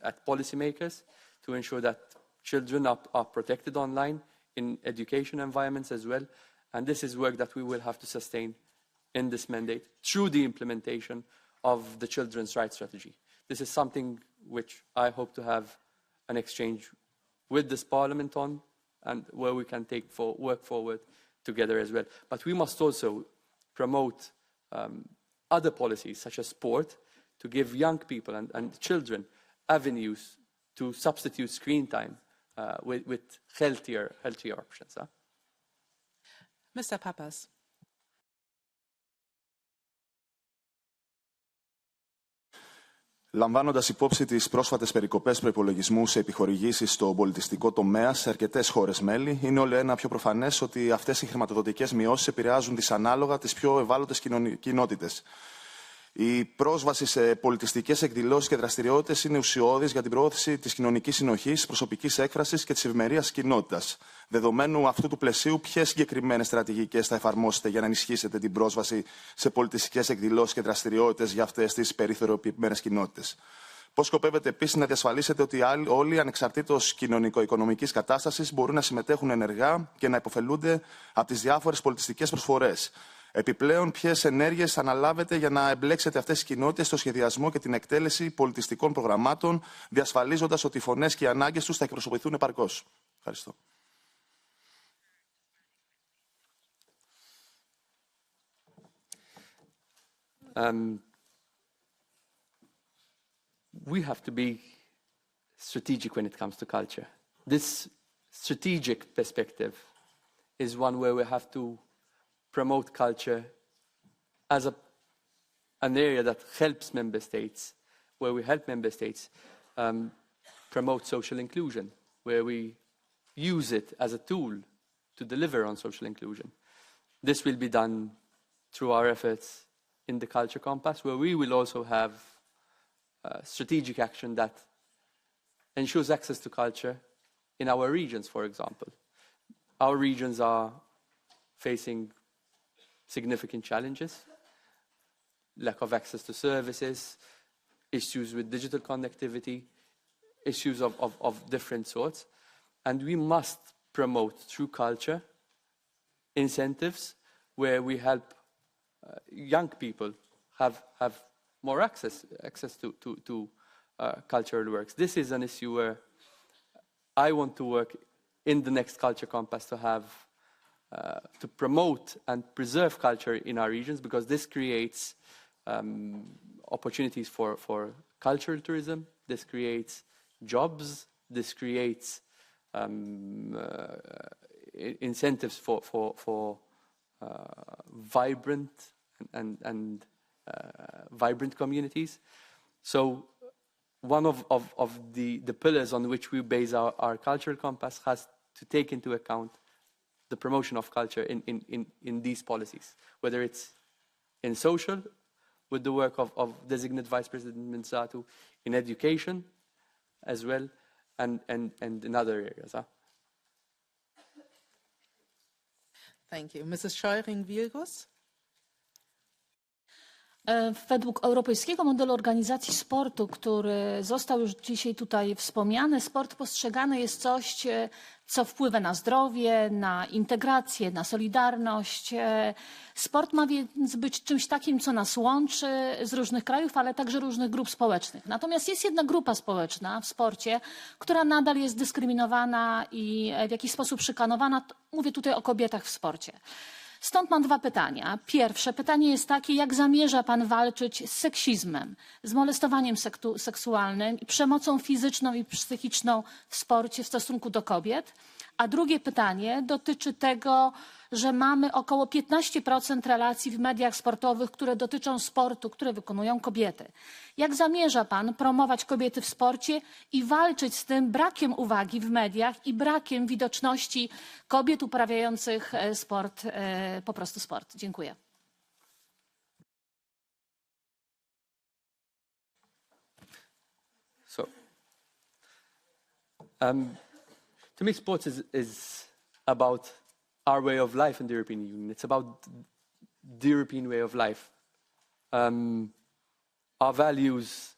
at policymakers to ensure that children are protected online in education environments as well. And this is work that we will have to sustain in this mandate through the implementation of the Children's Rights Strategy. This is something which I hope to have an exchange with this Parliament on, and where we can work forward together as well. But we must also promote other policies, such as sport, to give young people and children avenues to substitute screen time with healthier options. Mr. Papas. Λαμβάνοντας υπόψη τις πρόσφατες περικοπές προϋπολογισμού σε επιχορηγήσεις στο πολιτιστικό τομέα σε αρκετές χώρες μέλη, είναι όλο ένα πιο προφανές ότι αυτές οι χρηματοδοτικές μειώσεις επηρεάζουν δυσανάλογα τις πιο ευάλωτες κοινότητες. Η πρόσβαση σε πολιτιστικές εκδηλώσεις και δραστηριότητες είναι ουσιώδης για την προώθηση της κοινωνικής συνοχής, προσωπικής έκφρασης και της ευημερίας της κοινότητας. Δεδομένου αυτού του πλαισίου, ποιες συγκεκριμένες στρατηγικές θα εφαρμόσετε για να ενισχύσετε την πρόσβαση σε πολιτιστικές εκδηλώσεις και δραστηριότητες για αυτές τις περιθωριοποιημένες κοινότητες? Πώς σκοπεύετε επίσης να διασφαλίσετε ότι όλοι, ανεξαρτήτως κοινωνικο-οικονομικής κατάστασης, μπορούν να συμμετέχουν ενεργά και να υποφελούνται από τις διάφορες πολιτιστικές προσφορές? Επιπλέον, ποιες ενέργειες αναλάβετε για να εμπλέξετε αυτές τις κοινότητες στο σχεδιασμό και την εκτέλεση πολιτιστικών προγραμμάτων, διασφαλίζοντας ότι οι φωνές και οι ανάγκες τους θα εκπροσωπηθούν επαρκώς? Ευχαριστώ. We have to be strategic when it comes to culture. This strategic perspective is one where we have to promote culture as an area that helps member states, where we help member states promote social inclusion, where we use it as a tool to deliver on social inclusion. This will be done through our efforts in the Culture Compass, where we will also have strategic action that ensures access to culture in our regions, for example. Our regions are facing significant challenges, lack of access to services, issues with digital connectivity, issues of different sorts. And we must promote, through culture, incentives where we help young people have more access to cultural works. This is an issue where I want to work in the next Culture Compass to have to promote and preserve culture in our regions, because this creates opportunities for cultural tourism, this creates jobs, this creates incentives for vibrant and vibrant communities. So one of the pillars on which we base our cultural compass has to take into account the promotion of culture in these policies, whether it's in social, with the work of designate Vice President Minsatu, in education as well, and in other areas. Thank you. Mrs. Scheuring-Wilgus. Według europejskiego modelu organizacji sportu, który został już dzisiaj tutaj wspomniany, sport postrzegany jest coś, co wpływa na zdrowie, na integrację, na solidarność. Sport ma więc być czymś takim, co nas łączy z różnych krajów, ale także różnych grup społecznych. Natomiast jest jedna grupa społeczna w sporcie, która nadal jest dyskryminowana i w jakiś sposób szykanowana. Mówię tutaj o kobietach w sporcie. Stąd mam dwa pytania. Pierwsze pytanie jest takie, jak zamierza pan walczyć z seksizmem, z molestowaniem seksualnym i przemocą fizyczną i psychiczną w sporcie w stosunku do kobiet? A drugie pytanie dotyczy tego, że mamy około 15% relacji w mediach sportowych, które dotyczą sportu, które wykonują kobiety. Jak zamierza pan promować kobiety w sporcie i walczyć z tym brakiem uwagi w mediach i brakiem widoczności kobiet uprawiających sport, po prostu sport? Dziękuję. To me, sports is about our way of life in the European Union. It's about the European way of life. Our values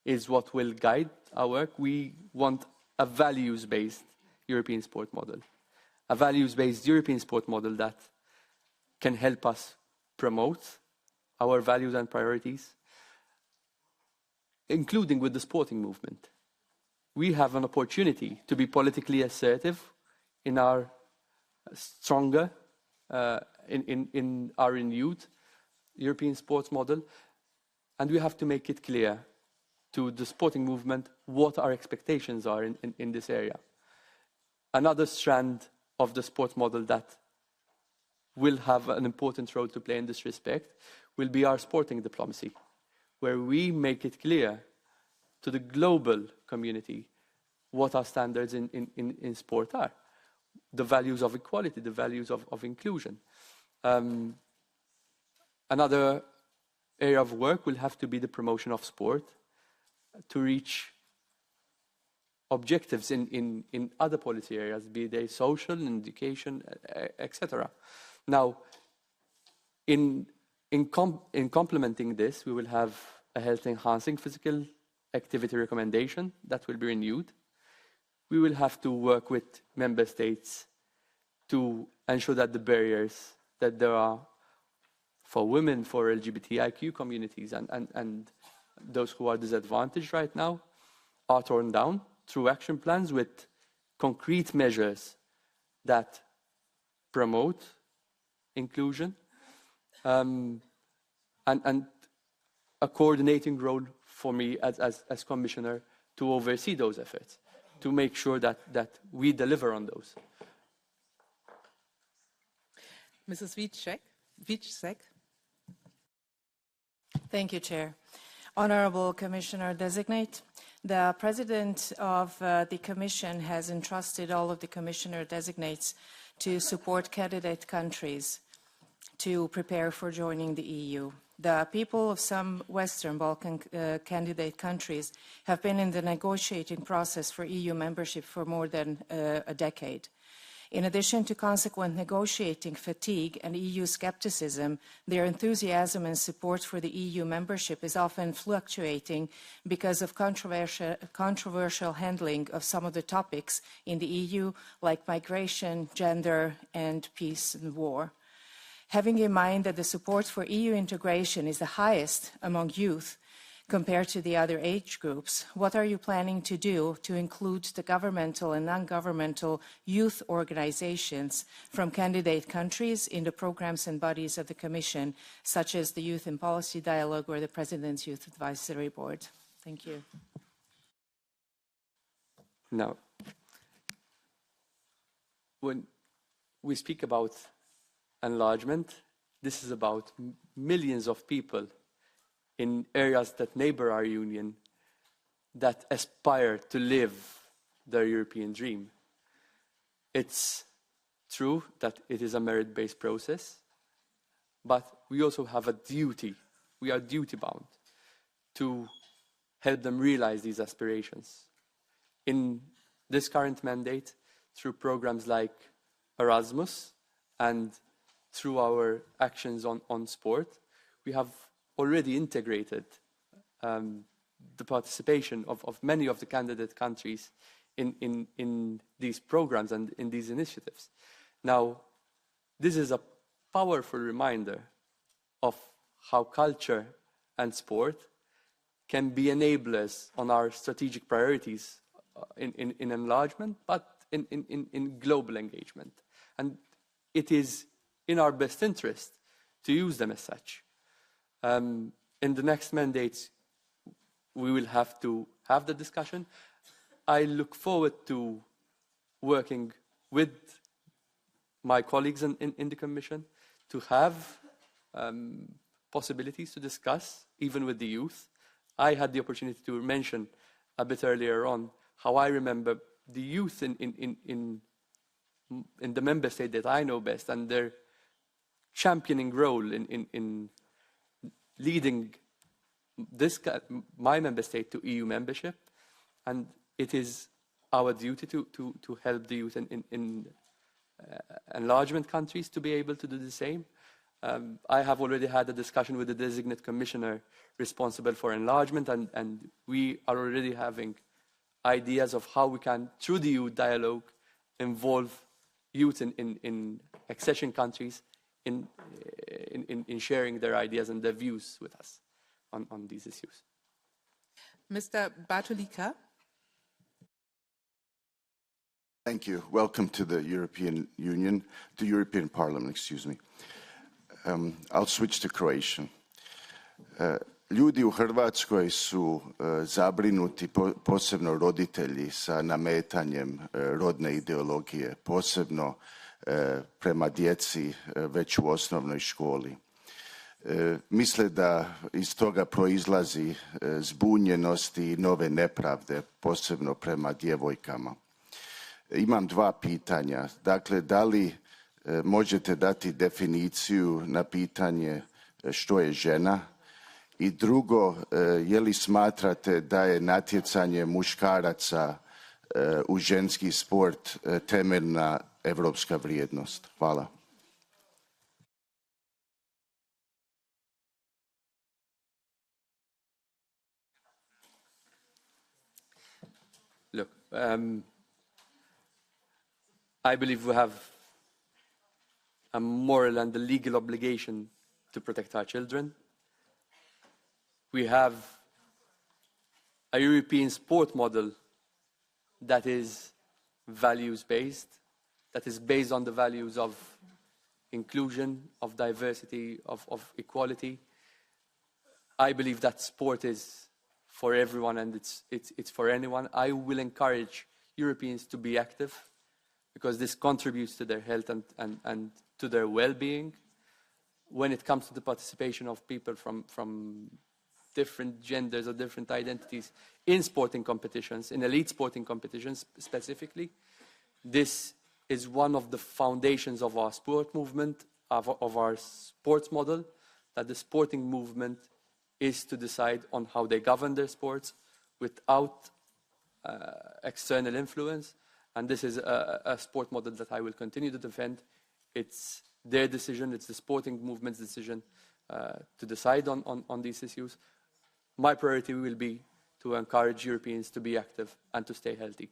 is what will guide our work. We want a values-based European sport model. A values-based European sport model that can help us promote our values and priorities, including with the sporting movement. We have an opportunity to be politically assertive in our stronger, in our renewed European sports model, and we have to make it clear to the sporting movement what our expectations are in this area. Another strand of the sports model that will have an important role to play in this respect will be our sporting diplomacy, where we make it clear to the global community what our standards in sport are, the values of equality, the values of inclusion. Another area of work will have to be the promotion of sport to reach objectives in other policy areas, be they social, education, etc. Now, in complementing this, we will have a health-enhancing physical activity recommendation that will be renewed. We will have to work with member states to ensure that the barriers that there are for women, for LGBTIQ communities, and those who are disadvantaged right now are torn down through action plans with concrete measures that promote inclusion, and a coordinating role for me as Commissioner to oversee those efforts, to make sure that we deliver on those. Mrs. Wieczek. Thank you, Chair. Honourable Commissioner-designate, the President of the Commission has entrusted all of the Commissioner-designates to support candidate countries to prepare for joining the EU. The people of some Western Balkan candidate countries have been in the negotiating process for EU membership for more than a decade. In addition to consequent negotiating fatigue and EU skepticism, their enthusiasm and support for the EU membership is often fluctuating because of controversial handling of some of the topics in the EU, like migration, gender, and peace and war. Having in mind that the support for EU integration is the highest among youth compared to the other age groups, what are you planning to do to include the governmental and non-governmental youth organizations from candidate countries in the programs and bodies of the Commission, such as the Youth and Policy Dialogue or the President's Youth Advisory Board? Thank you. Now, when we speak about enlargement, this is about millions of people in areas that neighbor our union that aspire to live their European dream. It's true that it is a merit-based process, but we also have a duty. We are duty-bound to help them realize these aspirations. In this current mandate, through programs like Erasmus and through our actions on sport, we have already integrated the participation of many of the candidate countries in these programs and in these initiatives. Now, this is a powerful reminder of how culture and sport can be enablers on our strategic priorities in enlargement, but in global engagement. And it is in our best interest to use them as such. In the next mandates, we will have to have the discussion. I look forward to working with my colleagues in the Commission to have possibilities to discuss, even with the youth. I had the opportunity to mention a bit earlier on how I remember the youth in the member state that I know best and their championing role in leading my member state to EU membership, and it is our duty to help the youth in enlargement countries to be able to do the same. I have already had a discussion with the designate commissioner responsible for enlargement, and we are already having ideas of how we can, through the youth dialogue, involve youth in accession countries in sharing their ideas and their views with us on these issues. Mr. Bartolika. Thank you. Welcome to the European Union, the European Parliament, excuse me. I'll switch to Croatian. Ljudi u Hrvatskoj su zabrinuti, posebno roditelji, sa nametanjem rodne ideologije, posebno prema djeci već u osnovnoj školi. Misle da iz toga proizlazi zbunjenosti i nove nepravde, posebno prema djevojkama. Imam dva pitanja. Dakle, da li možete dati definiciju na pitanje što je žena I drugo, je li smatrate da je natjecanje muškaraca u ženski sport temeljna evropska vrijednost? Hvala. Look, I believe we have a moral and a legal obligation to protect our children. We have a European sport model that is values-based, that is based on the values of inclusion, of diversity, of equality. I believe that sport is for everyone and it's for anyone. I will encourage Europeans to be active because this contributes to their health and to their well-being. When it comes to the participation of people from different genders or different identities in sporting competitions, in elite sporting competitions specifically, this is one of the foundations of our sport movement, of our sports model, that the sporting movement is to decide on how they govern their sports without external influence. And this is a sport model that I will continue to defend. It's their decision, it's the sporting movement's decision to decide on these issues. My priority will be to encourage Europeans to be active and to stay healthy.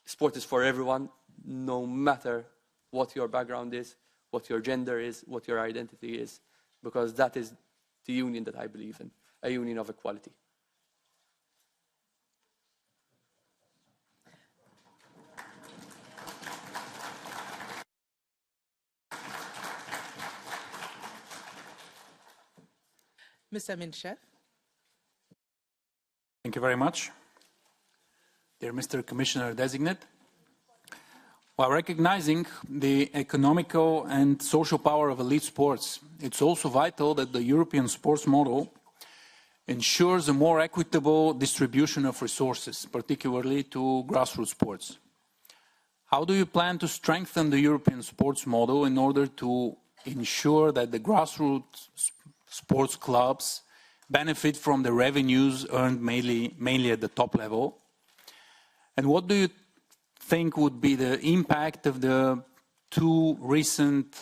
Sport is for everyone, no matter what your background is, what your gender is, what your identity is, because that is the union that I believe in, a union of equality. Mr. Micallef. Thank you very much. Dear Mr. Commissioner-designate, while recognizing the economical and social power of elite sports, it's also vital that the European sports model ensures a more equitable distribution of resources, particularly to grassroots sports. How do you plan to strengthen the European sports model in order to ensure that the grassroots sports clubs benefit from the revenues earned mainly at the top level? And what do you think would be the impact of the two recent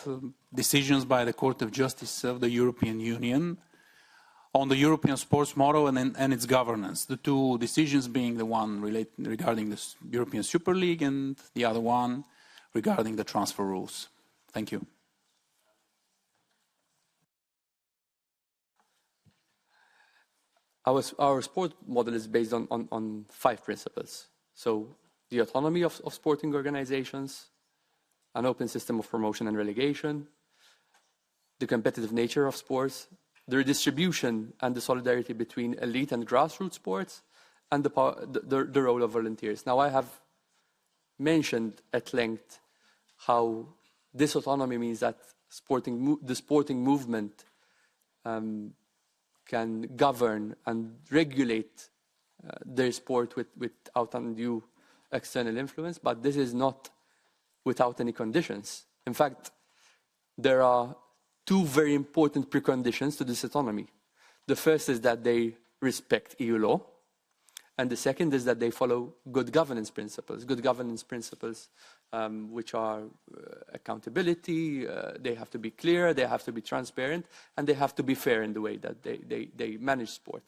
decisions by the Court of Justice of the European Union on the European sports model and its governance? The two decisions being the one regarding the European Super League and the other one regarding the transfer rules. Thank you. Our sport model is based on 5 principles. So the autonomy of sporting organizations, an open system of promotion and relegation, the competitive nature of sports, the redistribution and the solidarity between elite and grassroots sports, and the role of volunteers. Now, I have mentioned at length how this autonomy means that the sporting movement can govern and regulate their sport without undue external influence, but this is not without any conditions. In fact, there are 2 very important preconditions to this autonomy. The first is that they respect EU law, and the second is that they follow good governance principles. Good governance principles which are accountability, they have to be clear, they have to be transparent, and they have to be fair in the way that they manage sport.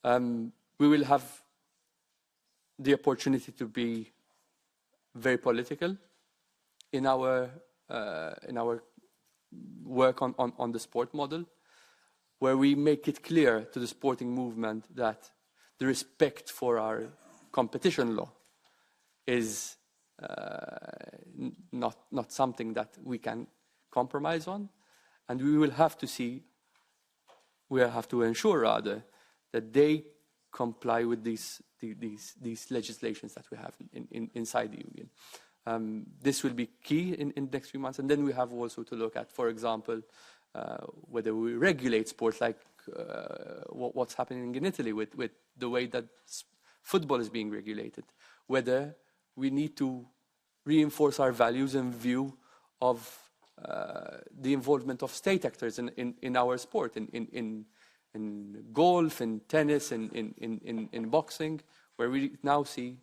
We will have the opportunity to be very political in our work on the sport model, where we make it clear to the sporting movement that the respect for our competition law is not something that we can compromise on, and we will have to ensure rather that they comply with these legislations that we have inside the Union. This will be key in the next few months, and then we have also to look at, for example, whether we regulate sports like what's happening in Italy with the way that football is being regulated, whether we need to reinforce our values in view of the involvement of state actors in our sport, in golf, in tennis, in boxing, where we now see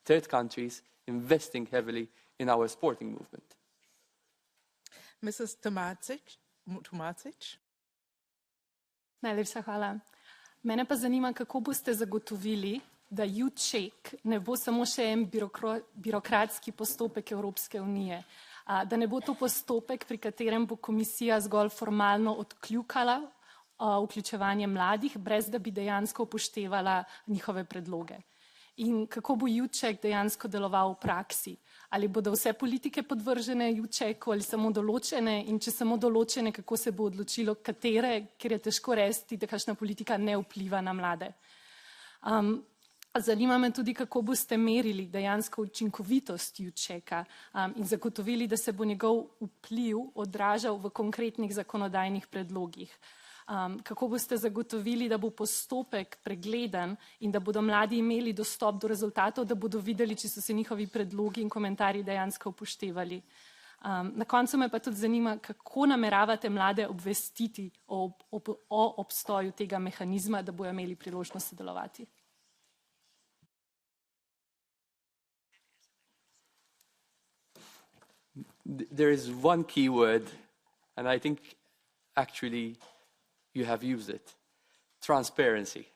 third countries investing heavily in our sporting movement. Mrs. Tomacic. Najlepša hvala. Mene pa zanima, kako boste zagotovili, da youth check ne bo samo še en birokratski postopek Evropske unije, da ne bo to postopek, pri katerem bo komisija zgolj formalno odkljukala vključevanje mladih, brez da bi dejansko upoštevala njihove predloge. In kako bo youth check dejansko deloval v praksi? Ali bodo vse politike podvržene youth checku ali samo določene, in če samo določene, kako se bo odločilo, katere, ker je težko resti, da kakšna politika ne vpliva na mlade. Zanima me tudi, kako boste merili dejansko učinkovitost youth checka in zagotovili, da se bo njegov vpliv odražal v konkretnih zakonodajnih predlogih. Kako boste zagotovili, da bo postopek pregleden in da bodo mladi imeli dostop do rezultatov, da bodo videli, če so se njihovi predlogi in komentarji dejansko upoštevali. Na koncu me pa tudi zanima, kako nameravate mlade obvestiti o obstoju tega mehanizma, da bojo imeli priložnost sodelovati. There is one key word, and I think actually you have used it: transparency.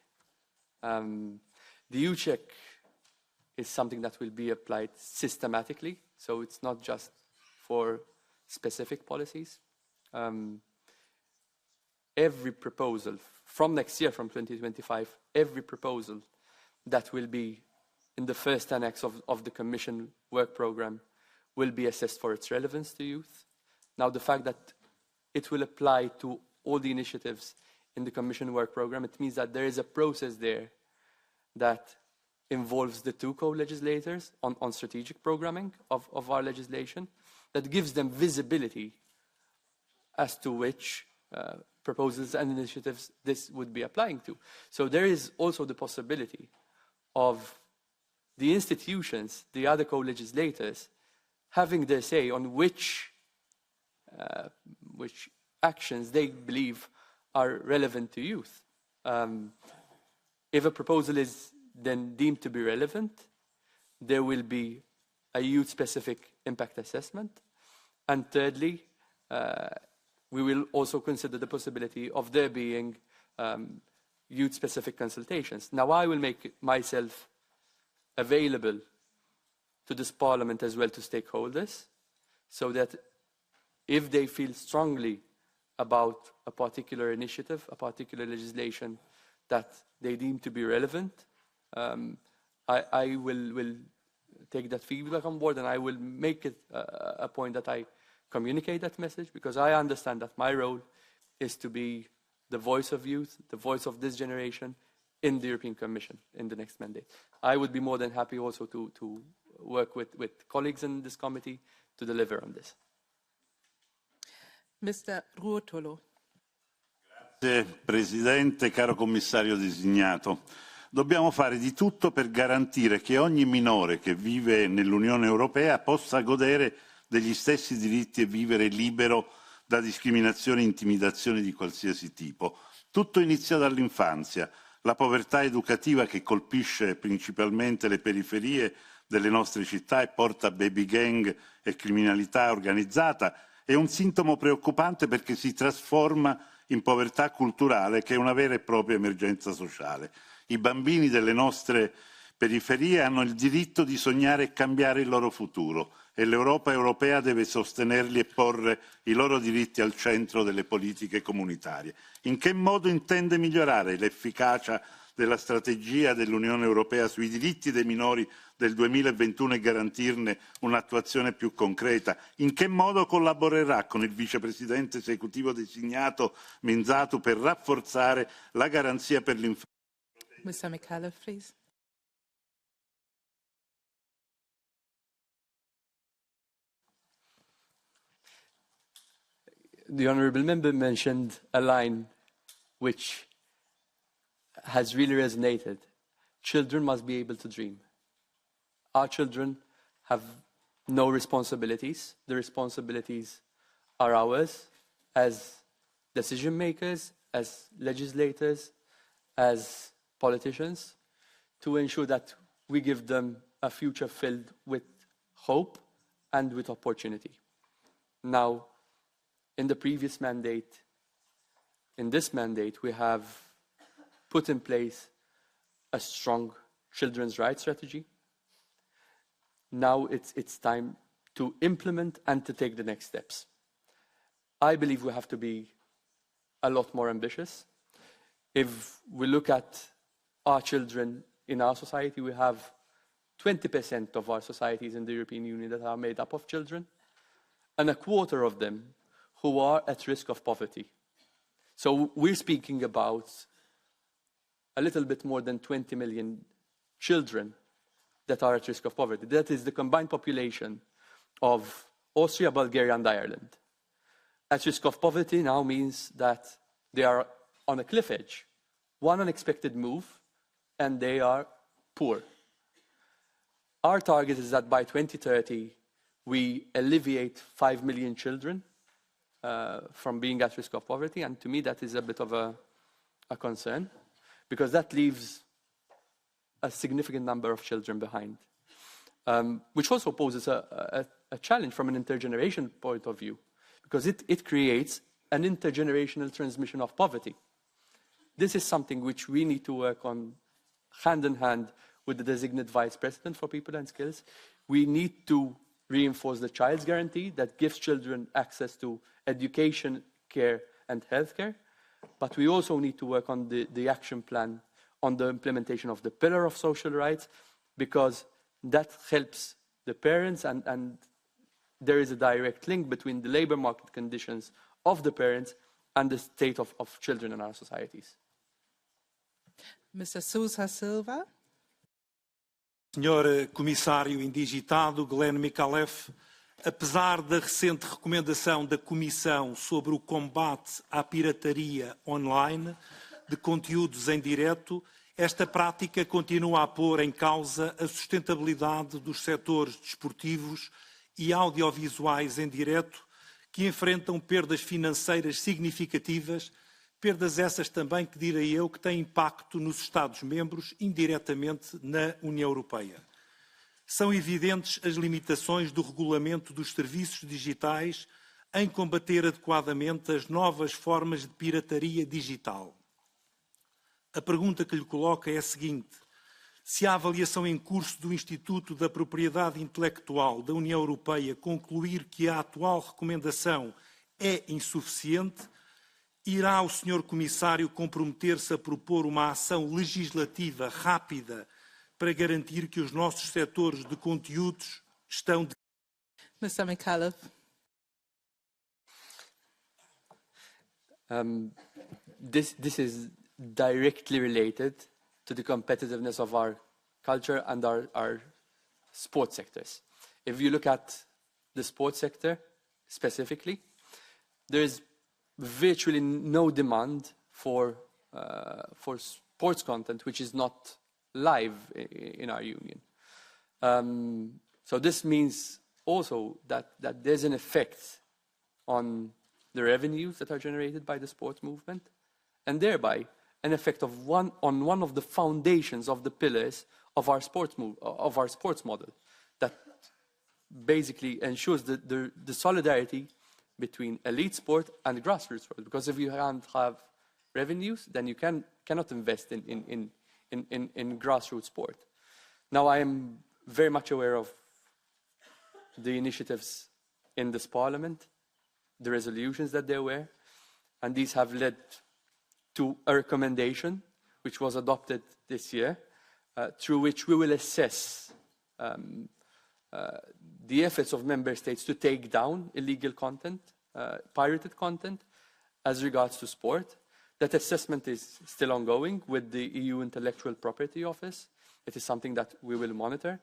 The EU check is something that will be applied systematically, so it's not just for specific policies. Every proposal from next year, from 2025, every proposal that will be in the first annex of the Commission work programme will be assessed for its relevance to youth. Now, the fact that it will apply to all the initiatives in the Commission work programme, it means that there is a process there that involves the two co-legislators on strategic programming of our legislation, that gives them visibility as to which proposals and initiatives this would be applying to. So there is also the possibility of the institutions, the other co-legislators, having their say on which actions they believe are relevant to youth. If a proposal is then deemed to be relevant, there will be a youth-specific impact assessment. And thirdly, we will also consider the possibility of there being youth-specific consultations. Now, I will make myself available to this Parliament as well to stakeholders, so that if they feel strongly about a particular initiative, a particular legislation that they deem to be relevant, I will take that feedback on board, and I will make it a point that I communicate that message, because I understand that my role is to be the voice of youth, the voice of this generation in the European Commission in the next mandate. I would be more than happy also to work with colleagues in this committee to deliver on this. Mr. Ruotolo. Grazie Presidente, caro Commissario designato. Dobbiamo fare di tutto per garantire che ogni minore che vive nell'Unione Europea possa godere degli stessi diritti e vivere libero da discriminazioni e intimidazioni di qualsiasi tipo. Tutto inizia dall'infanzia. La povertà educativa che colpisce principalmente le periferie delle nostre città e porta a baby gang e criminalità organizzata è un sintomo preoccupante, perché si trasforma in povertà culturale, che è una vera e propria emergenza sociale. I bambini delle nostre periferie hanno il diritto di sognare e cambiare il loro futuro, e l'Europa europea deve sostenerli e porre i loro diritti al centro delle politiche comunitarie. In che modo intende migliorare l'efficacia della strategia dell'Unione Europea sui diritti dei minori del 2021 e garantirne un'attuazione più concreta? In che modo collaborerà con il vicepresidente esecutivo designato Minzatu per rafforzare la garanzia per l'infanzia? Mr. Micallef, please. The honourable member mentioned a line which has really resonated. Children must be able to dream. Our children have no responsibilities. The responsibilities are ours as decision makers, as legislators, as politicians, to ensure that we give them a future filled with hope and with opportunity. Now, in the previous mandate, in this mandate, we have put in place a strong children's rights strategy. Now it's time to implement and to take the next steps. I believe we have to be a lot more ambitious. If we look at our children in our society, we have 20% of our societies in the European Union that are made up of children, and a quarter of them who are at risk of poverty. So we're speaking about a little bit more than 20 million children that are at risk of poverty. That is the combined population of Austria, Bulgaria, and Ireland. At risk of poverty now means that they are on a cliff edge, one unexpected move, and they are poor. Our target is that by 2030, we alleviate 5 million children from being at risk of poverty, and to me that is a bit of a concern, because that leaves a significant number of children behind, which also poses a challenge from an intergenerational point of view, because it creates an intergenerational transmission of poverty. This is something which we need to work on hand in hand with the designated Vice President for People and Skills. We need to reinforce the Child's Guarantee that gives children access to education, care, and healthcare. But we also need to work on the action plan on the implementation of the pillar of social rights, because that helps the parents, and there is a direct link between the labor market conditions of the parents and the state of children in our societies. Mr. Sousa Silva. Senhor Comissário indigitado, Glenn Micallef, apesar da recente recomendação da Comissão sobre o combate à pirataria online de conteúdos em direto, esta prática continua a pôr em causa a sustentabilidade dos setores desportivos e audiovisuais em direto, que enfrentam perdas financeiras significativas, perdas essas também que direi eu que têm impacto nos Estados-membros indiretamente na União Europeia. São evidentes as limitações do regulamento dos serviços digitais em combater adequadamente as novas formas de pirataria digital. A pergunta que lhe coloco é a seguinte: se a avaliação em curso do Instituto da Propriedade Intelectual da União Europeia concluir que a atual recomendação é insuficiente, irá o Sr. Comissário comprometer-se a propor uma ação legislativa rápida para garantir que os nossos setores de conteúdos estão... Mr. Micallef. This is directly related to the competitiveness of our culture and our sports sectors. If you look at the sports sector specifically, there is virtually no demand for sports content which is not live in our union. So this means also that there's an effect on the revenues that are generated by the sports movement, and thereby an effect on one of the foundations of the pillars of our sports model, that basically ensures the solidarity between elite sport and grassroots sport. Because if you can't have revenues, then you cannot invest in grassroots sport. Now, I am very much aware of the initiatives in this Parliament, the resolutions that there were, and these have led to a recommendation which was adopted this year, through which we will assess the efforts of member states to take down illegal content, pirated content, as regards to sport. That assessment is still ongoing with the EU Intellectual Property Office. It is something that we will monitor.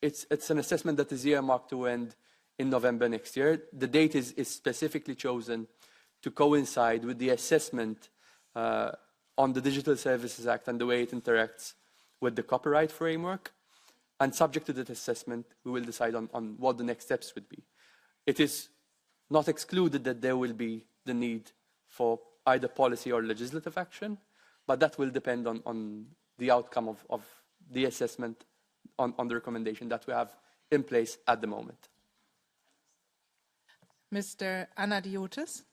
It's an assessment that is earmarked to end in November next year. The date is specifically chosen to coincide with the assessment on the Digital Services Act and the way it interacts with the copyright framework. And subject to that assessment, we will decide on what the next steps would be. It is not excluded that there will be the need for either policy or legislative action, but that will depend on the outcome of the assessment on the recommendation that we have in place at the moment. Mr. Anadiotis.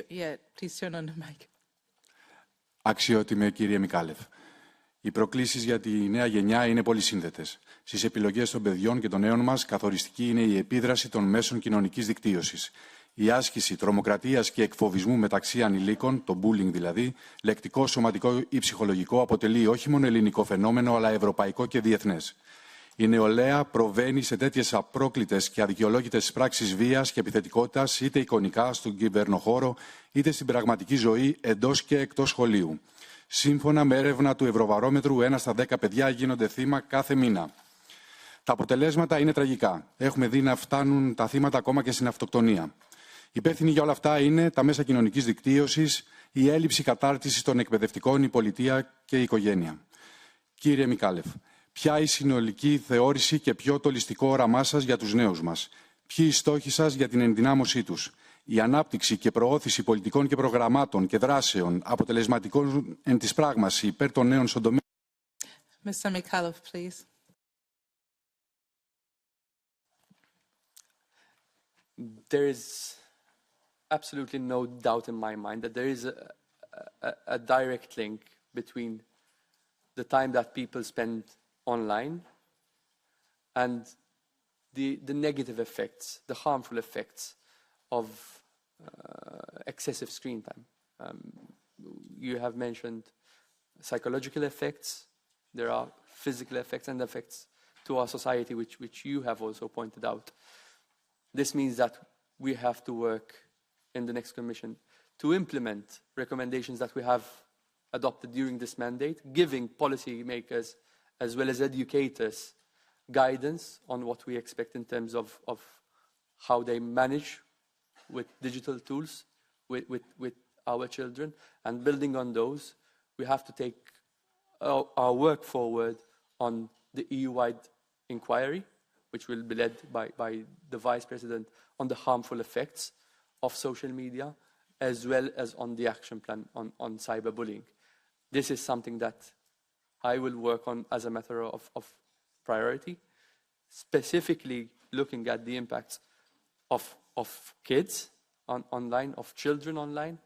Yeah, please turn on the mic. Αξιότιμε κύριε Μικάλεφ, οι προκλήσεις για τη νέα γενιά είναι πολυσύνθετες. Στις επιλογές των παιδιών και των νέων μας, καθοριστική είναι η επίδραση των μέσων κοινωνικής δικτύωσης. Η άσκηση τρομοκρατίας και εκφοβισμού μεταξύ ανηλίκων, το bullying δηλαδή, λεκτικό, σωματικό ή ψυχολογικό, αποτελεί όχι μόνο ελληνικό φαινόμενο, αλλά ευρωπαϊκό και διεθνές. Η νεολαία προβαίνει σε τέτοιες απρόκλητες και αδικαιολόγητες πράξεις βίας και επιθετικότητας, είτε εικονικά στον κυβερνοχώρο, είτε στην πραγματική ζωή εντός και εκτός σχολείου. Σύμφωνα με έρευνα του Ευρωβαρόμετρου, 1 στα 10 παιδιά γίνονται θύμα κάθε μήνα. Τα αποτελέσματα είναι τραγικά. Έχουμε δει να φτάνουν τα θύματα ακόμα και στην αυτοκτονία. Υπεύθυνοι για όλα αυτά είναι τα μέσα κοινωνικής δικτύωσης, η έλλειψη κατάρτισης των εκπαιδευτικών, η πολιτεία και η οικογένεια. Κύριε Μικάλεφ, ποια η συνολική θεώρηση και ποιο το ολιστικό όραμά σας για τους νέους μας? Ποιοι οι στόχοι σας για την ενδυνάμωσή τους? Η ανάπτυξη και προώθηση πολιτικών και προγραμμάτων και δράσεων αποτελεσματικών εν της πράγμαση υπέρ των νέων στον τομέα. Mr. Micallef, please. There is absolutely no doubt in my mind that there is a direct link between the time that people spend online and the negative effects, the harmful effects of excessive screen time. You have mentioned psychological effects, there are physical effects and effects to our society, which you have also pointed out. This means that we have to work in the next Commission to implement recommendations that we have adopted during this mandate, giving policymakers as well as educators guidance on what we expect in terms of how they manage with digital tools with our children, and building on those, we have to take our work forward on the EU-wide inquiry, which will be led by the Vice President, on the harmful effects of social media, as well as on the action plan on cyberbullying. This is something that I will work on as a matter of priority, specifically looking at the impacts of kids online, of children online,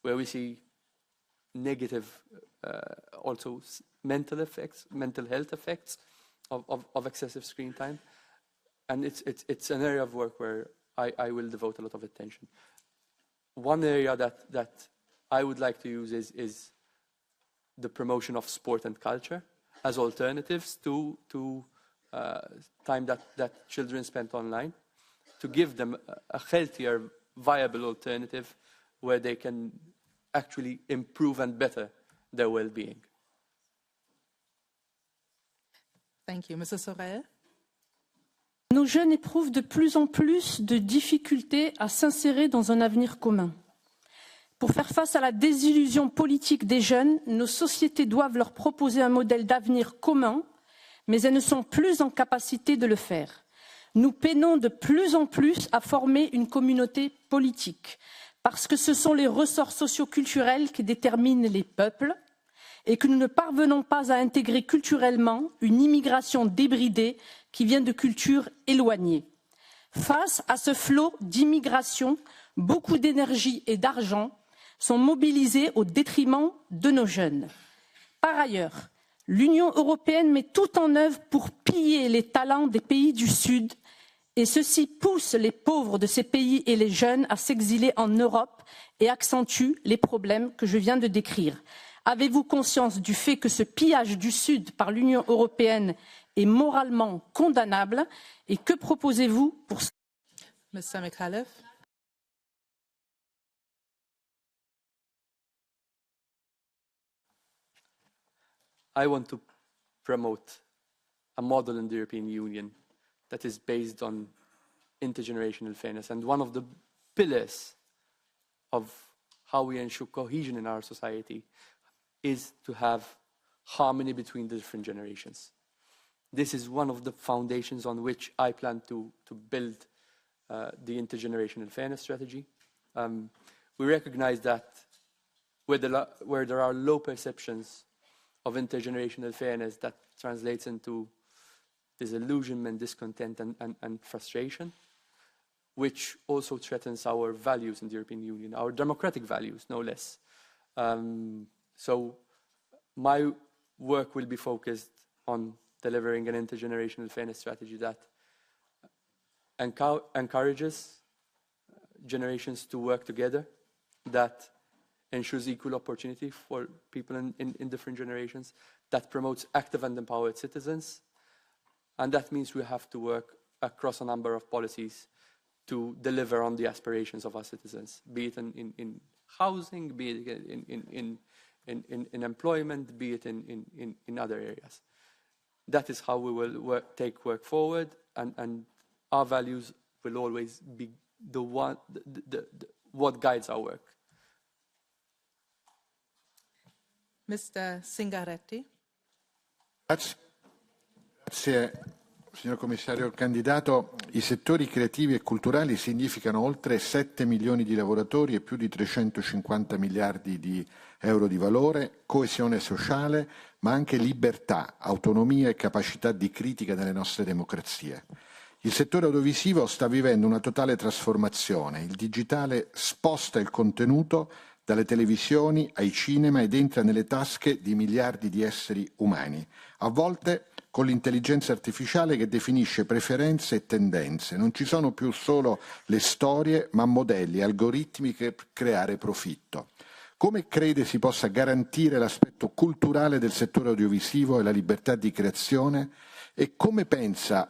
where we see negative also mental effects, mental health effects of excessive screen time. And it's an area of work where I will devote a lot of attention. One area that I would like to use is the promotion of sport and culture as alternatives to time that children spend online, to give them a healthier, viable alternative where they can actually improve and better their well-being. Thank you. Mrs. Sorel? Nos jeunes éprouvent de plus en plus de difficultés à s'insérer dans un avenir commun. Pour faire face à la désillusion politique des jeunes, nos sociétés doivent leur proposer un modèle d'avenir commun, mais elles ne sont plus en capacité de le faire. Nous peinons de plus en plus à former une communauté politique, parce que ce sont les ressorts socioculturels qui déterminent les peuples et que nous ne parvenons pas à intégrer culturellement une immigration débridée qui vient de cultures éloignées. Face à ce flot d'immigration, beaucoup d'énergie et d'argent sont mobilisés au détriment de nos jeunes. Par ailleurs, l'Union européenne met tout en œuvre pour piller les talents des pays du Sud et ceci pousse les pauvres de ces pays et les jeunes à s'exiler en Europe et accentue les problèmes que je viens de décrire. Avez-vous conscience du fait que ce pillage du Sud par l'Union européenne est moralement condamnable et que proposez-vous pour ça? Mr. Micallef? I want to promote a model in the European Union that is based on intergenerational fairness. And one of the pillars of how we ensure cohesion in our society is to have harmony between the different generations. This is one of the foundations on which I plan to build the intergenerational fairness strategy. We recognize that where there are low perceptions of intergenerational fairness, that translates into disillusionment, discontent, and frustration, which also threatens our values in the European Union, our democratic values, no less. So my work will be focused on delivering an intergenerational fairness strategy that encourages generations to work together, that ensures equal opportunity for people in different generations, that promotes active and empowered citizens. And that means we have to work across a number of policies to deliver on the aspirations of our citizens, be it in housing, be it in employment, be it in other areas. That is how we will take work forward, and our values will always be what guides our work. Mr. Zingaretti. Grazie, signor commissario candidato. I settori creativi e culturali significano oltre 7 milioni di lavoratori e più di 350 miliardi di euro di valore, coesione sociale, ma anche libertà, autonomia e capacità di critica delle nostre democrazie. Il settore audiovisivo sta vivendo una totale trasformazione. Il digitale sposta il contenuto dalle televisioni ai cinema ed entra nelle tasche di miliardi di esseri umani, a volte con l'intelligenza artificiale che definisce preferenze e tendenze. Non ci sono più solo le storie, ma modelli, algoritmi per creare profitto. Come crede si possa garantire l'aspetto culturale del settore audiovisivo e la libertà di creazione? E come pensa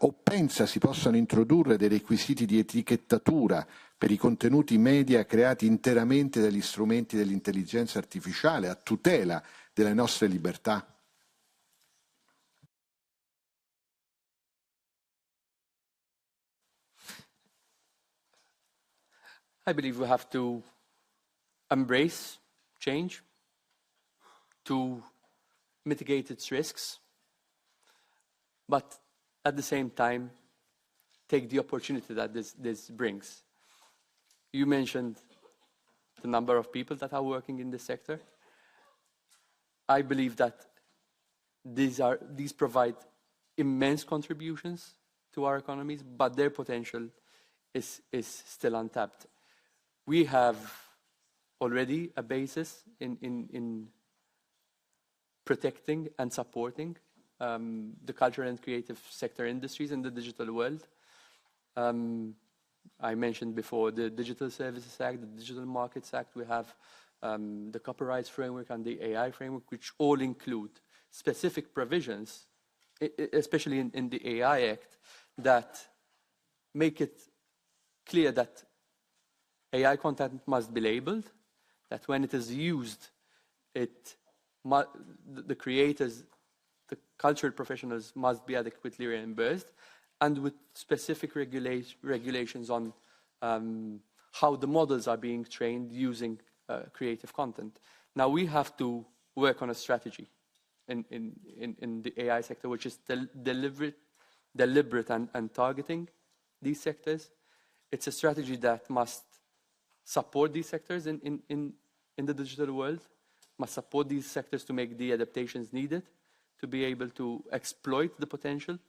si possano introdurre dei requisiti di etichettatura per i contenuti media creati interamente dagli strumenti dell'intelligenza artificiale a tutela delle nostre libertà? I believe we have to embrace change, to mitigate its risks, but at the same time, take the opportunity that this brings. You mentioned the number of people that are working in this sector. I believe that these provide immense contributions to our economies, but their potential is still untapped. We have already a basis in protecting and supporting the cultural and creative sector industries in the digital world. I mentioned before the Digital Services Act, the Digital Markets Act. We have the Copyright Framework and the AI Framework, which all include specific provisions, especially in the AI Act, that make it clear that AI content must be labeled, that when it is used, the creators, the cultural professionals must be adequately reimbursed, and with specific regulations on how the models are being trained using creative content. Now we have to work on a strategy in the AI sector, which is deliberate and targeting these sectors. It's a strategy that must support these sectors in the digital world, must support these sectors to make the adaptations needed to be able to exploit the potential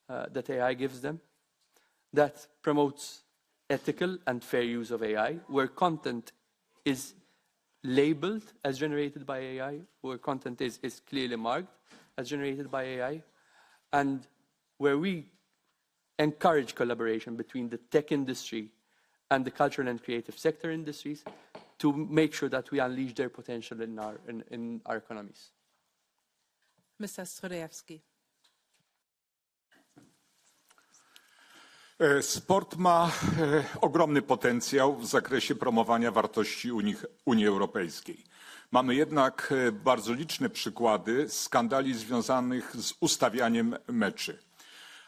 that AI gives them, that promotes ethical and fair use of AI, where content is labeled as generated by AI, where content is clearly marked as generated by AI, and where we encourage collaboration between the tech industry and the cultural and creative sector industries to make sure that we unleash their potential in our economies. Mr. Strojewski. Sport ma ogromny potencjał w zakresie promowania wartości Unii Europejskiej. Mamy jednak bardzo liczne przykłady skandali związanych z ustawianiem meczy.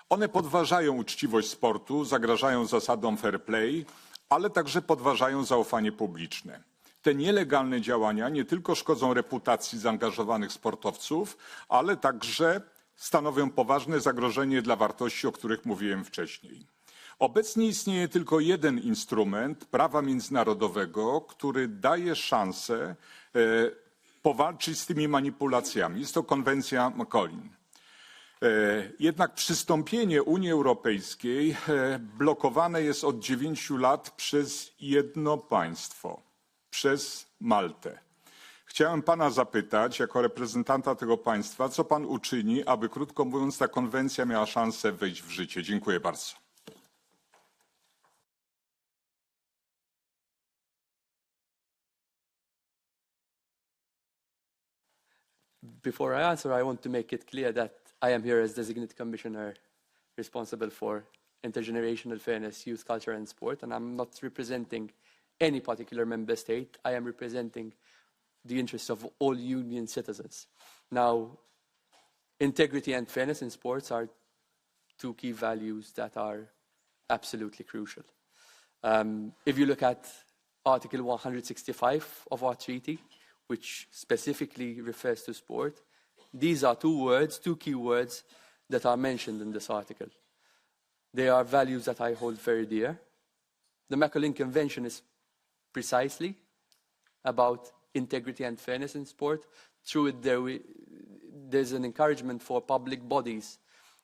One podważają uczciwość sportu, zagrażają zasadom fair play, ale także podważają zaufanie publiczne. te nielegalne działania nie tylko szkodzą reputacji zaangażowanych sportowców, ale także stanowią poważne zagrożenie dla wartości, o których mówiłem wcześniej. Obecnie istnieje tylko jeden instrument prawa międzynarodowego, który daje szansę powalczyć z tymi manipulacjami. Jest to konwencja Micallef. Jednak przystąpienie Unii Europejskiej blokowane jest od 9 lat przez jedno państwo, przez Maltę. Chciałem pana zapytać, jako reprezentanta tego państwa, co pan uczyni, aby, krótko mówiąc, ta konwencja miała szansę wejść w życie. Dziękuję bardzo. Before I answer, I want to make it clear that I am here as designate commissioner responsible for intergenerational fairness, youth, culture and sport, and I'm not representing any particular member state. I am representing the interests of all union citizens. Now, integrity and fairness in sports are two key values that are absolutely crucial. If you look at Article 165 of our treaty, which specifically refers to sport, these are two key words that are mentioned in this article. They are values that I hold very dear. The Micallef Convention is precisely about integrity and fairness in sport. Through it, there's an encouragement for public bodies,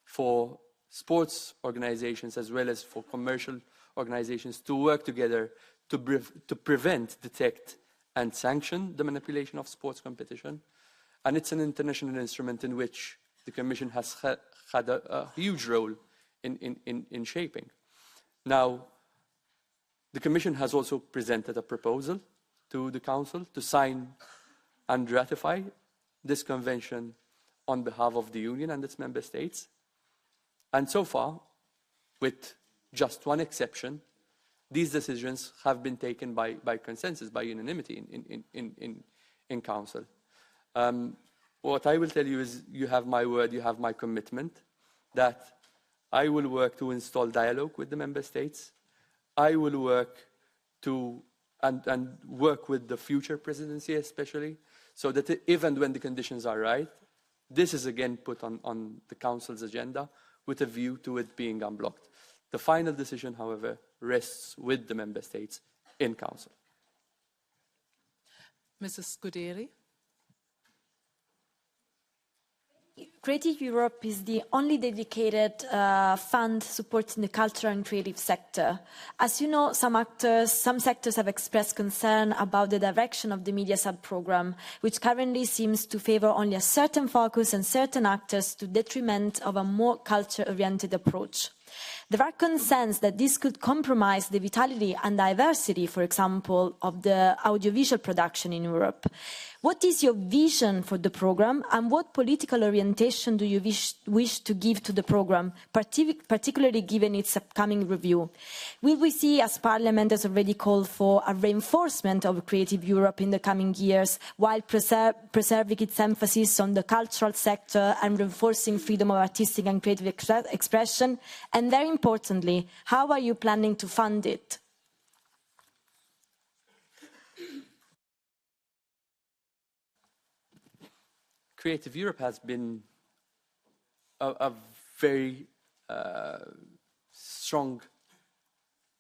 for sports organizations, as well as for commercial organizations to work together to prevent, detect, and sanction the manipulation of sports competition. And it's an international instrument in which the Commission has had a huge role in shaping. Now, the Commission has also presented a proposal to the Council to sign and ratify this convention on behalf of the Union and its member states. And so far, with just one exception, these decisions have been taken by consensus, by unanimity in Council. What I will tell you is you have my word, you have my commitment that I will work to install dialogue with the member states. I will work to and work with the future presidency especially, so that if and when the conditions are right, this is again put on the Council's agenda with a view to it being unblocked. The final decision, however, rests with the member states in Council. Mrs. Scuderi. Creative Europe is the only dedicated fund supporting the cultural and creative sector. As you know, some sectors have expressed concern about the direction of the Media Sub-Programme, which currently seems to favour only a certain focus and certain actors to detriment of a more culture-oriented approach. There are concerns that this could compromise the vitality and diversity, for example, of the audiovisual production in Europe. What is your vision for the programme, and what political orientation do you wish to give to the programme, particularly given its upcoming review? Will we see, as Parliament has already called for, a reinforcement of Creative Europe in the coming years, while preserving its emphasis on the cultural sector and reinforcing freedom of artistic and creative expression? And very importantly, how are you planning to fund it? Creative Europe has been a very strong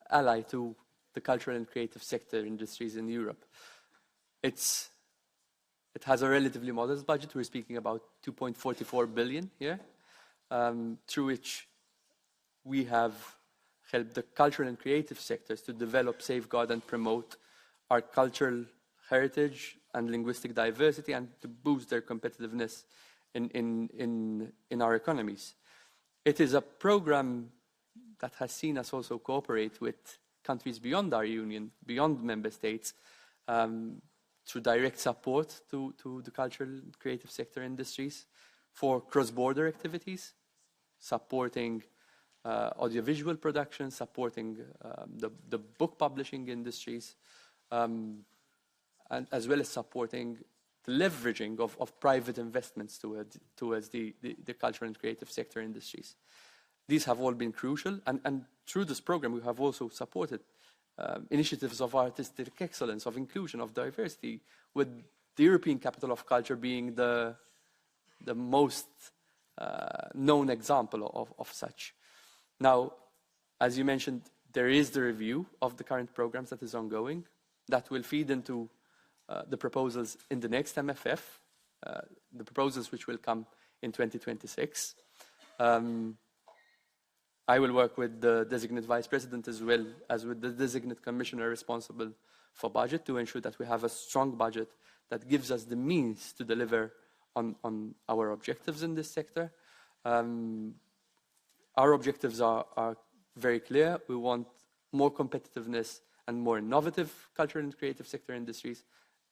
ally to the cultural and creative sector industries in Europe. It has a relatively modest budget. We're speaking about 2.44 billion here, through which we have helped the cultural and creative sectors to develop, safeguard and promote our cultural heritage and linguistic diversity, and to boost their competitiveness in our economies. It is a program that has seen us also cooperate with countries beyond our union, beyond member states, through direct support to the cultural and creative sector industries for cross-border activities, supporting audiovisual production, supporting the book publishing industries, and as well as supporting the leveraging of private investments towards the cultural and creative sector industries. These have all been crucial, and through this program we have also supported initiatives of artistic excellence, of inclusion, of diversity, with the European Capital of Culture being the most known example of such. Now, as you mentioned, there is the review of the current programs that is ongoing that will feed into the proposals in the next MFF, the proposals which will come in 2026. I will work with the designate vice president as well as with the designate commissioner responsible for budget to ensure that we have a strong budget that gives us the means to deliver on our objectives in this sector. Our objectives are very clear. We want more competitiveness and more innovative cultural and creative sector industries,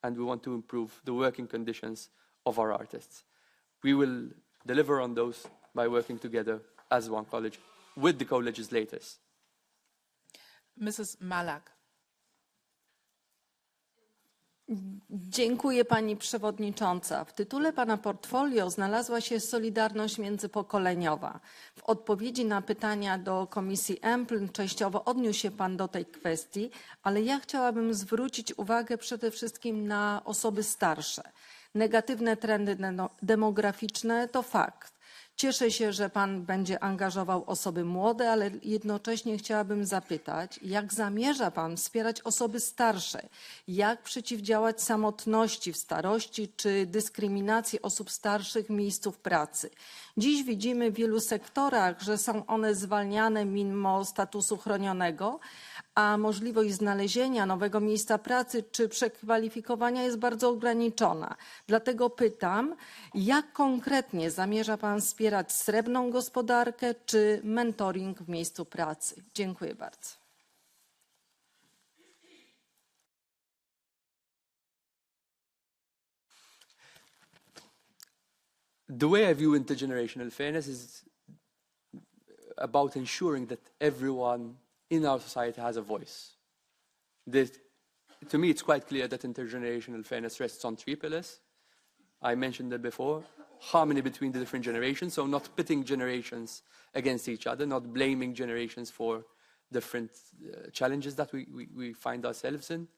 and we want to improve the working conditions of our artists. We will deliver on those by working together as one college with the co-legislators. Mrs. Malak. Dziękuję Pani Przewodnicząca. W tytule Pana portfolio znalazła się solidarność międzypokoleniowa. W odpowiedzi na pytania do Komisji EMPL częściowo odniósł się Pan do tej kwestii, ale ja chciałabym zwrócić uwagę przede wszystkim na osoby starsze. Negatywne trendy demograficzne to fakt. Cieszę się, że Pan będzie angażował osoby młode, ale jednocześnie chciałabym zapytać, jak zamierza Pan wspierać osoby starsze? Jak przeciwdziałać samotności w starości czy dyskryminacji osób starszych w miejscu pracy? Dziś widzimy w wielu sektorach, że są one zwalniane mimo statusu chronionego, a możliwość znalezienia nowego miejsca pracy czy przekwalifikowania jest bardzo ograniczona. Dlatego pytam, jak konkretnie zamierza Pan wspierać srebrną gospodarkę czy mentoring w miejscu pracy? Dziękuję bardzo. The way I view intergenerational fairness is about ensuring that everyone in our society has a voice. To me, it's quite clear that intergenerational fairness rests on 3 pillars. I mentioned it before. Harmony between the different generations, so not pitting generations against each other, not blaming generations for different challenges that we find ourselves in.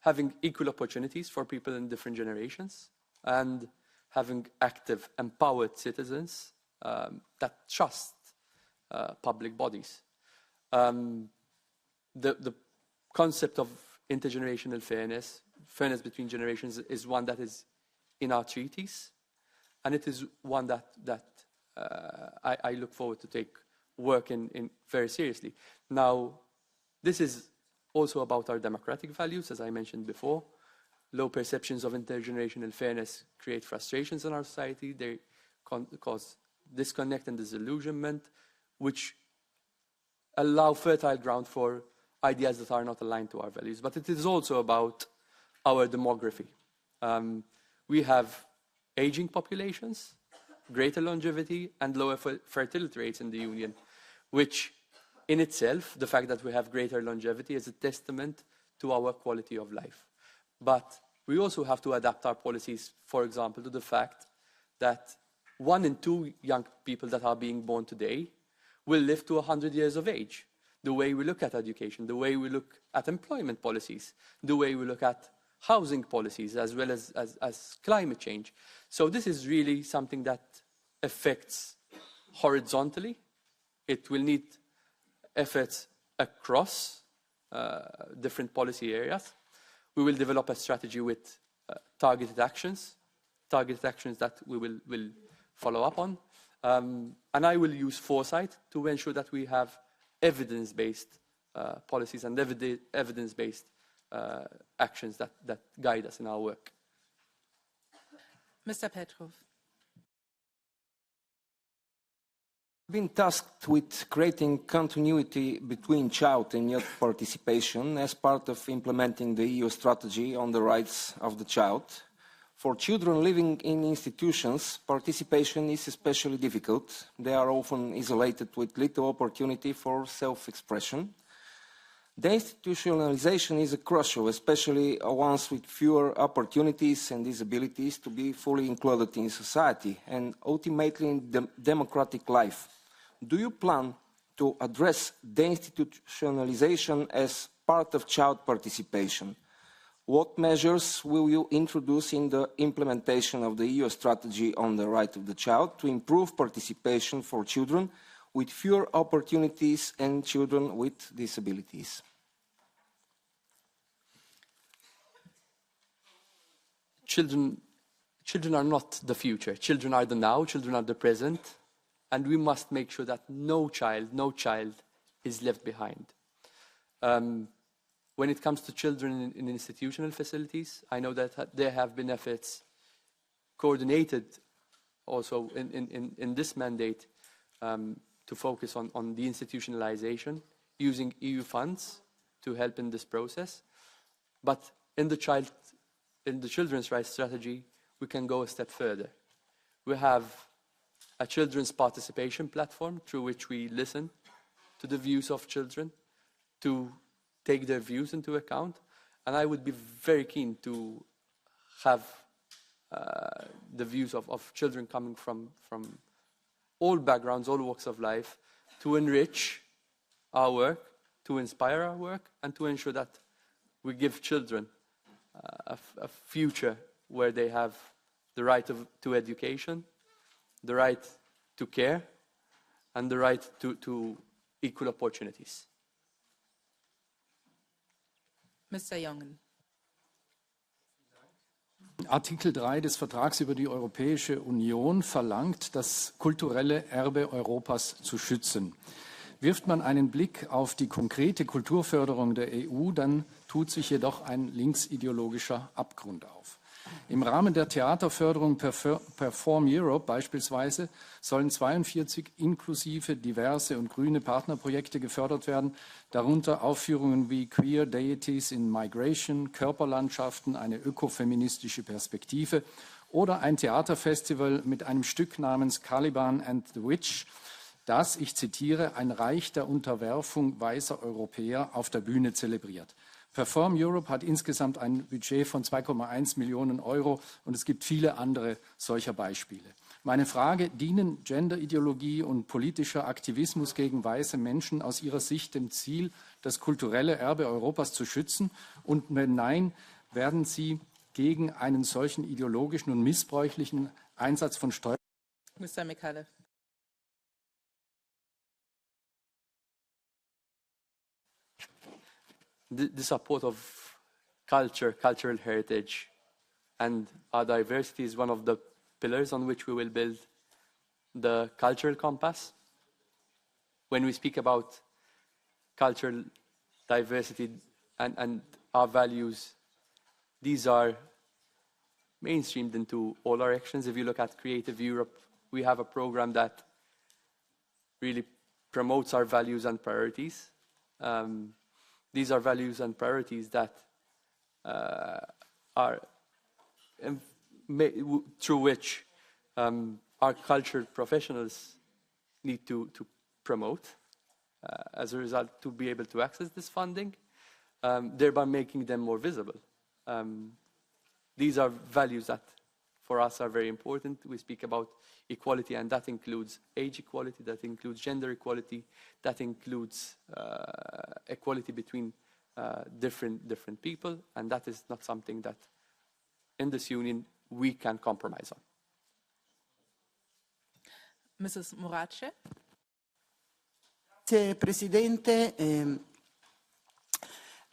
Having equal opportunities for people in different generations, and having active, empowered citizens that trust public bodies. The concept of intergenerational fairness between generations, is one that is in our treaties, and it is one that I look forward to take work in very seriously. Now, this is also about our democratic values, as I mentioned before. Low perceptions of intergenerational fairness create frustrations in our society. They cause disconnect and disillusionment, which allow fertile ground for ideas that are not aligned to our values. But it is also about our demography. We have aging populations, greater longevity, and lower fertility rates in the Union, which in itself, the fact that we have greater longevity is a testament to our quality of life. But we also have to adapt our policies, for example, to the fact that 1 in 2 young people that are being born today will live to 100 years of age. The way we look at education, the way we look at employment policies, the way we look at housing policies, as well as climate change. So this is really something that affects horizontally. It will need efforts across different policy areas. We will develop a strategy with targeted actions that we will follow up on. And I will use foresight to ensure that we have evidence-based policies and evidence-based actions that guide us in our work. Mr. Petrov. Been tasked with creating continuity between child and youth participation as part of implementing the EU strategy on the rights of the child. For children living in institutions, participation is especially difficult. They are often isolated with little opportunity for self-expression. The institutionalization is crucial, especially ones with fewer opportunities and disabilities to be fully included in society and ultimately in democratic life. Do you plan to address deinstitutionalization as part of child participation. What measures will you introduce in the implementation of the EU strategy on the right of the child to improve participation for children with fewer opportunities and children with disabilities? Children are not the future. Children are the now, children are the present, and we must make sure that no child is left behind. When it comes to children in institutional facilities, I know that there have been efforts coordinated also in this mandate to focus on the institutionalization, using EU funds to help in this process. But in the children's rights strategy, we can go a step further. We have a children's participation platform through which we listen to the views of children, to take their views into account. And I would be very keen to have the views of children coming from all backgrounds, all walks of life, to enrich our work, to inspire our work, and to ensure that we give children a future where they have the right to education, the right to care, and the right to equal opportunities. Mr. Jongen. Artikel 3 des Vertrags über die Europäische Union verlangt, das kulturelle Erbe Europas zu schützen. Wirft man einen Blick auf die konkrete Kulturförderung der EU, dann tut sich jedoch ein linksideologischer Abgrund auf. Im Rahmen der Theaterförderung Perform Europe beispielsweise sollen 42 inklusive, diverse und grüne Partnerprojekte gefördert werden, darunter Aufführungen wie Queer Deities in Migration, Körperlandschaften, eine ökofeministische Perspektive oder ein Theaterfestival mit einem Stück namens Caliban and the Witch, das, ich zitiere, ein Reich der Unterwerfung weißer Europäer auf der Bühne zelebriert. Perform Europe hat insgesamt ein Budget von 2,1 Millionen Euro und es gibt viele andere solcher Beispiele. Meine Frage, dienen Genderideologie und politischer Aktivismus gegen weiße Menschen aus Ihrer Sicht dem Ziel, das kulturelle Erbe Europas zu schützen? Und wenn nein, werden Sie gegen einen solchen ideologischen und missbräuchlichen Einsatz von Steuern? Mr. Micallef. The support of culture, cultural heritage, and our diversity is one of the pillars on which we will build the cultural compass. When we speak about cultural diversity and our values, these are mainstreamed into all our actions. If you look at Creative Europe, we have a program that really promotes our values and priorities. These are values and priorities that are through which our cultural professionals need to promote as a result to be able to access this funding, thereby making them more visible. These are values that for us are very important. We speak about equality, and that includes age equality, that includes gender equality, that includes equality between different people, and that is not something that in this union we can compromise on. Mrs. Morace. Grazie Presidente.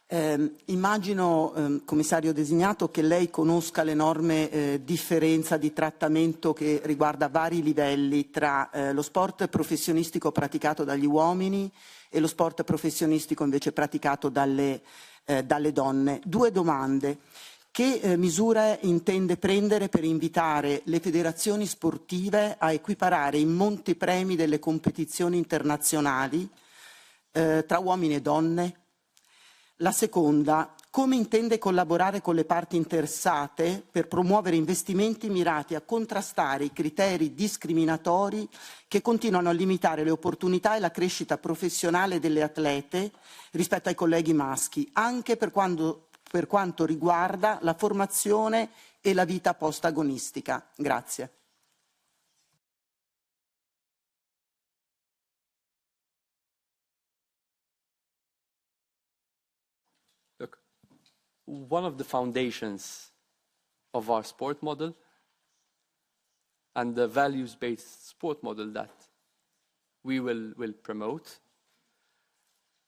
Immagino, commissario designato, che lei conosca l'enorme differenza di trattamento che riguarda vari livelli tra lo sport professionistico praticato dagli uomini e lo sport professionistico invece praticato dalle donne. Due domande. Che misure intende prendere per invitare le federazioni sportive a equiparare i montepremi delle competizioni internazionali tra uomini e donne? La seconda, come intende collaborare con le parti interessate per promuovere investimenti mirati a contrastare i criteri discriminatori che continuano a limitare le opportunità e la crescita professionale delle atlete rispetto ai colleghi maschi, anche per quanto riguarda la formazione e la vita post-agonistica? Grazie. one of the foundations of our sport model and the values-based sport model that we will promote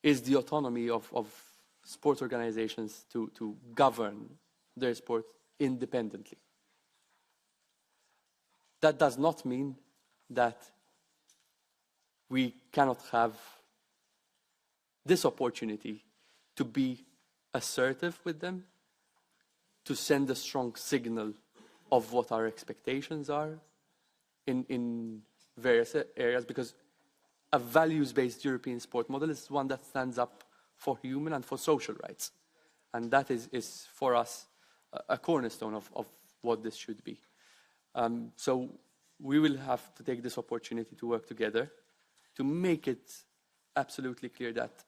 is the autonomy of sports organizations to govern their sport independently. That does not mean that we cannot have this opportunity to be assertive with them, to send a strong signal of what our expectations are in various areas, because a values-based European sport model is one that stands up for human and for social rights. And that is for us, a cornerstone of what this should be. So we will have to take this opportunity to work together to make it absolutely clear that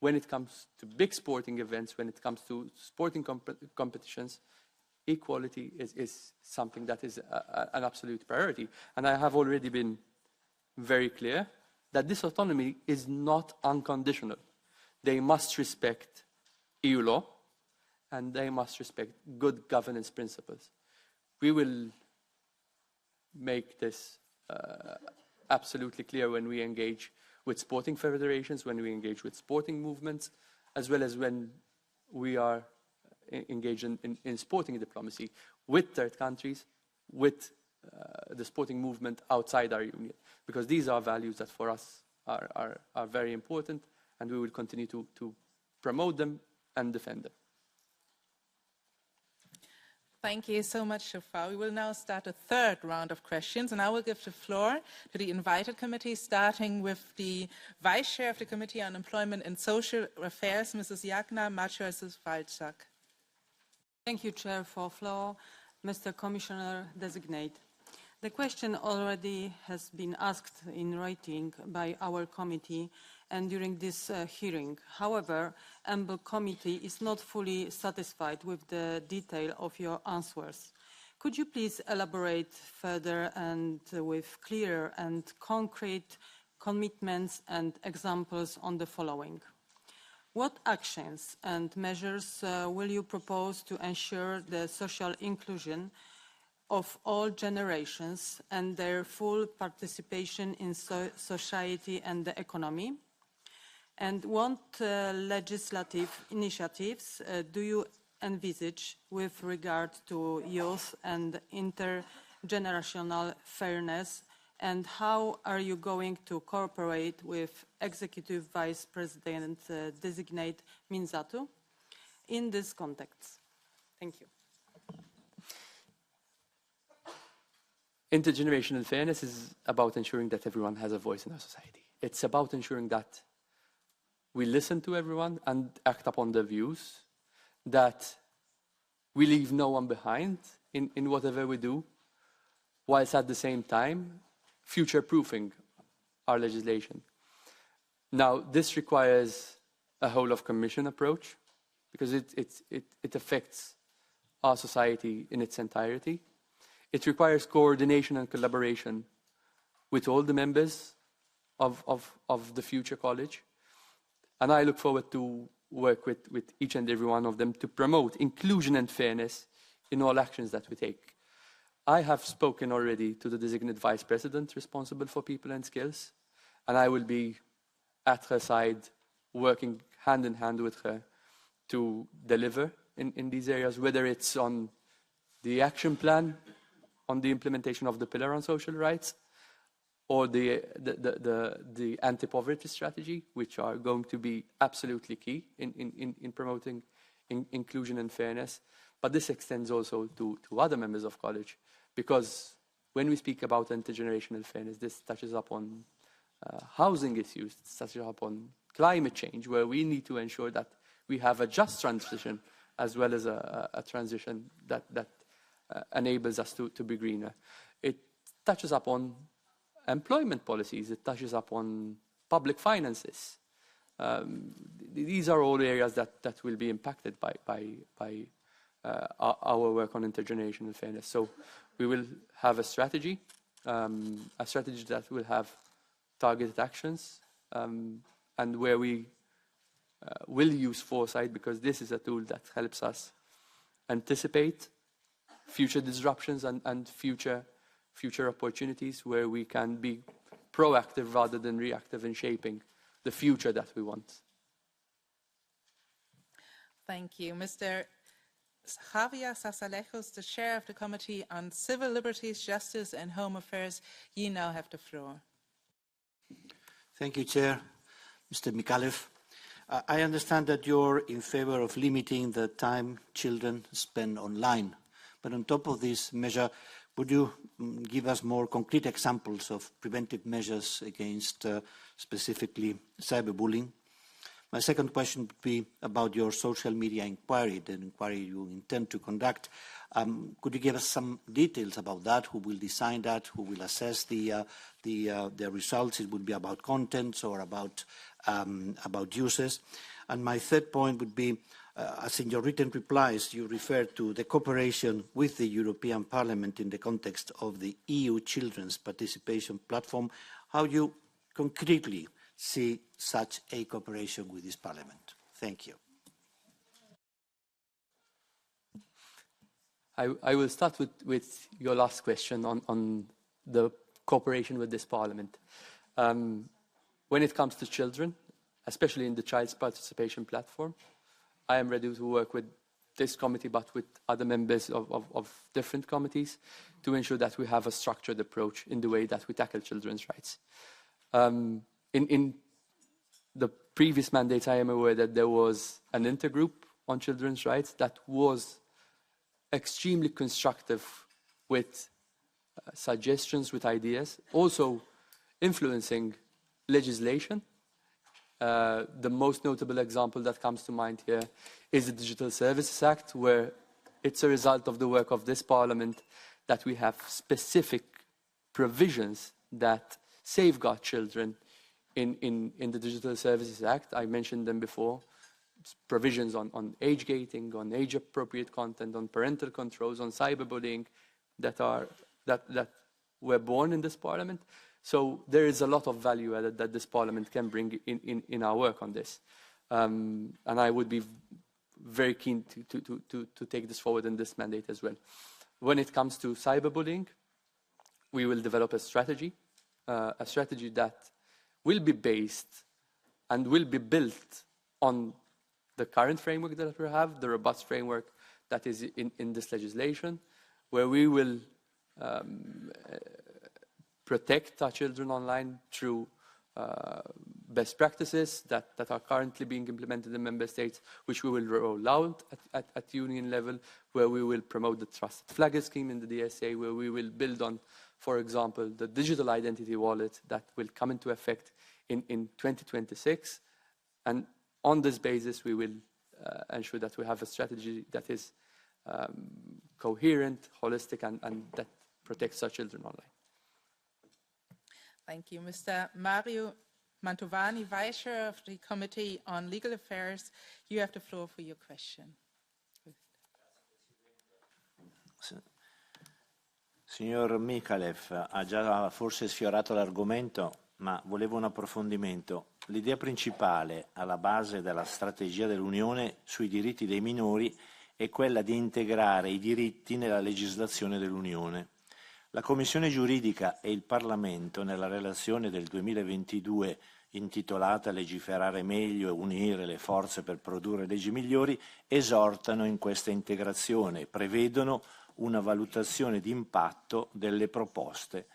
when it comes to big sporting events, when it comes to sporting competitions, equality is something that is an absolute priority. And I have already been very clear that this autonomy is not unconditional. They must respect EU law, and they must respect good governance principles. We will make this absolutely clear when we engage with sporting federations, when we engage with sporting movements, as well as when we are engaged in sporting diplomacy with third countries, with the sporting movement outside our union, because these are values that for us are very important, and we will continue to promote them and defend them. Thank you so much, Shafar. We will now start a third round of questions, and I will give the floor to the invited committee, starting with the Vice Chair of the Committee on Employment and Social Affairs, Mrs. Jagna Maciej-Walczak. Thank you, Chair, for floor. Mr. Commissioner-designate. The question already has been asked in writing by our committee and during this hearing. However, EMBL committee is not fully satisfied with the detail of your answers. Could you please elaborate further and with clear and concrete commitments and examples on the following? What actions and measures will you propose to ensure the social inclusion of all generations and their full participation in society and the economy? And what legislative initiatives do you envisage with regard to youth and intergenerational fairness? And how are you going to cooperate with Executive Vice President designate Minzatu in this context? Thank you. Intergenerational fairness is about ensuring that everyone has a voice in our society. It's about ensuring that we listen to everyone and act upon their views, that we leave no one behind in whatever we do, whilst at the same time future-proofing our legislation. Now, this requires a whole-of-commission approach, because it affects our society in its entirety. It requires coordination and collaboration with all the members of the future college. And I look forward to work with each and every one of them to promote inclusion and fairness in all actions that we take. I have spoken already to the designated vice president responsible for people and skills, and I will be at her side, working hand in hand with her to deliver in these areas, whether it's on the action plan, on the implementation of the pillar on social rights, or the anti-poverty strategy, which are going to be absolutely key in promoting inclusion and fairness. But this extends also to other members of college, because when we speak about intergenerational fairness, this touches upon housing issues, it touches upon climate change, where we need to ensure that we have a just transition as well as a transition that enables us to be greener. It touches upon employment policies, it touches upon public finances. These are all areas that will be impacted by our work on intergenerational fairness. So we will have a strategy that will have targeted actions, and where we will use foresight, because this is a tool that helps us anticipate future disruptions and future opportunities where we can be proactive rather than reactive in shaping the future that we want. Thank you. Mr. Javier Sasalejos, the Chair of the Committee on Civil Liberties, Justice and Home Affairs, you now have the floor. Thank you, Chair. Mr. Micallef, I understand that you're in favor of limiting the time children spend online. But on top of this measure, would you give us more concrete examples of preventive measures against specifically cyberbullying? My second question would be about your social media inquiry, the inquiry you intend to conduct. Could you give us some details about that? Who will design that? Who will assess the results? It would be about contents or about users. And my third point would be, as in your written replies, you refer to the cooperation with the European Parliament in the context of the EU Children's Participation Platform. How you concretely see such a cooperation with this Parliament? Thank you. I will start with your last question on the cooperation with this Parliament. When it comes to children, especially in the Child's Participation Platform, I am ready to work with this committee, but with other members of different committees, to ensure that we have a structured approach in the way that we tackle children's rights. In the previous mandates, I am aware that there was an intergroup on children's rights that was extremely constructive with suggestions, with ideas, also influencing legislation. The most notable example that comes to mind here is the Digital Services Act, where it's a result of the work of this Parliament that we have specific provisions that safeguard children in the Digital Services Act. I mentioned them before. It's provisions on age gating, on age-appropriate content, on parental controls, on cyberbullying that were born in this Parliament. So there is a lot of value added that this Parliament can bring in our work on this. And I would be very keen to take this forward in this mandate as well. When it comes to cyberbullying, we will develop a strategy that will be based and will be built on the current framework that we have, the robust framework that is in this legislation, where we will protect our children online through best practices that are currently being implemented in member states, which we will roll out at union level, where we will promote the trusted flagger scheme in the DSA, where we will build on, for example, the digital identity wallet that will come into effect in 2026. And on this basis, we will ensure that we have a strategy that is coherent, holistic, and that protects our children online. Thank you. Mr. Mario Mantovani, Vice Chair of the Committee on Legal Affairs, you have the floor for your question. Signor Micallef, ha già forse sfiorato l'argomento, ma volevo un approfondimento. L'idea principale alla base della strategia dell'Unione sui diritti dei minori è quella di integrare i diritti nella legislazione dell'Unione. La Commissione giuridica e il Parlamento, nella relazione del 2022 intitolata Legiferare meglio e unire le forze per produrre leggi migliori, esortano in questa integrazione e prevedono una valutazione di impatto delle proposte.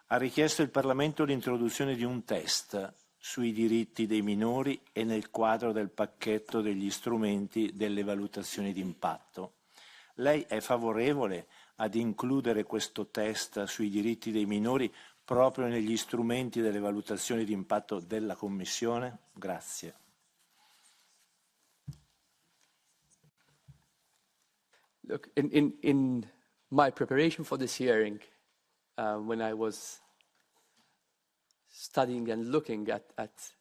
Ha richiesto il Parlamento l'introduzione di un test sui diritti dei minori e nel quadro del pacchetto degli strumenti delle valutazioni di impatto. Lei è favorevole ad includere questo test sui diritti dei minori proprio negli strumenti delle valutazioni di impatto della Commissione? Grazie. Look, in my preparation for this hearing, when I was studying and looking at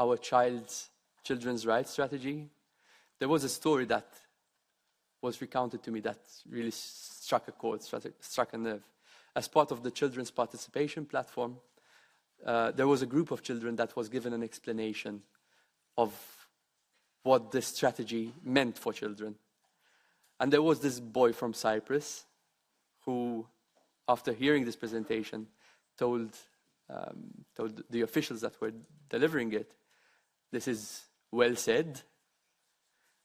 our children's rights strategy, there was a story that was recounted to me that really struck a chord, struck a nerve. As part of the Children's Participation Platform, there was a group of children that was given an explanation of what this strategy meant for children. And there was this boy from Cyprus who, after hearing this presentation, told the officials that were delivering it, "This is well said,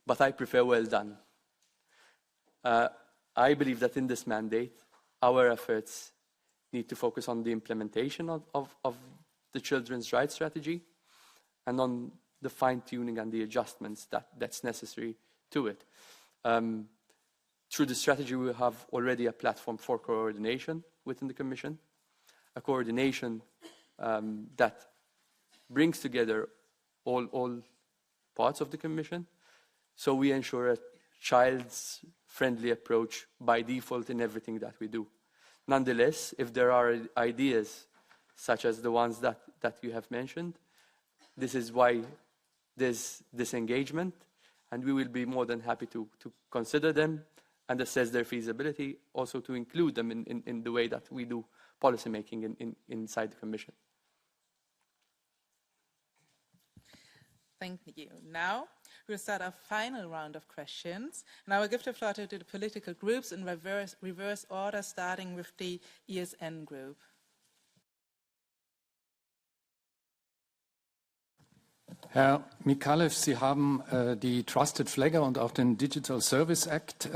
but I prefer well done." I believe that in this mandate, our efforts need to focus on the implementation of the children's rights strategy and on the fine-tuning and the adjustments that's necessary to it. Through the strategy, we have already a platform for coordination within the Commission, a coordination that brings together all parts of the Commission, so we ensure a child's friendly approach by default in everything that we do. Nonetheless, if there are ideas such as the ones that you have mentioned, this is why there's this engagement, and we will be more than happy to consider them and assess their feasibility, also to include them in the way that we do policy making inside the Commission. Thank you. Now, we'll start our final round of questions. And I will give the floor to the political groups in reverse order, starting with the ESN group. Herr Micallef, Sie haben die Trusted Flagger und auch den Digital Service Act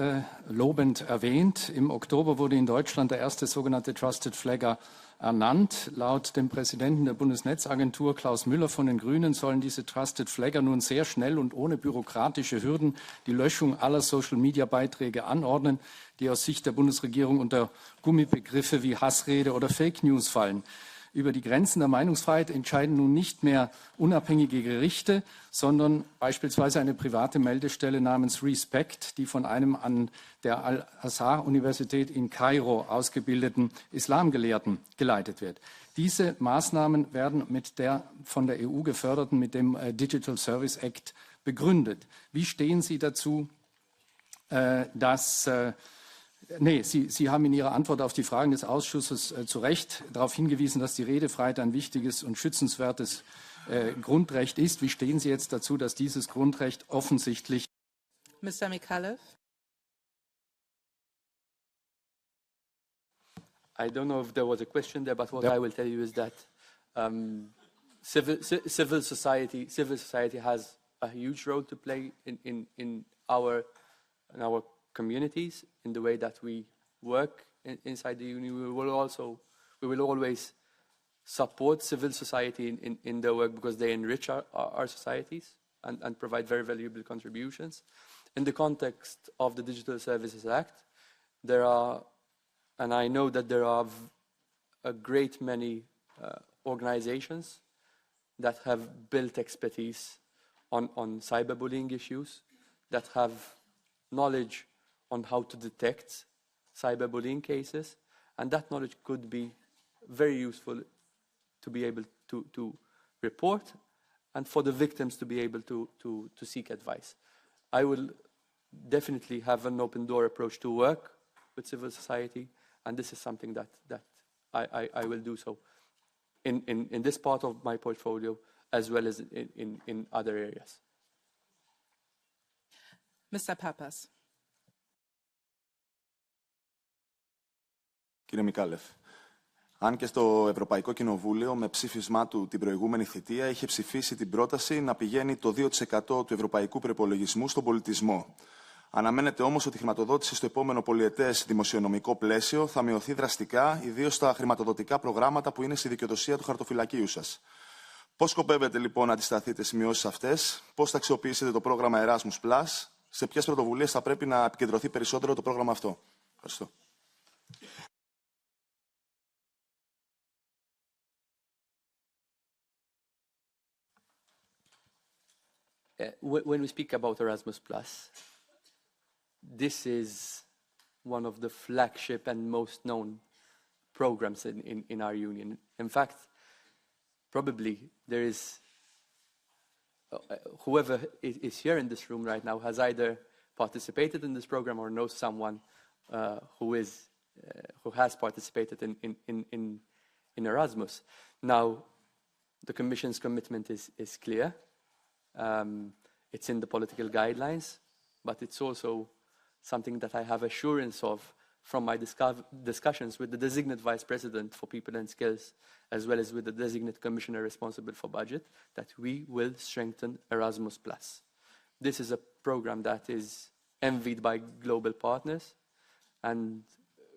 lobend erwähnt. Im Oktober wurde in Deutschland der erste sogenannte Trusted Flagger ernannt. Laut dem Präsidenten der Bundesnetzagentur, Klaus Müller von den Grünen, sollen diese Trusted Flagger nun sehr schnell und ohne bürokratische Hürden die Löschung aller Social-Media-Beiträge anordnen, die aus Sicht der Bundesregierung unter Gummibegriffe wie Hassrede oder Fake News fallen. Über die Grenzen der Meinungsfreiheit entscheiden nun nicht mehr unabhängige Gerichte, sondern beispielsweise eine private Meldestelle namens Respect, die von einem an der Al-Azhar-Universität in Kairo ausgebildeten Islamgelehrten geleitet wird. Diese Maßnahmen werden mit der von der EU geförderten, mit dem Digital Service Act begründet. Wie stehen Sie dazu, dass Sie haben in Ihrer Antwort auf die Fragen des Ausschusses zu Recht darauf hingewiesen, dass die Redefreiheit ein wichtiges und schützenswertes Grundrecht ist. Wie stehen Sie jetzt dazu, dass dieses Grundrecht offensichtlich... Mr. Micallef. I don't know if there was a question there, but what I will tell you is that civil society has a huge role to play in our communities, in the way that we work inside the Union. We will always support civil society in their work because they enrich our societies and provide very valuable contributions. In the context of the Digital Services Act, there are, and I know that there are a great many organizations that have built expertise on cyberbullying issues, that have knowledge on how to detect cyberbullying cases, and that knowledge could be very useful to be able to report and for the victims to be able to seek advice. I will definitely have an open door approach to work with civil society, and this is something that I will do so in this part of my portfolio as well as in other areas. Mr. Papas. Κύριε Μικάλεφ, αν και στο Ευρωπαϊκό Κοινοβούλιο με ψήφισμά του την προηγούμενη θητεία είχε ψηφίσει την πρόταση να πηγαίνει το 2% του ευρωπαϊκού προϋπολογισμού στον πολιτισμό. Αναμένεται όμως ότι η χρηματοδότηση στο επόμενο πολυετές δημοσιονομικό πλαίσιο θα μειωθεί δραστικά, ιδίως στα χρηματοδοτικά προγράμματα που είναι στη δικαιοδοσία του χαρτοφυλακίου σας. Πώς σκοπεύετε λοιπόν να αντισταθείτε στις μειώσεις αυτές, πώς θα αξιοποιήσετε το πρόγραμμα Erasmus+, σε ποιες πρωτοβουλίες θα πρέπει να επικεντρωθεί περισσότερο το πρόγραμμα αυτό. Ευχαριστώ. When we speak about Erasmus+, this is one of the flagship and most known programs in our union. In fact, probably there is, whoever is here in this room right now has either participated in this program or knows someone who has participated in Erasmus. Now, the Commission's commitment is clear. It's in the political guidelines, but it's also something that I have assurance of from my discussions with the designate Vice President for People and Skills, as well as with the designate Commissioner responsible for budget, that we will strengthen Erasmus+. This is a program that is envied by global partners, and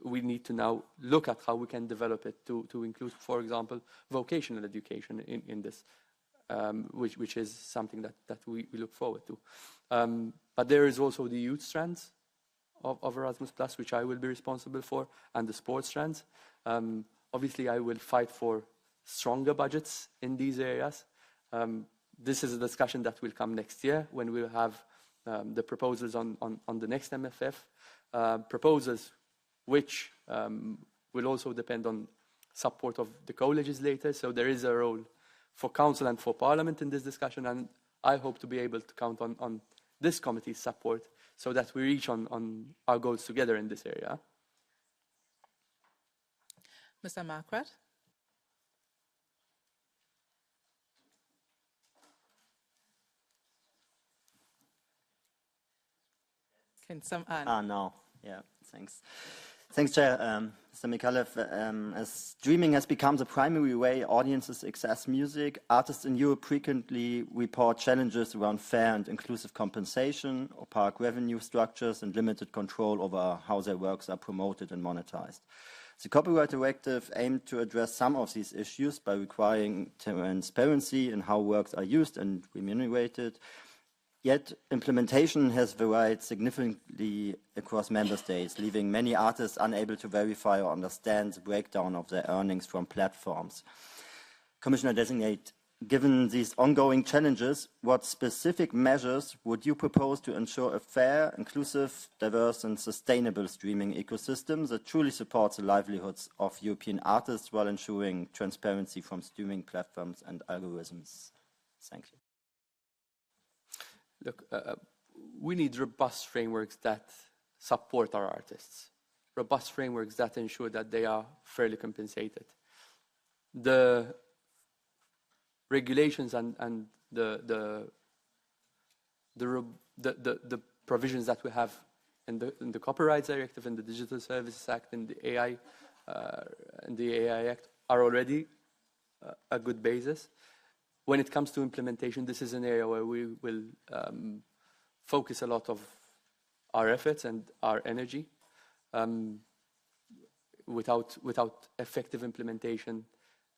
we need to now look at how we can develop it to include, for example, vocational education in this, which is something that we look forward to. But there is also the youth strands of Erasmus+, which I will be responsible for, and the sports strands. Obviously, I will fight for stronger budgets in these areas. This is a discussion that will come next year when we'll have the proposals on the next MFF. Proposals which will also depend on support of the co-legislators. So there is a role for Council and for Parliament in this discussion, and I hope to be able to count on this committee's support so that we reach on our goals together in this area. Mr. Marquardt? Can some no. Yeah, thanks. Thanks, Chair. Mr. Micallef, as streaming has become the primary way audiences access music, artists in Europe frequently report challenges around fair and inclusive compensation, opaque revenue structures, and limited control over how their works are promoted and monetized. The Copyright Directive aimed to address some of these issues by requiring transparency in how works are used and remunerated. Yet, implementation has varied significantly across member states, leaving many artists unable to verify or understand the breakdown of their earnings from platforms. Commissioner-designate, given these ongoing challenges, what specific measures would you propose to ensure a fair, inclusive, diverse and sustainable streaming ecosystem that truly supports the livelihoods of European artists while ensuring transparency from streaming platforms and algorithms? Thank you. Look, we need robust frameworks that support our artists, robust frameworks that ensure that they are fairly compensated. The regulations and the provisions that we have in the Copyright Directive, in the Digital Services Act, in the AI Act are already a good basis. When it comes to implementation, this is an area where we will focus a lot of our efforts and our energy. Without effective implementation,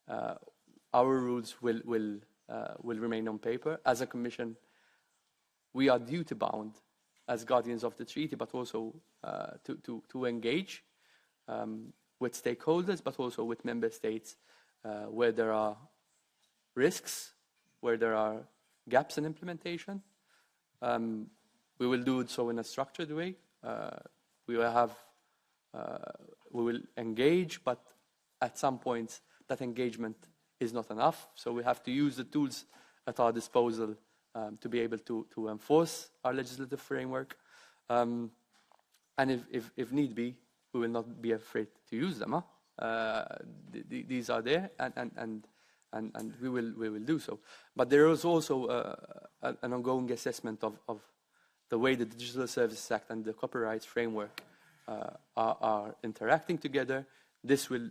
our rules will remain on paper. As a Commission, we are duty-bound as guardians of the treaty, but also to engage with stakeholders, but also with member states where there are risks, where there are gaps in implementation. We will do it so in a structured way. We will engage, but at some point that engagement is not enough. So we have to use the tools at our disposal to be able to enforce our legislative framework. And if need be, we will not be afraid to use them. These are there, and we will do so. But there is also an ongoing assessment of the way the Digital Services Act and the Copyright Framework are interacting together. This will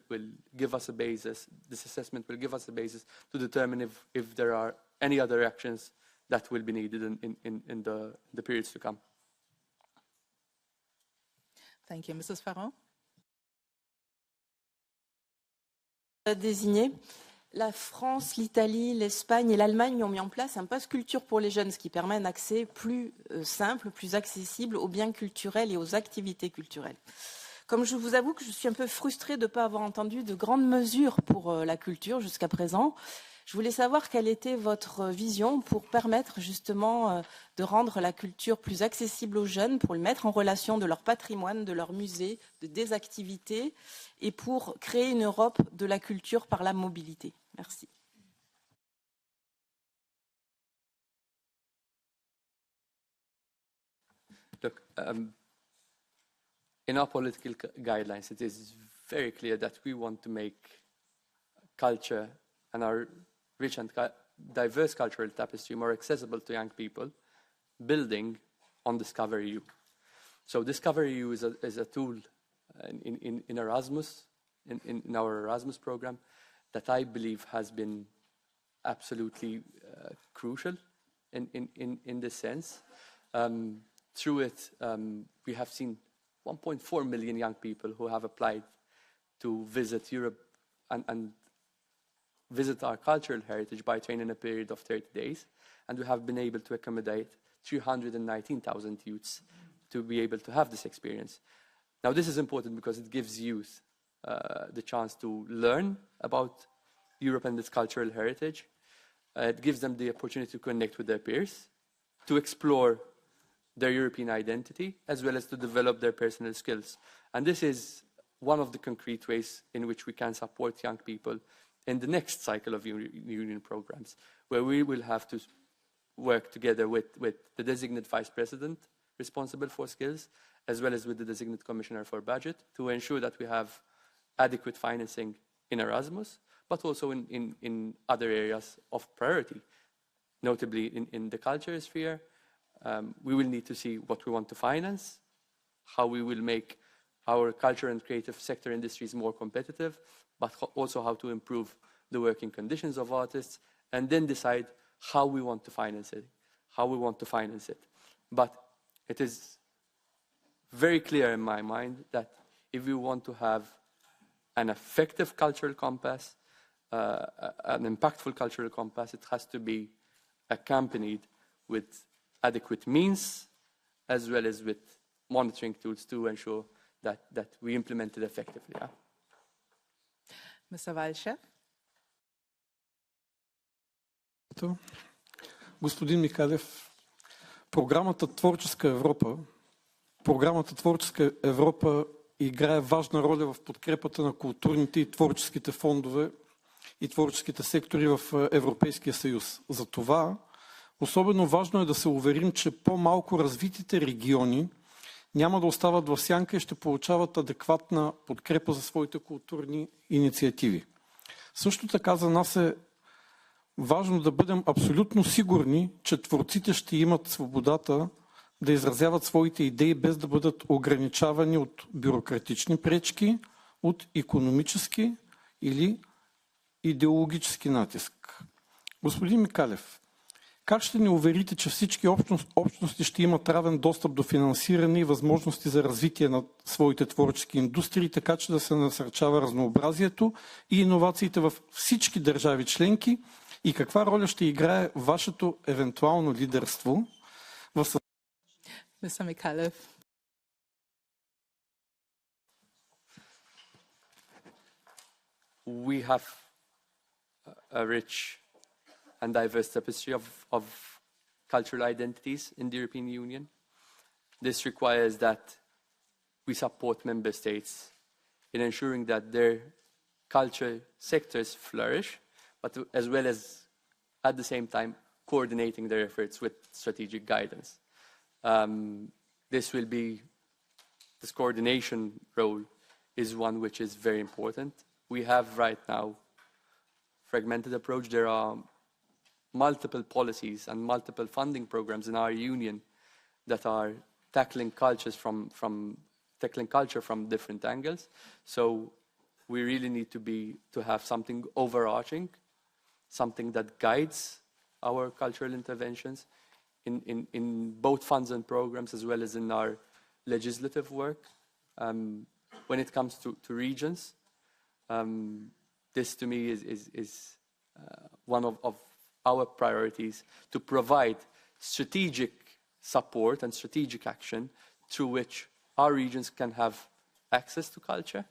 give us a basis, this assessment will give us a basis to determine if there are any other actions that will be needed in the periods to come. Thank you. Mrs. Farron? Désigné. La France, l'Italie, l'Espagne et l'Allemagne ont mis en place un pass culture pour les jeunes, ce qui permet un accès plus simple, plus accessible aux biens culturels et aux activités culturelles. Comme je vous avoue que je suis un peu frustrée de ne pas avoir entendu de grandes mesures pour la culture jusqu'à présent, je voulais savoir quelle était votre vision pour permettre justement de rendre la culture plus accessible aux jeunes, pour le mettre en relation de leur patrimoine, de leur musée, des activités, et pour créer une Europe de la culture par la mobilité. Merci. Look, in our political guidelines, it is very clear that we want to make culture and our rich and diverse cultural tapestry more accessible to young people building on Discover EU. So Discover EU is a tool in Erasmus, in our Erasmus program, that I believe has been absolutely crucial in this sense. Through it, we have seen 1.4 million young people who have applied to visit Europe and visit our cultural heritage by train in a period of 30 days. And we have been able to accommodate 319,000 youths to be able to have this experience. Now, this is important because it gives youth the chance to learn about Europe and its cultural heritage. It gives them the opportunity to connect with their peers, to explore their European identity, as well as to develop their personal skills. And this is one of the concrete ways in which we can support young people in the next cycle of union programs, where we will have to work together with the designated vice president responsible for skills, as well as with the designated commissioner for budget, to ensure that we have adequate financing in Erasmus, but also in other areas of priority, notably in the culture sphere. We will need to see what we want to finance, how we will make our culture and creative sector industries more competitive, but also how to improve the working conditions of artists, and then decide how we want to finance it. But it is very clear in my mind that if we want to have an effective cultural compass, an impactful cultural compass, it has to be accompanied with adequate means, as well as with monitoring tools to ensure that we implement it effectively. Yeah? Mr. Walcher. Господин Микалев, програмата Творческа Европа играе важна роля в подкрепата на културните и творческите фондове и творческите сектори в Европейския съюз. Затова особено важно е да се уверим, че по-малко развитите региони няма да остават в сянка и ще получават адекватна подкрепа за своите културни инициативи. Също така за нас е важно да бъдем абсолютно сигурни, че творците ще имат свободата да изразяват своите идеи без да бъдат ограничавани от бюрократични пречки, от икономически или идеологически натиск. Господин Микалев, как ще ни уверите, че всички общности ще имат равен достъп до финансиране и възможности за развитие на своите творчески индустрии, така че да се насърчава разнообразието и иновациите във всички държави членки, и каква роля ще играе вашето евентуално лидерство в Mr. Micallef. We have a rich and diverse tapestry of cultural identities in the European Union. This requires that we support member states in ensuring that their culture sectors flourish, but as well as at the same time coordinating their efforts with strategic guidance. This coordination role is one which is very important. We have right now fragmented approach. There are multiple policies and multiple funding programs in our union that are tackling culture from different angles. So we really need to have something overarching, something that guides our cultural interventions in both funds and programs, as well as in our legislative work. When it comes to regions, this to me is one of our priorities, to provide strategic support and strategic action through which our regions can have access to culture.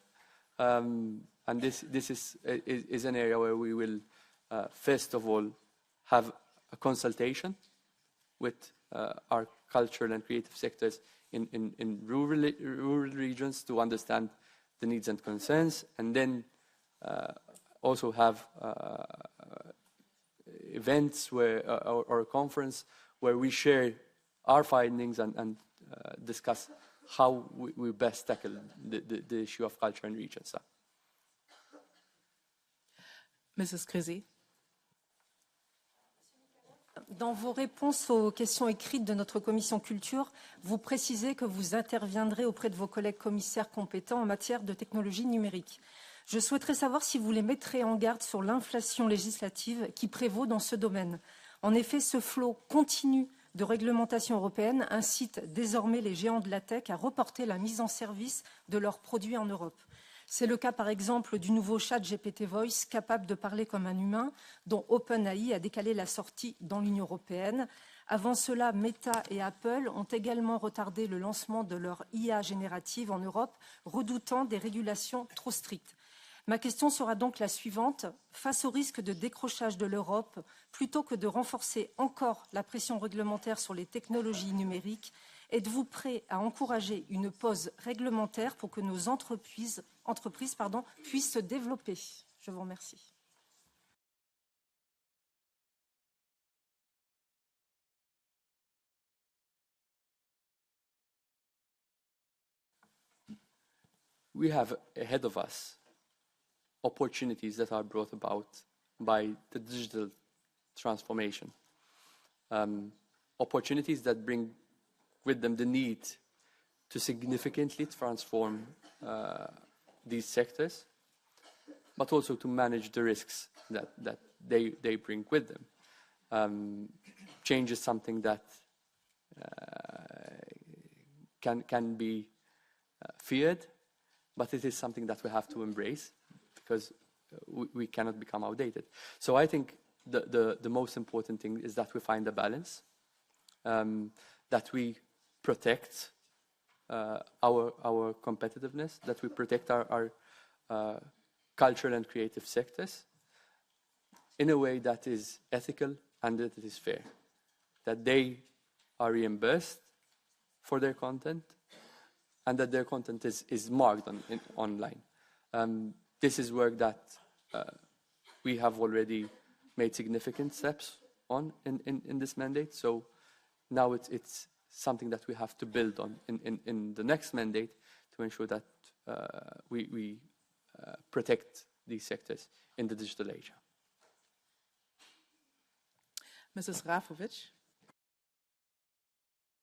And this is an area where we will, first of all, have a consultation with our cultural and creative sectors in rural regions to understand the needs and concerns, and then also have events or a conference where we share our findings and discuss how we best tackle the issue of culture in regions. Mrs. Grisi. dans vos réponses aux questions écrites de notre commission culture, vous précisez que vous interviendrez auprès de vos collègues commissaires compétents en matière de technologie numérique. Je souhaiterais savoir si vous les mettrez en garde sur l'inflation législative qui prévaut dans ce domaine. En effet, ce flot continu de réglementation européenne incite désormais les géants de la tech à reporter la mise en service de leurs produits en Europe. C'est le cas, par exemple, du nouveau chat GPT Voice, capable de parler comme un humain, dont OpenAI a décalé la sortie dans l'Union européenne. Avant cela, Meta et Apple ont également retardé le lancement de leur IA générative en Europe, redoutant des régulations trop strictes. Ma question sera donc la suivante. Face au risque de décrochage de l'Europe, plutôt que de renforcer encore la pression réglementaire sur les technologies numériques, êtes-vous prêt à encourager une pause réglementaire pour que nos entreprises puissent se développer? Je vous remercie. We have ahead of us opportunities that are brought about by the digital transformation. Opportunities that bring with them the need to significantly transform these sectors, but also to manage the risks that they bring with them. Change is something that can be feared, but it is something that we have to embrace because we cannot become outdated. So I think the most important thing is that we find a balance, that we protect our competitiveness, that we protect our cultural and creative sectors in a way that is ethical and that it is fair, that they are reimbursed for their content and that their content is marked online. This is work that we have already made significant steps on in this mandate. So now it's something that we have to build on in the next mandate to ensure that we protect these sectors in the digital age. Mrs. Rafovich.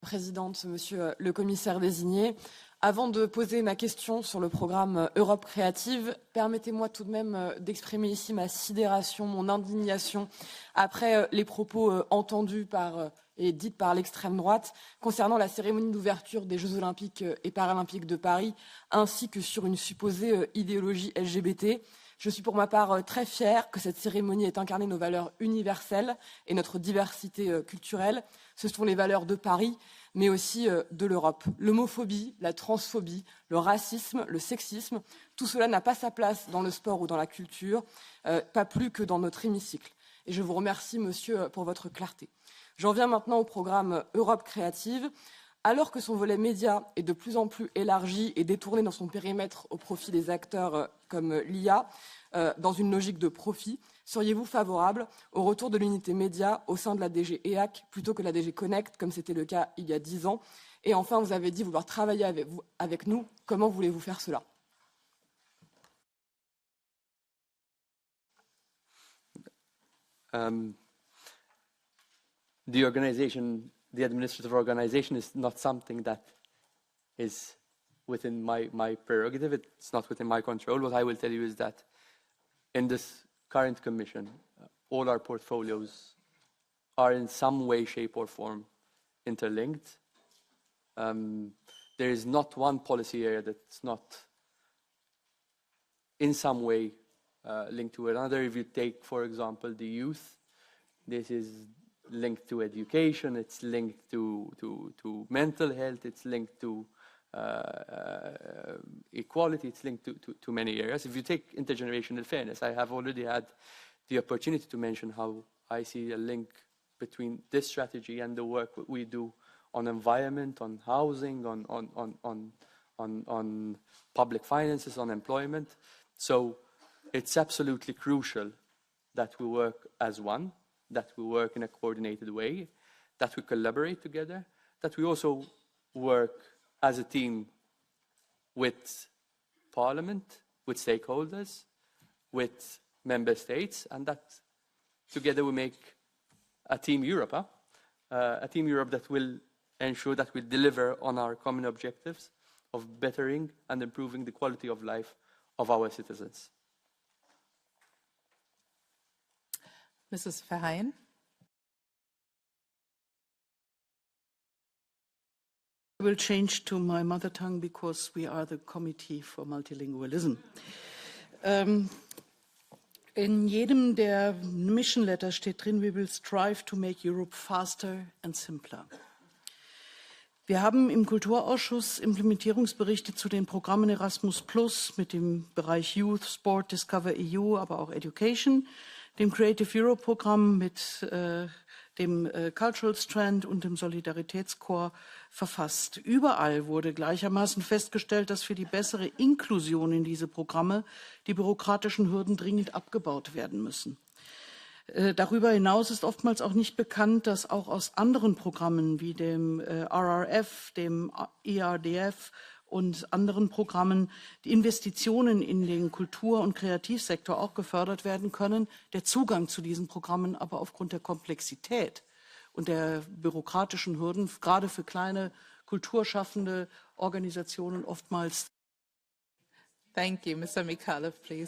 Présidente, Monsieur le commissaire désigné, avant de poser ma question sur le programme Europe créative, permettez-moi tout de même d'exprimer ici ma sidération, mon indignation après les propos entendus et dits par l'extrême droite concernant la cérémonie d'ouverture des Jeux olympiques et paralympiques de Paris, ainsi que sur une supposée idéologie LGBT. Je suis pour ma part très fière que cette cérémonie ait incarné nos valeurs universelles et notre diversité culturelle. Ce sont les valeurs de Paris, mais aussi de l'Europe. L'homophobie, la transphobie, le racisme, le sexisme, tout cela n'a pas sa place dans le sport ou dans la culture, pas plus que dans notre hémicycle. Et je vous remercie, monsieur, pour votre clarté. J'en viens maintenant au programme Europe créative. Alors que son volet média est de plus en plus élargi et détourné dans son périmètre au profit des acteurs comme l'IA, dans une logique de profit, seriez-vous favorable au retour de l'unité média au sein de la DG EAC plutôt que la DG Connect, comme c'était le cas il y a 10 ans? Et enfin, vous avez dit vouloir travailler avec nous. Comment voulez-vous faire cela? The administrative organization is not something that is within my prerogative. It's not within my control. What I will tell you is that in this current commission, all our portfolios are in some way, shape or form interlinked. There is not one policy area that's not in some way linked to another. If you take, for example, the youth, this is linked to education, it's linked to mental health, it's linked to equality, it's linked to many areas. If you take intergenerational fairness, I have already had the opportunity to mention how I see a link between this strategy and the work that we do on environment, on housing, on public finances, on employment. So it's absolutely crucial that we work as one, that we work in a coordinated way, that we collaborate together, that we also work as a team with Parliament, with stakeholders, with member states, and that together we make a Team Europe, a Team Europe that will ensure that we deliver on our common objectives of bettering and improving the quality of life of our citizens. Mrs. Verheyen. I will change to my mother tongue because we are the Committee for Multilingualism. In jedem der Mission Letter steht drin, we will strive to make Europe faster and simpler. Wir haben im Kulturausschuss Implementierungsberichte zu den Programmen Erasmus Plus mit dem Bereich Youth, Sport, Discover EU, aber auch Education, dem Creative Europe Programm mit dem Cultural Strand und dem Solidaritätskorps verfasst. Überall wurde gleichermaßen festgestellt, dass für die bessere Inklusion in diese Programme die bürokratischen Hürden dringend abgebaut werden müssen. Darüber hinaus ist oftmals auch nicht bekannt, dass auch aus anderen Programmen wie dem RRF, dem ERDF und anderen Programmen die Investitionen in den Kultur- und Kreativsektor auch gefördert werden können, der Zugang zu diesen Programmen aber aufgrund der Komplexität und der bürokratischen Hürden, gerade für kleine kulturschaffende Organisationen oftmals. Thank you. Mr. Micallef, please.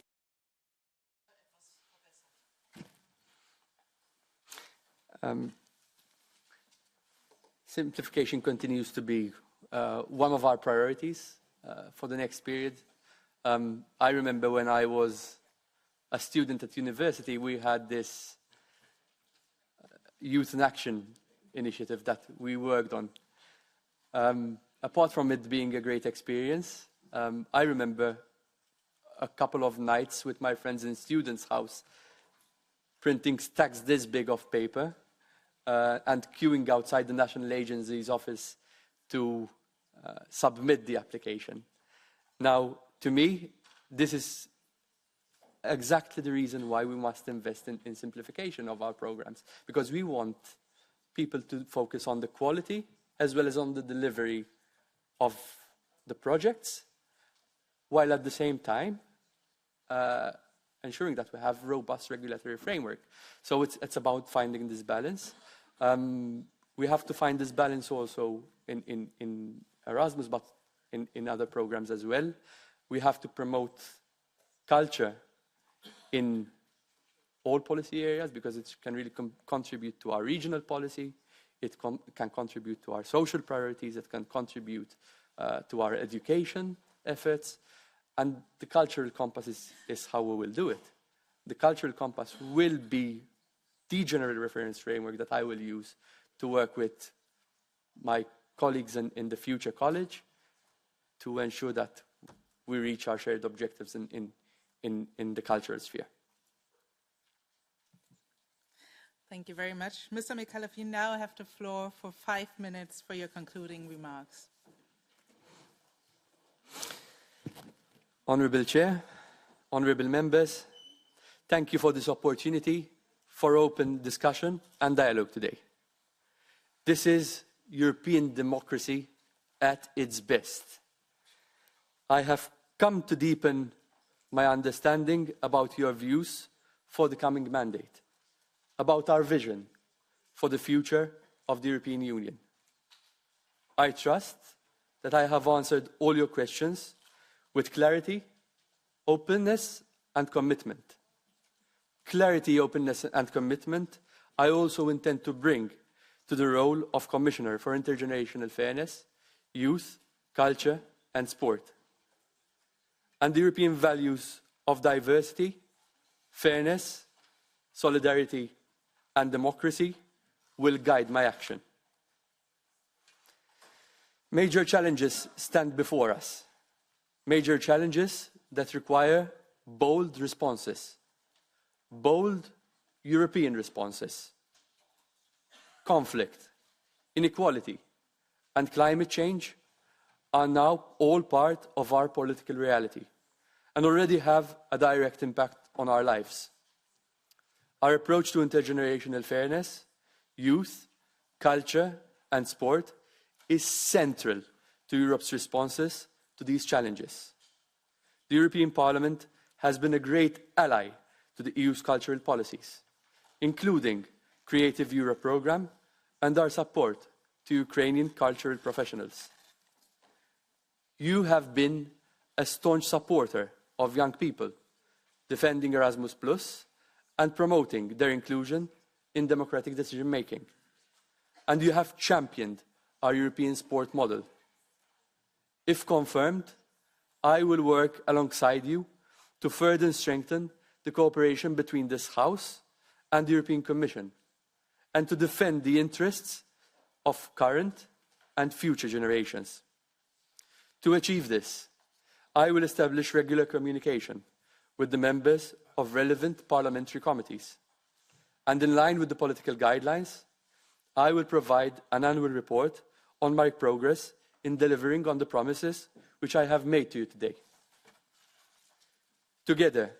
Simplification continues to be one of our priorities for the next period. I remember when I was a student at university, we had this Youth in Action initiative that we worked on. Apart from it being a great experience, I remember a couple of nights with my friends in students' house, printing stacks this big of paper and queuing outside the National Agency's office to submit the application. Now, to me, this is exactly the reason why we must invest in simplification of our programs, because we want people to focus on the quality as well as on the delivery of the projects, while at the same time ensuring that we have robust regulatory framework. So it's about finding this balance. We have to find this balance also in Erasmus, but in other programs as well. We have to promote culture in all policy areas because it can really contribute to our regional policy. It can contribute to our social priorities. It can contribute to our education efforts. And the cultural compass is how we will do it. The cultural compass will be the general reference framework that I will use to work with my colleagues in the future college to ensure that we reach our shared objectives in the cultural sphere. Thank you very much. Mr. Micallef, you now have the floor for 5 minutes for your concluding remarks. Honourable Chair, honourable members, thank you for this opportunity for open discussion and dialogue today. This is European democracy at its best. I have come to deepen my understanding about your views for the coming mandate, about our vision for the future of the European Union. I trust that I have answered all your questions with clarity, openness, and commitment. Clarity, openness, and commitment I also intend to bring to the role of Commissioner for Intergenerational Fairness, Youth, Culture, and Sport. And the European values of diversity, fairness, solidarity, and democracy will guide my action. Major challenges stand before us. Major challenges that require bold responses, bold European responses. Conflict, inequality, and climate change are now all part of our political reality and already have a direct impact on our lives. Our approach to intergenerational fairness, youth, culture, and sport is central to Europe's responses to these challenges. The European Parliament has been a great ally to the EU's cultural policies, including Creative Europe program, and our support to Ukrainian cultural professionals. You have been a staunch supporter of young people, defending Erasmus Plus and promoting their inclusion in democratic decision-making. And you have championed our European sport model. If confirmed, I will work alongside you to further strengthen the cooperation between this House and the European Commission, and to defend the interests of current and future generations. To achieve this, I will establish regular communication with the members of relevant parliamentary committees. And in line with the political guidelines, I will provide an annual report on my progress in delivering on the promises which I have made to you today. Together,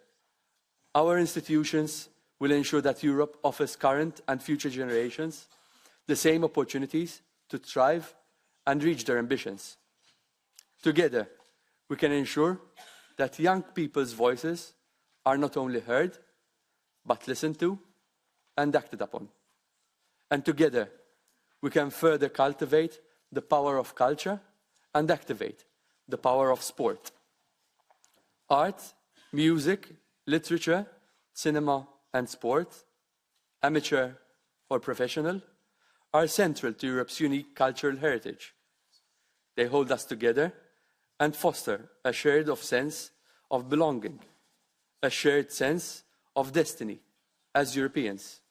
our institutions will ensure that Europe offers current and future generations the same opportunities to thrive and reach their ambitions. Together, we can ensure that young people's voices are not only heard, but listened to and acted upon. And together, we can further cultivate the power of culture and activate the power of sport. Art, music, literature, cinema, and sport, amateur or professional, are central to Europe's unique cultural heritage. They hold us together and foster a shared sense of belonging, a shared sense of destiny as Europeans.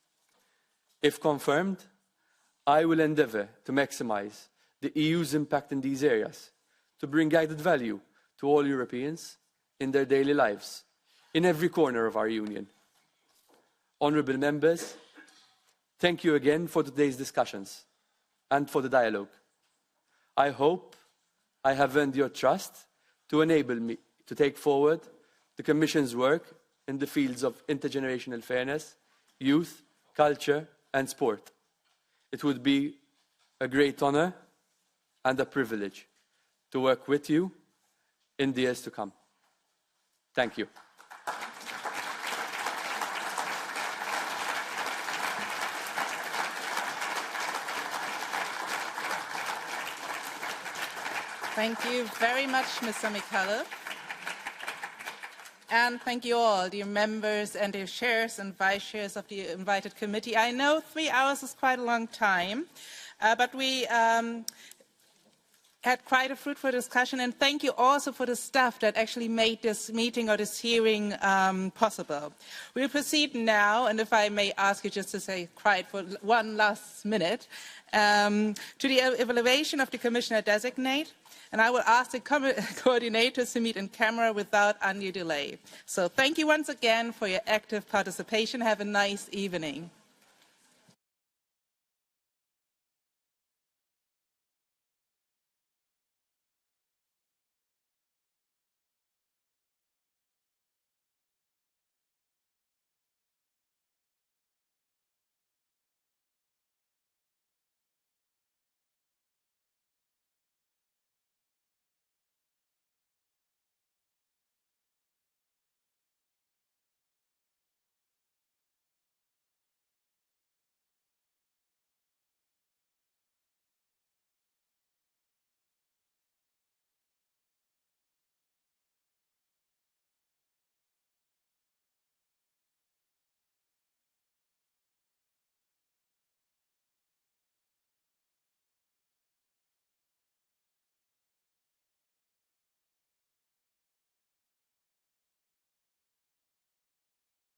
If confirmed, I will endeavour to maximise the EU's impact in these areas, to bring added value to all Europeans in their daily lives, in every corner of our Union. Honourable members, thank you again for today's discussions and for the dialogue. I hope I have earned your trust to enable me to take forward the Commission's work in the fields of intergenerational fairness, youth, culture and sport. It would be a great honour and a privilege to work with you in the years to come. Thank you. Thank you very much, Mr. Micallef. And thank you all, dear members and dear chairs and vice chairs of the invited committee. I know 3 hours is quite a long time, but we had quite a fruitful discussion, and thank you also for the staff that actually made this meeting or this hearing possible. We'll proceed now, and if I may ask you just to say quiet for one last minute, to the evaluation of the Commissioner-designate. And I will ask the coordinators to meet in camera without undue delay. So thank you once again for your active participation. Have a nice evening.